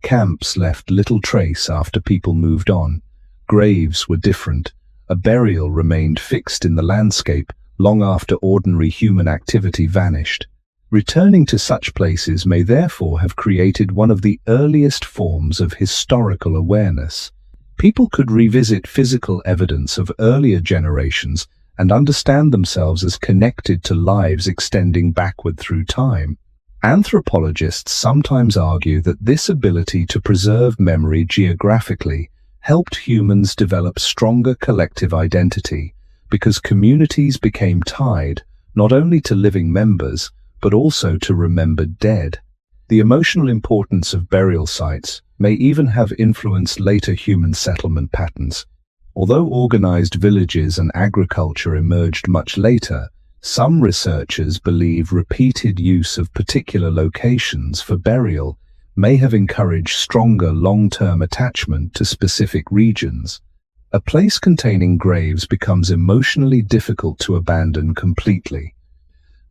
Speaker 1: Camps left little trace after people moved on. Graves were different. A burial remained fixed in the landscape long after ordinary human activity vanished. Returning to such places may therefore have created one of the earliest forms of historical awareness. People could revisit physical evidence of earlier generations and understand themselves as connected to lives extending backward through time. Anthropologists sometimes argue that this ability to preserve memory geographically helped humans develop stronger collective identity because communities became tied not only to living members, but also to remembered dead. The emotional importance of burial sites may even have influenced later human settlement patterns. Although organized villages and agriculture emerged much later, some researchers believe repeated use of particular locations for burial may have encouraged stronger long-term attachment to specific regions. A place containing graves becomes emotionally difficult to abandon completely.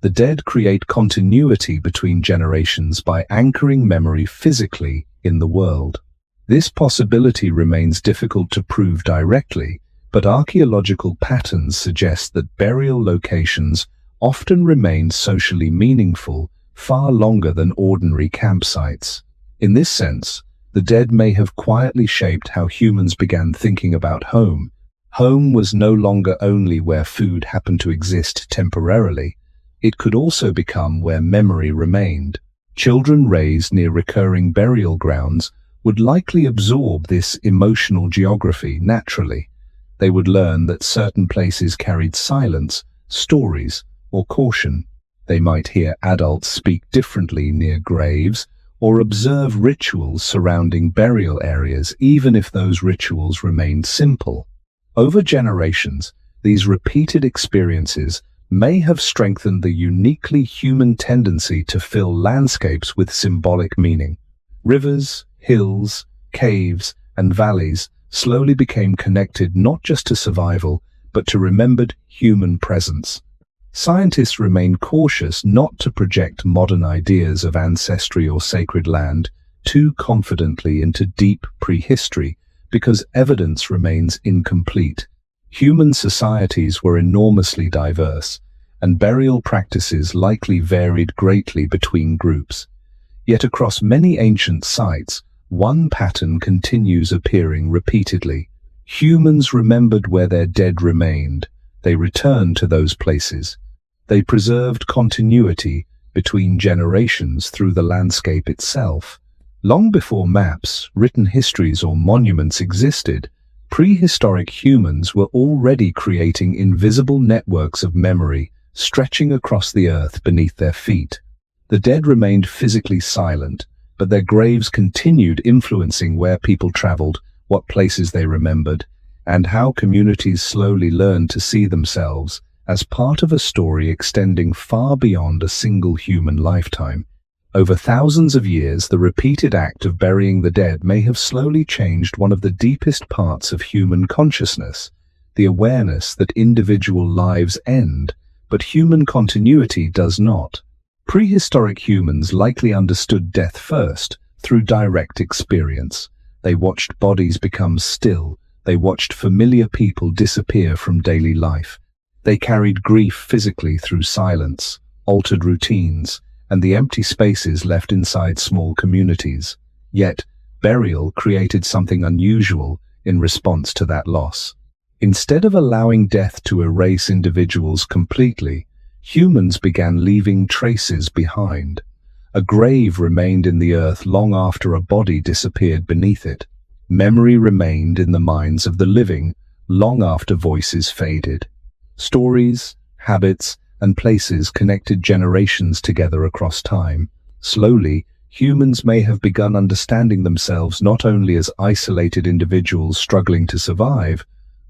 Speaker 1: The dead create continuity between generations by anchoring memory physically in the world. This possibility remains difficult to prove directly, but archaeological patterns suggest that burial locations often remain socially meaningful far longer than ordinary campsites. In this sense, the dead may have quietly shaped how humans began thinking about home. Home was no longer only where food happened to exist temporarily. It could also become where memory remained. Children raised near recurring burial grounds would likely absorb this emotional geography naturally. They would learn that certain places carried silence, stories, or caution. They might hear adults speak differently near graves, or observe rituals surrounding burial areas, even if those rituals remained simple. Over generations, these repeated experiences may have strengthened the uniquely human tendency to fill landscapes with symbolic meaning. Rivers, hills, caves, and valleys slowly became connected not just to survival, but to remembered human presence. Scientists remain cautious not to project modern ideas of ancestry or sacred land too confidently into deep prehistory, because evidence remains incomplete. Human societies were enormously diverse, and burial practices likely varied greatly between groups. Yet across many ancient sites, one pattern continues appearing repeatedly. Humans remembered where their dead remained. They returned to those places. They preserved continuity between generations through the landscape itself. Long before maps, written histories, or monuments existed, Prehistoric humans were already creating invisible networks of memory stretching across the earth beneath their feet. The dead remained physically silent, but their graves continued influencing where people traveled, what places they remembered, and how communities slowly learned to see themselves as part of a story extending far beyond a single human lifetime. Over thousands of years, the repeated act of burying the dead may have slowly changed one of the deepest parts of human consciousness, the awareness that individual lives end, but human continuity does not. Prehistoric humans likely understood death first, through direct experience. They watched bodies become still. They watched familiar people disappear from daily life. They carried grief physically through silence, altered routines, and the empty spaces left inside small communities. Yet, burial created something unusual in response to that loss. Instead of allowing death to erase individuals completely, humans began leaving traces behind. A grave remained in the earth long after a body disappeared beneath it. Memory remained in the minds of the living long after voices faded. Stories, habits, and places connected generations together across time. Slowly, humans may have begun understanding themselves not only as isolated individuals struggling to survive,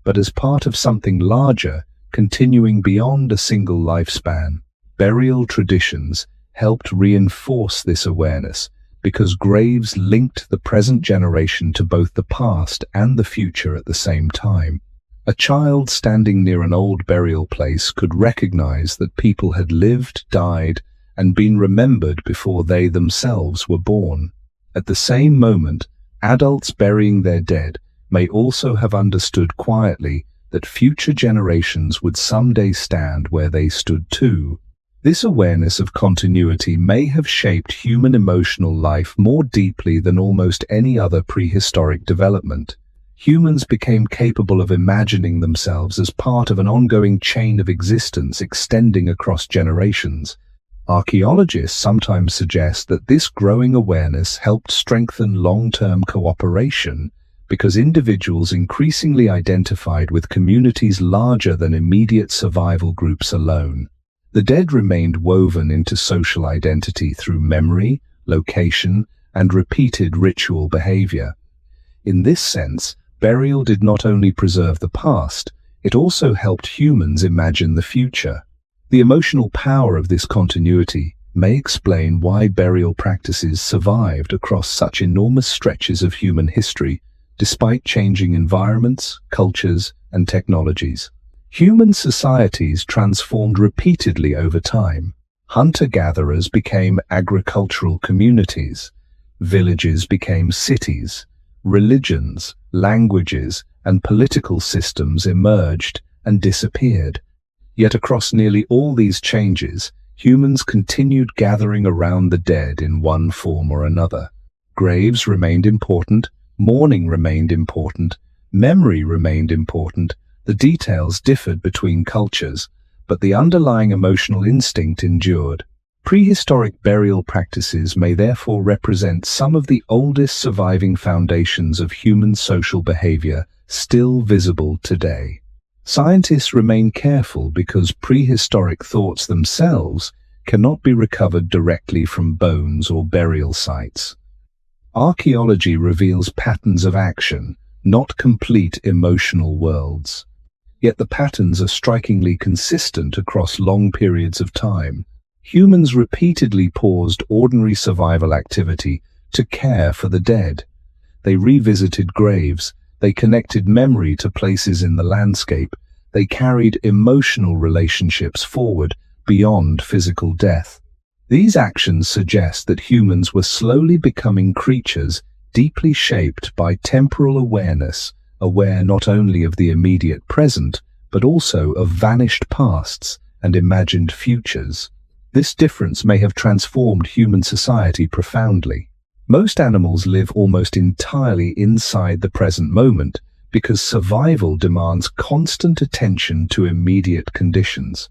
Speaker 1: but as part of something larger, continuing beyond a single lifespan. Burial traditions helped reinforce this awareness because graves linked the present generation to both the past and the future at the same time. A child standing near an old burial place could recognize that people had lived, died, and been remembered before they themselves were born. At the same moment, adults burying their dead may also have understood quietly that future generations would someday stand where they stood too. This awareness of continuity may have shaped human emotional life more deeply than almost any other prehistoric development. Humans became capable of imagining themselves as part of an ongoing chain of existence extending across generations. Archaeologists sometimes suggest that this growing awareness helped strengthen long-term cooperation because individuals increasingly identified with communities larger than immediate survival groups alone. The dead remained woven into social identity through memory, location, and repeated ritual behavior. In this sense, burial did not only preserve the past, it also helped humans imagine the future. The emotional power of this continuity may explain why burial practices survived across such enormous stretches of human history, despite changing environments, cultures, and technologies. Human societies transformed repeatedly over time. Hunter-gatherers became agricultural communities. Villages became cities. Religions, languages, and political systems emerged and disappeared. Yet across nearly all these changes, humans continued gathering around the dead in one form or another. Graves remained important, mourning remained important, memory remained important. The details differed between cultures, but the underlying emotional instinct endured. Prehistoric burial practices may therefore represent some of the oldest surviving foundations of human social behavior still visible today. Scientists remain careful because prehistoric thoughts themselves cannot be recovered directly from bones or burial sites. Archaeology reveals patterns of action, not complete emotional worlds. Yet the patterns are strikingly consistent across long periods of time. Humans repeatedly paused ordinary survival activity to care for the dead. They revisited graves, they connected memory to places in the landscape, they carried emotional relationships forward beyond physical death. These actions suggest that humans were slowly becoming creatures deeply shaped by temporal awareness, aware not only of the immediate present, but also of vanished pasts and imagined futures. This difference may have transformed human society profoundly. Most animals live almost entirely inside the present moment because survival demands constant attention to immediate conditions.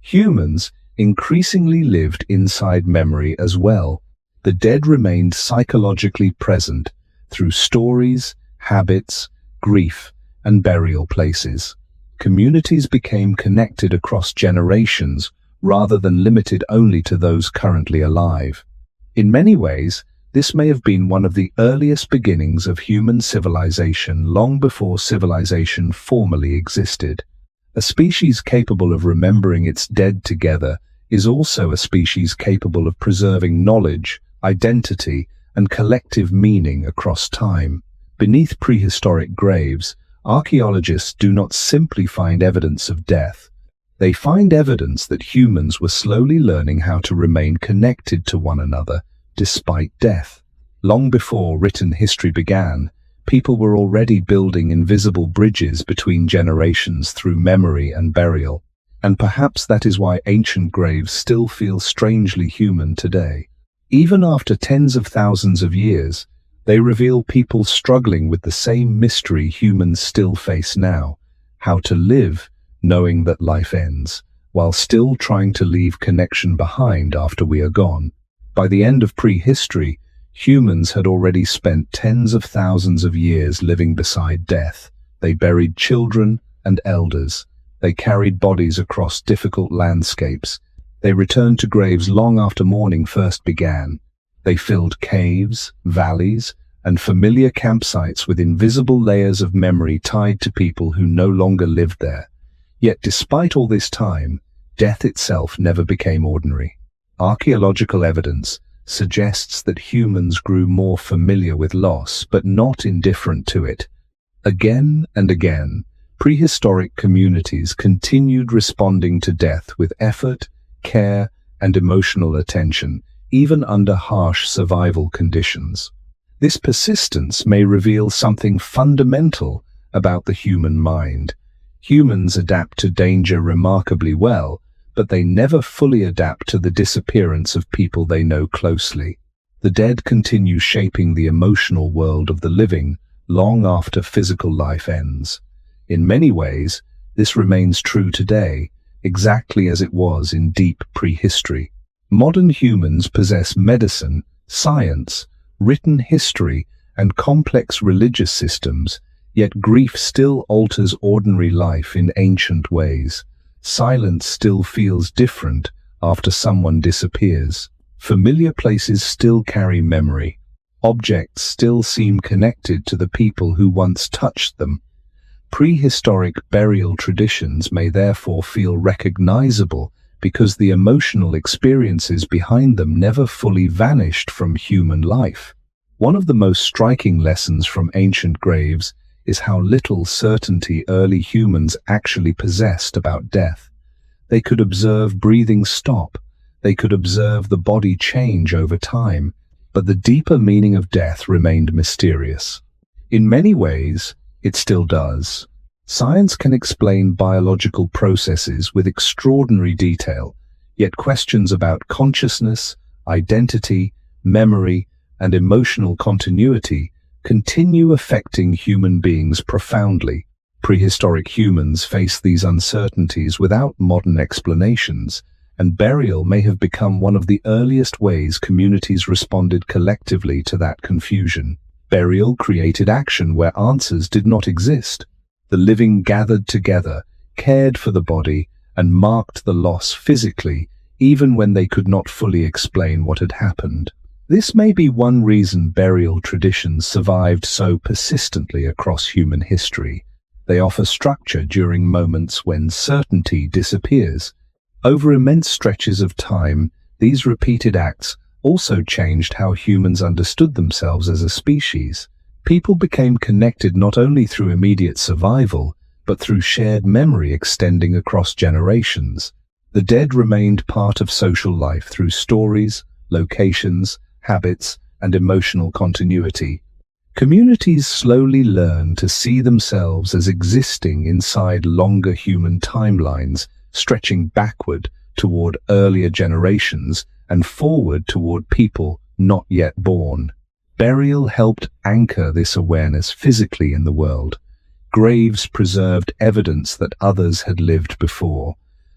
Speaker 1: Humans increasingly lived inside memory as well. The dead remained psychologically present through stories, habits, grief, and burial places. Communities became connected across generations rather than limited only to those currently alive. In many ways, this may have been one of the earliest beginnings of human civilization, long before civilization formally existed. A species capable of remembering its dead together is also a species capable of preserving knowledge, identity, and collective meaning across time. Beneath prehistoric graves, archaeologists do not simply find evidence of death. They find evidence that humans were slowly learning how to remain connected to one another despite death. Long before written history began, people were already building invisible bridges between generations through memory and burial. And perhaps that is why ancient graves still feel strangely human today. Even after tens of thousands of years, they reveal people struggling with the same mystery humans still face now: how to live knowing that life ends, while still trying to leave connection behind after we are gone. By the end of prehistory, humans had already spent tens of thousands of years living beside death. They buried children and elders. They carried bodies across difficult landscapes. They returned to graves long after morning first began. They filled caves, valleys, and familiar campsites with invisible layers of memory tied to people who no longer lived there. Yet despite all this time, death itself never became ordinary. Archaeological evidence suggests that humans grew more familiar with loss, but not indifferent to it. Again and again, prehistoric communities continued responding to death with effort, care, and emotional attention, even under harsh survival conditions. This persistence may reveal something fundamental about the human mind. Humans adapt to danger remarkably well, but they never fully adapt to the disappearance of people they know closely. The dead continue shaping the emotional world of the living long after physical life ends. In many ways, this remains true today, exactly as it was in deep prehistory. Modern humans possess medicine, science, written history, and complex religious systems, yet grief still alters ordinary life in ancient ways. Silence still feels different after someone disappears. Familiar places still carry memory. Objects still seem connected to the people who once touched them. Prehistoric burial traditions may therefore feel recognizable because the emotional experiences behind them never fully vanished from human life. One of the most striking lessons from ancient graves is how little certainty early humans actually possessed about death. They could observe breathing stop, they could observe the body change over time, but the deeper meaning of death remained mysterious. In many ways, it still does. Science can explain biological processes with extraordinary detail, yet questions about consciousness, identity, memory, and emotional continuity continue affecting human beings profoundly. Prehistoric humans face these uncertainties without modern explanations, and burial may have become one of the earliest ways communities responded collectively to that confusion. Burial created action where answers did not exist. The living gathered together, cared for the body, and marked the loss physically, even when they could not fully explain what had happened. This may be one reason burial traditions survived so persistently across human history. They offer structure during moments when certainty disappears. Over immense stretches of time, these repeated acts also changed how humans understood themselves as a species. People became connected not only through immediate survival, but through shared memory extending across generations. The dead remained part of social life through stories, locations, habits, and emotional continuity. Communities slowly learn to see themselves as existing inside longer human timelines, stretching backward toward earlier generations and forward toward people not yet born. Burial helped anchor this awareness physically in the world. Graves preserved evidence that others had lived before.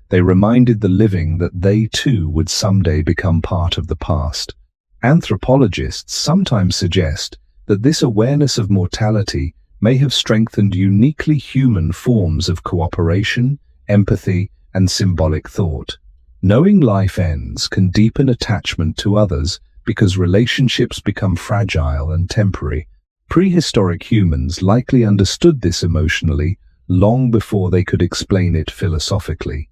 Speaker 1: They reminded the living that they too would someday become part of the past. Anthropologists sometimes suggest that this awareness of mortality may have strengthened uniquely human forms of cooperation, empathy, and symbolic thought. Knowing life ends can deepen attachment to others because relationships become fragile and temporary. Prehistoric humans likely understood this emotionally long before they could explain it philosophically.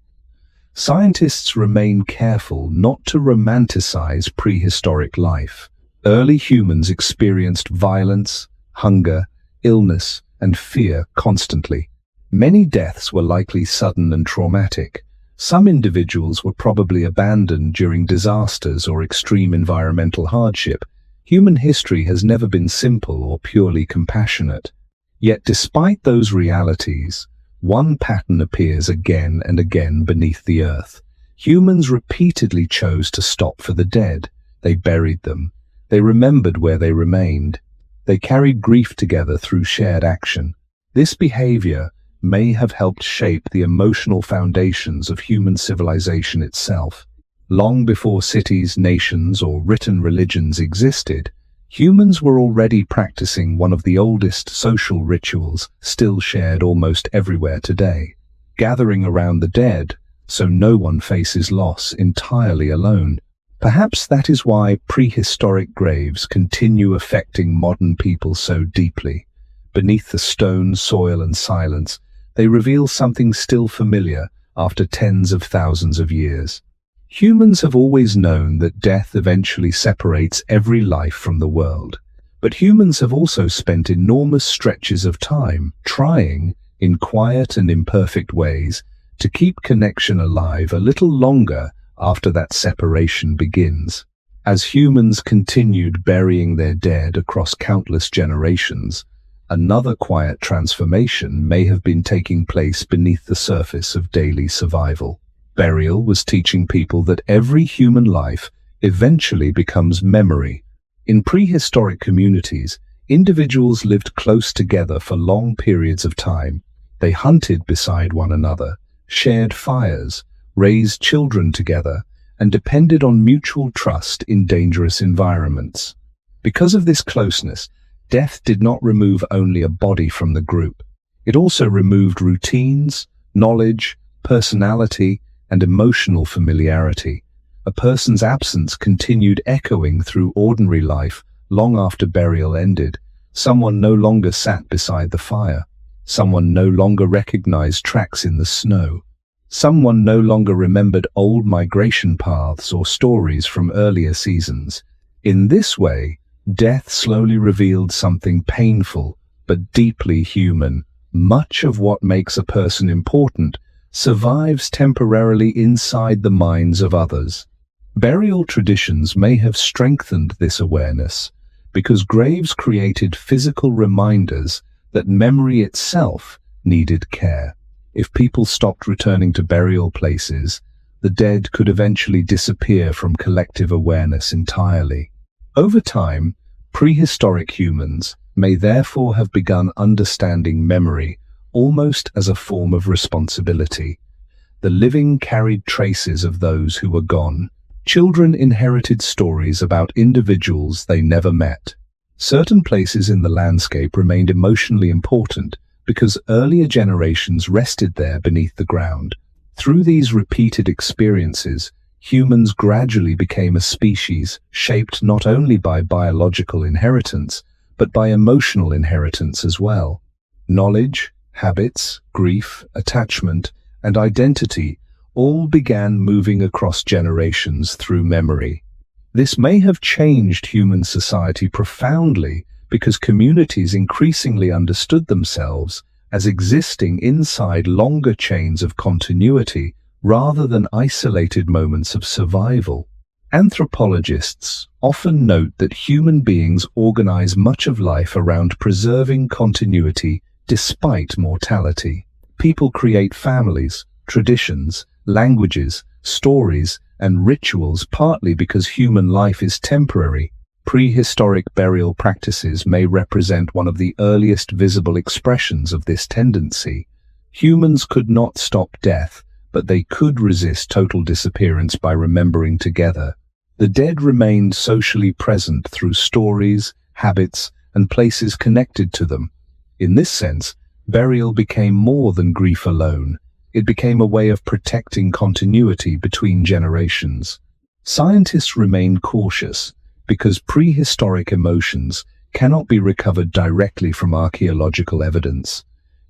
Speaker 1: Scientists remain careful not to romanticize prehistoric life. Early humans experienced violence, hunger, illness, and fear constantly. Many deaths were likely sudden and traumatic. Some individuals were probably abandoned during disasters or extreme environmental hardship. Human history has never been simple or purely compassionate. Yet despite those realities, one pattern appears again and again beneath the earth. Humans repeatedly chose to stop for the dead. They buried them. They remembered where they remained. They carried grief together through shared action. This behavior may have helped shape the emotional foundations of human civilization itself. Long before cities, nations, or written religions existed, humans were already practicing one of the oldest social rituals still shared almost everywhere today: gathering around the dead so no one faces loss entirely alone. Perhaps that is why prehistoric graves continue affecting modern people so deeply. Beneath the stone, soil, and silence, they reveal something still familiar after tens of thousands of years. Humans have always known that death eventually separates every life from the world. But humans have also spent enormous stretches of time trying, in quiet and imperfect ways, to keep connection alive a little longer after that separation begins. As humans continued burying their dead across countless generations, another quiet transformation may have been taking place beneath the surface of daily survival. Burial was teaching people that every human life eventually becomes memory. In prehistoric communities, individuals lived close together for long periods of time. They hunted beside one another, shared fires, raised children together, and depended on mutual trust in dangerous environments. Because of this closeness, death did not remove only a body from the group. It also removed routines, knowledge, personality, and emotional familiarity. A person's absence continued echoing through ordinary life long after burial ended. Someone no longer sat beside the fire. Someone no longer recognized tracks in the snow. Someone no longer remembered old migration paths or stories from earlier seasons. In this way, death slowly revealed something painful but deeply human. Much of what makes a person important survives temporarily inside the minds of others. Burial traditions may have strengthened this awareness because graves created physical reminders that memory itself needed care. If people stopped returning to burial places, the dead could eventually disappear from collective awareness entirely. Over time, prehistoric humans may therefore have begun understanding memory almost as a form of responsibility. The living carried traces of those who were gone. Children inherited stories about individuals they never met. Certain places in the landscape remained emotionally important because earlier generations rested there beneath the ground. Through these repeated experiences, humans gradually became a species shaped not only by biological inheritance, but by emotional inheritance as well. Knowledge, habits, grief, attachment, and identity all began moving across generations through memory. This may have changed human society profoundly because communities increasingly understood themselves as existing inside longer chains of continuity rather than isolated moments of survival. Anthropologists often note that human beings organize much of life around preserving continuity despite mortality. People create families, traditions, languages, stories, and rituals partly because human life is temporary. Prehistoric burial practices may represent one of the earliest visible expressions of this tendency. Humans could not stop death, but they could resist total disappearance by remembering together. The dead remained socially present through stories, habits, and places connected to them. In this sense, burial became more than grief alone. It became a way of protecting continuity between generations. Scientists remain cautious because prehistoric emotions cannot be recovered directly from archaeological evidence.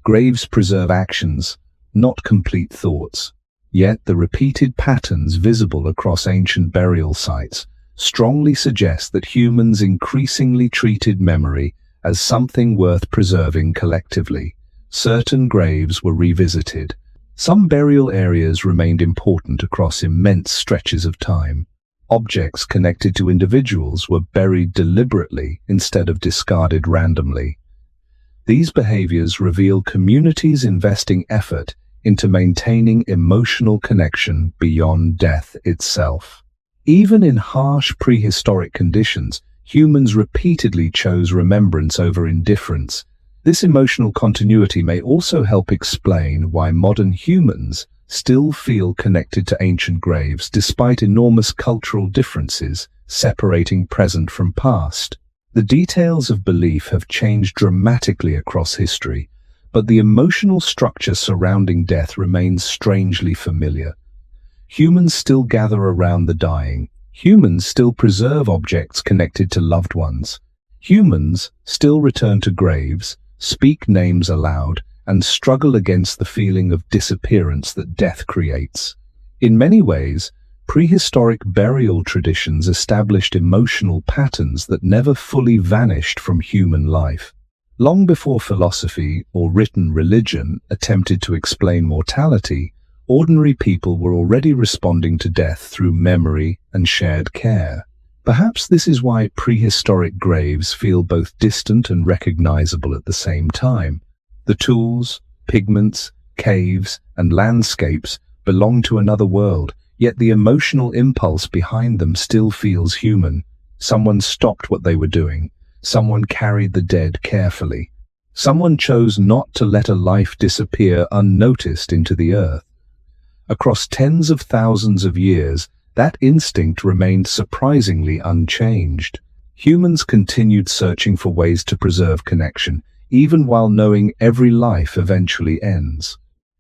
Speaker 1: Graves preserve actions, not complete thoughts. Yet the repeated patterns visible across ancient burial sites strongly suggest that humans increasingly treated memory as something worth preserving collectively. Certain graves were revisited. Some burial areas remained important across immense stretches of time. Objects connected to individuals were buried deliberately instead of discarded randomly. These behaviors reveal communities investing effort into maintaining emotional connection beyond death itself. Even in harsh prehistoric conditions, humans repeatedly chose remembrance over indifference. This emotional continuity may also help explain why modern humans still feel connected to ancient graves despite enormous cultural differences separating present from past. The details of belief have changed dramatically across history, but the emotional structure surrounding death remains strangely familiar. Humans still gather around the dying. Humans still preserve objects connected to loved ones. Humans still return to graves, speak names aloud, and struggle against the feeling of disappearance that death creates. In many ways, prehistoric burial traditions established emotional patterns that never fully vanished from human life. Long before philosophy or written religion attempted to explain mortality, ordinary people were already responding to death through memory and shared care. Perhaps this is why prehistoric graves feel both distant and recognizable at the same time. The tools, pigments, caves, and landscapes belong to another world, yet the emotional impulse behind them still feels human. Someone stopped what they were doing. Someone carried the dead carefully. Someone chose not to let a life disappear unnoticed into the earth. Across tens of thousands of years, that instinct remained surprisingly unchanged. Humans continued searching for ways to preserve connection, even while knowing every life eventually ends.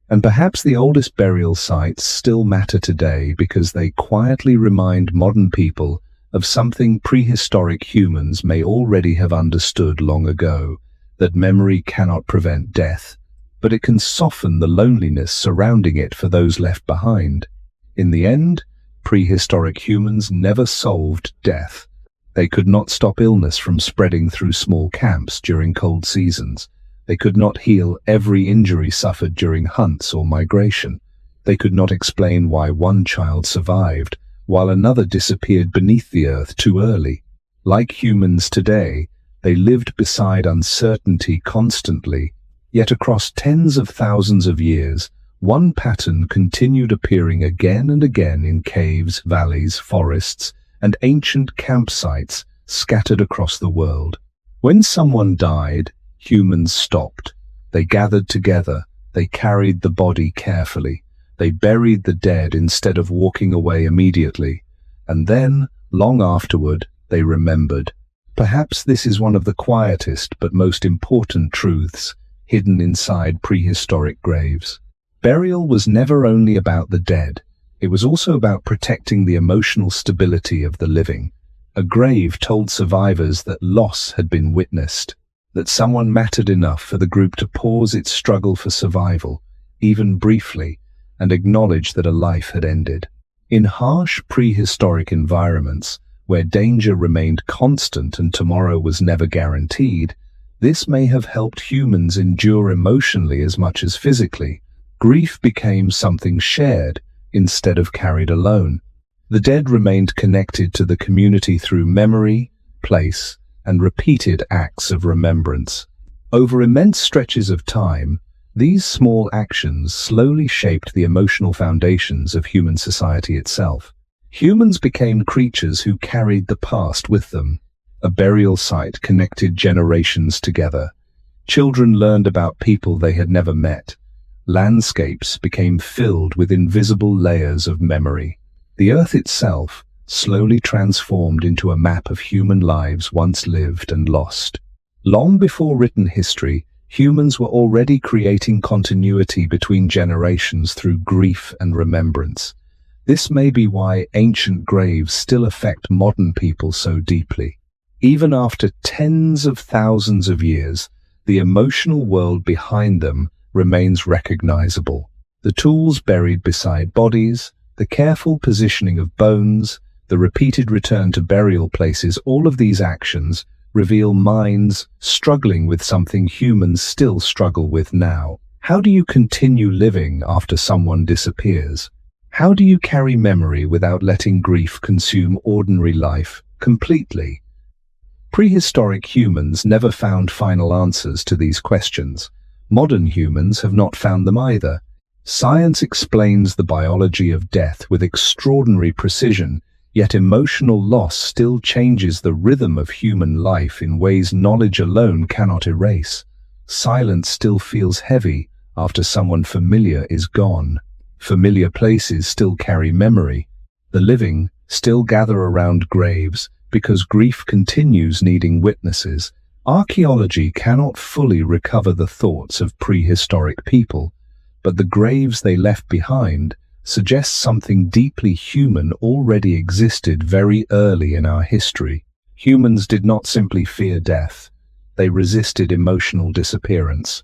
Speaker 1: And perhaps the oldest burial sites still matter today because they quietly remind modern people of something prehistoric humans may already have understood long ago, that memory cannot prevent death, but it can soften the loneliness surrounding it for those left behind. In the end, prehistoric humans never solved death. They could not stop illness from spreading through small camps during cold seasons. They could not heal every injury suffered during hunts or migration. They could not explain why one child survived, while another disappeared beneath the earth too early. Like humans today, they lived beside uncertainty constantly, yet across tens of thousands of years, one pattern continued appearing again and again in caves, valleys, forests, and ancient campsites scattered across the world. When someone died, humans stopped. They gathered together. They carried the body carefully. They buried the dead instead of walking away immediately. And then, long afterward, they remembered. Perhaps this is one of the quietest but most important truths hidden inside prehistoric graves. Burial was never only about the dead. It was also about protecting the emotional stability of the living. A grave told survivors that loss had been witnessed, that someone mattered enough for the group to pause its struggle for survival, even briefly, and acknowledge that a life had ended. In harsh prehistoric environments, where danger remained constant and tomorrow was never guaranteed, this may have helped humans endure emotionally as much as physically. Grief became something shared instead of carried alone. The dead remained connected to the community through memory, place, and repeated acts of remembrance. Over immense stretches of time, these small actions slowly shaped the emotional foundations of human society itself. Humans became creatures who carried the past with them. A burial site connected generations together. Children learned about people they had never met. Landscapes became filled with invisible layers of memory. The earth itself slowly transformed into a map of human lives once lived and lost. Long before written history, Humans were already creating continuity between generations through grief and remembrance. This may be why ancient graves still affect modern people so deeply. Even after tens of thousands of years, the emotional world behind them remains recognizable. The tools buried beside bodies, the careful positioning of bones, the repeated return to burial places, all of these actions reveal minds struggling with something humans still struggle with now. How do you continue living after someone disappears? How do you carry memory without letting grief consume ordinary life completely? Prehistoric humans never found final answers to these questions. Modern humans have not found them either. Science explains the biology of death with extraordinary precision, yet emotional loss still changes the rhythm of human life in ways knowledge alone cannot erase. Silence still feels heavy after someone familiar is gone. Familiar places still carry memory. The living still gather around graves because grief continues needing witnesses. Archaeology cannot fully recover the thoughts of prehistoric people, but the graves they left behind suggest something deeply human already existed very early in our history. Humans did not simply fear death. They resisted emotional disappearance.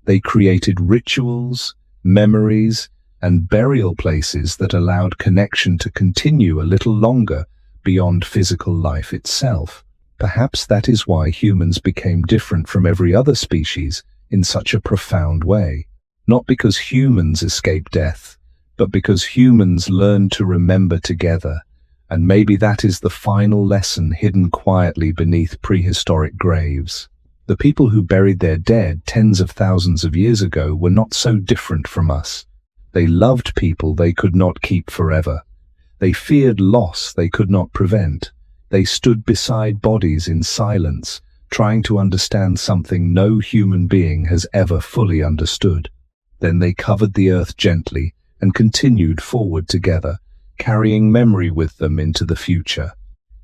Speaker 1: They created rituals, memories, and burial places that allowed connection to continue a little longer beyond physical life itself. Perhaps that is why humans became different from every other species in such a profound way. Not because humans escaped death, but because humans learned to remember together. And maybe that is the final lesson hidden quietly beneath prehistoric graves. The people who buried their dead tens of thousands of years ago were not so different from us. They loved people they could not keep forever. They feared loss they could not prevent. They stood beside bodies in silence, trying to understand something no human being has ever fully understood. Then they covered the earth gently and continued forward together, carrying memory with them into the future.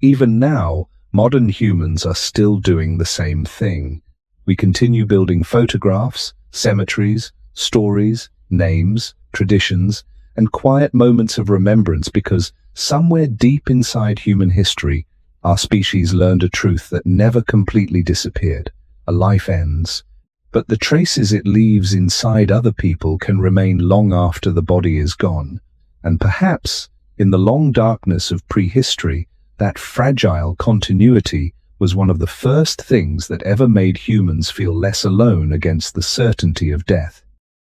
Speaker 1: Even now, modern humans are still doing the same thing. We continue building photographs, cemeteries, stories, names, traditions, and quiet moments of remembrance because somewhere deep inside human history, our species learned a truth that never completely disappeared. A life ends, but the traces it leaves inside other people can remain long after the body is gone. And perhaps, in the long darkness of prehistory, that fragile continuity was one of the first things that ever made humans feel less alone against the certainty of death.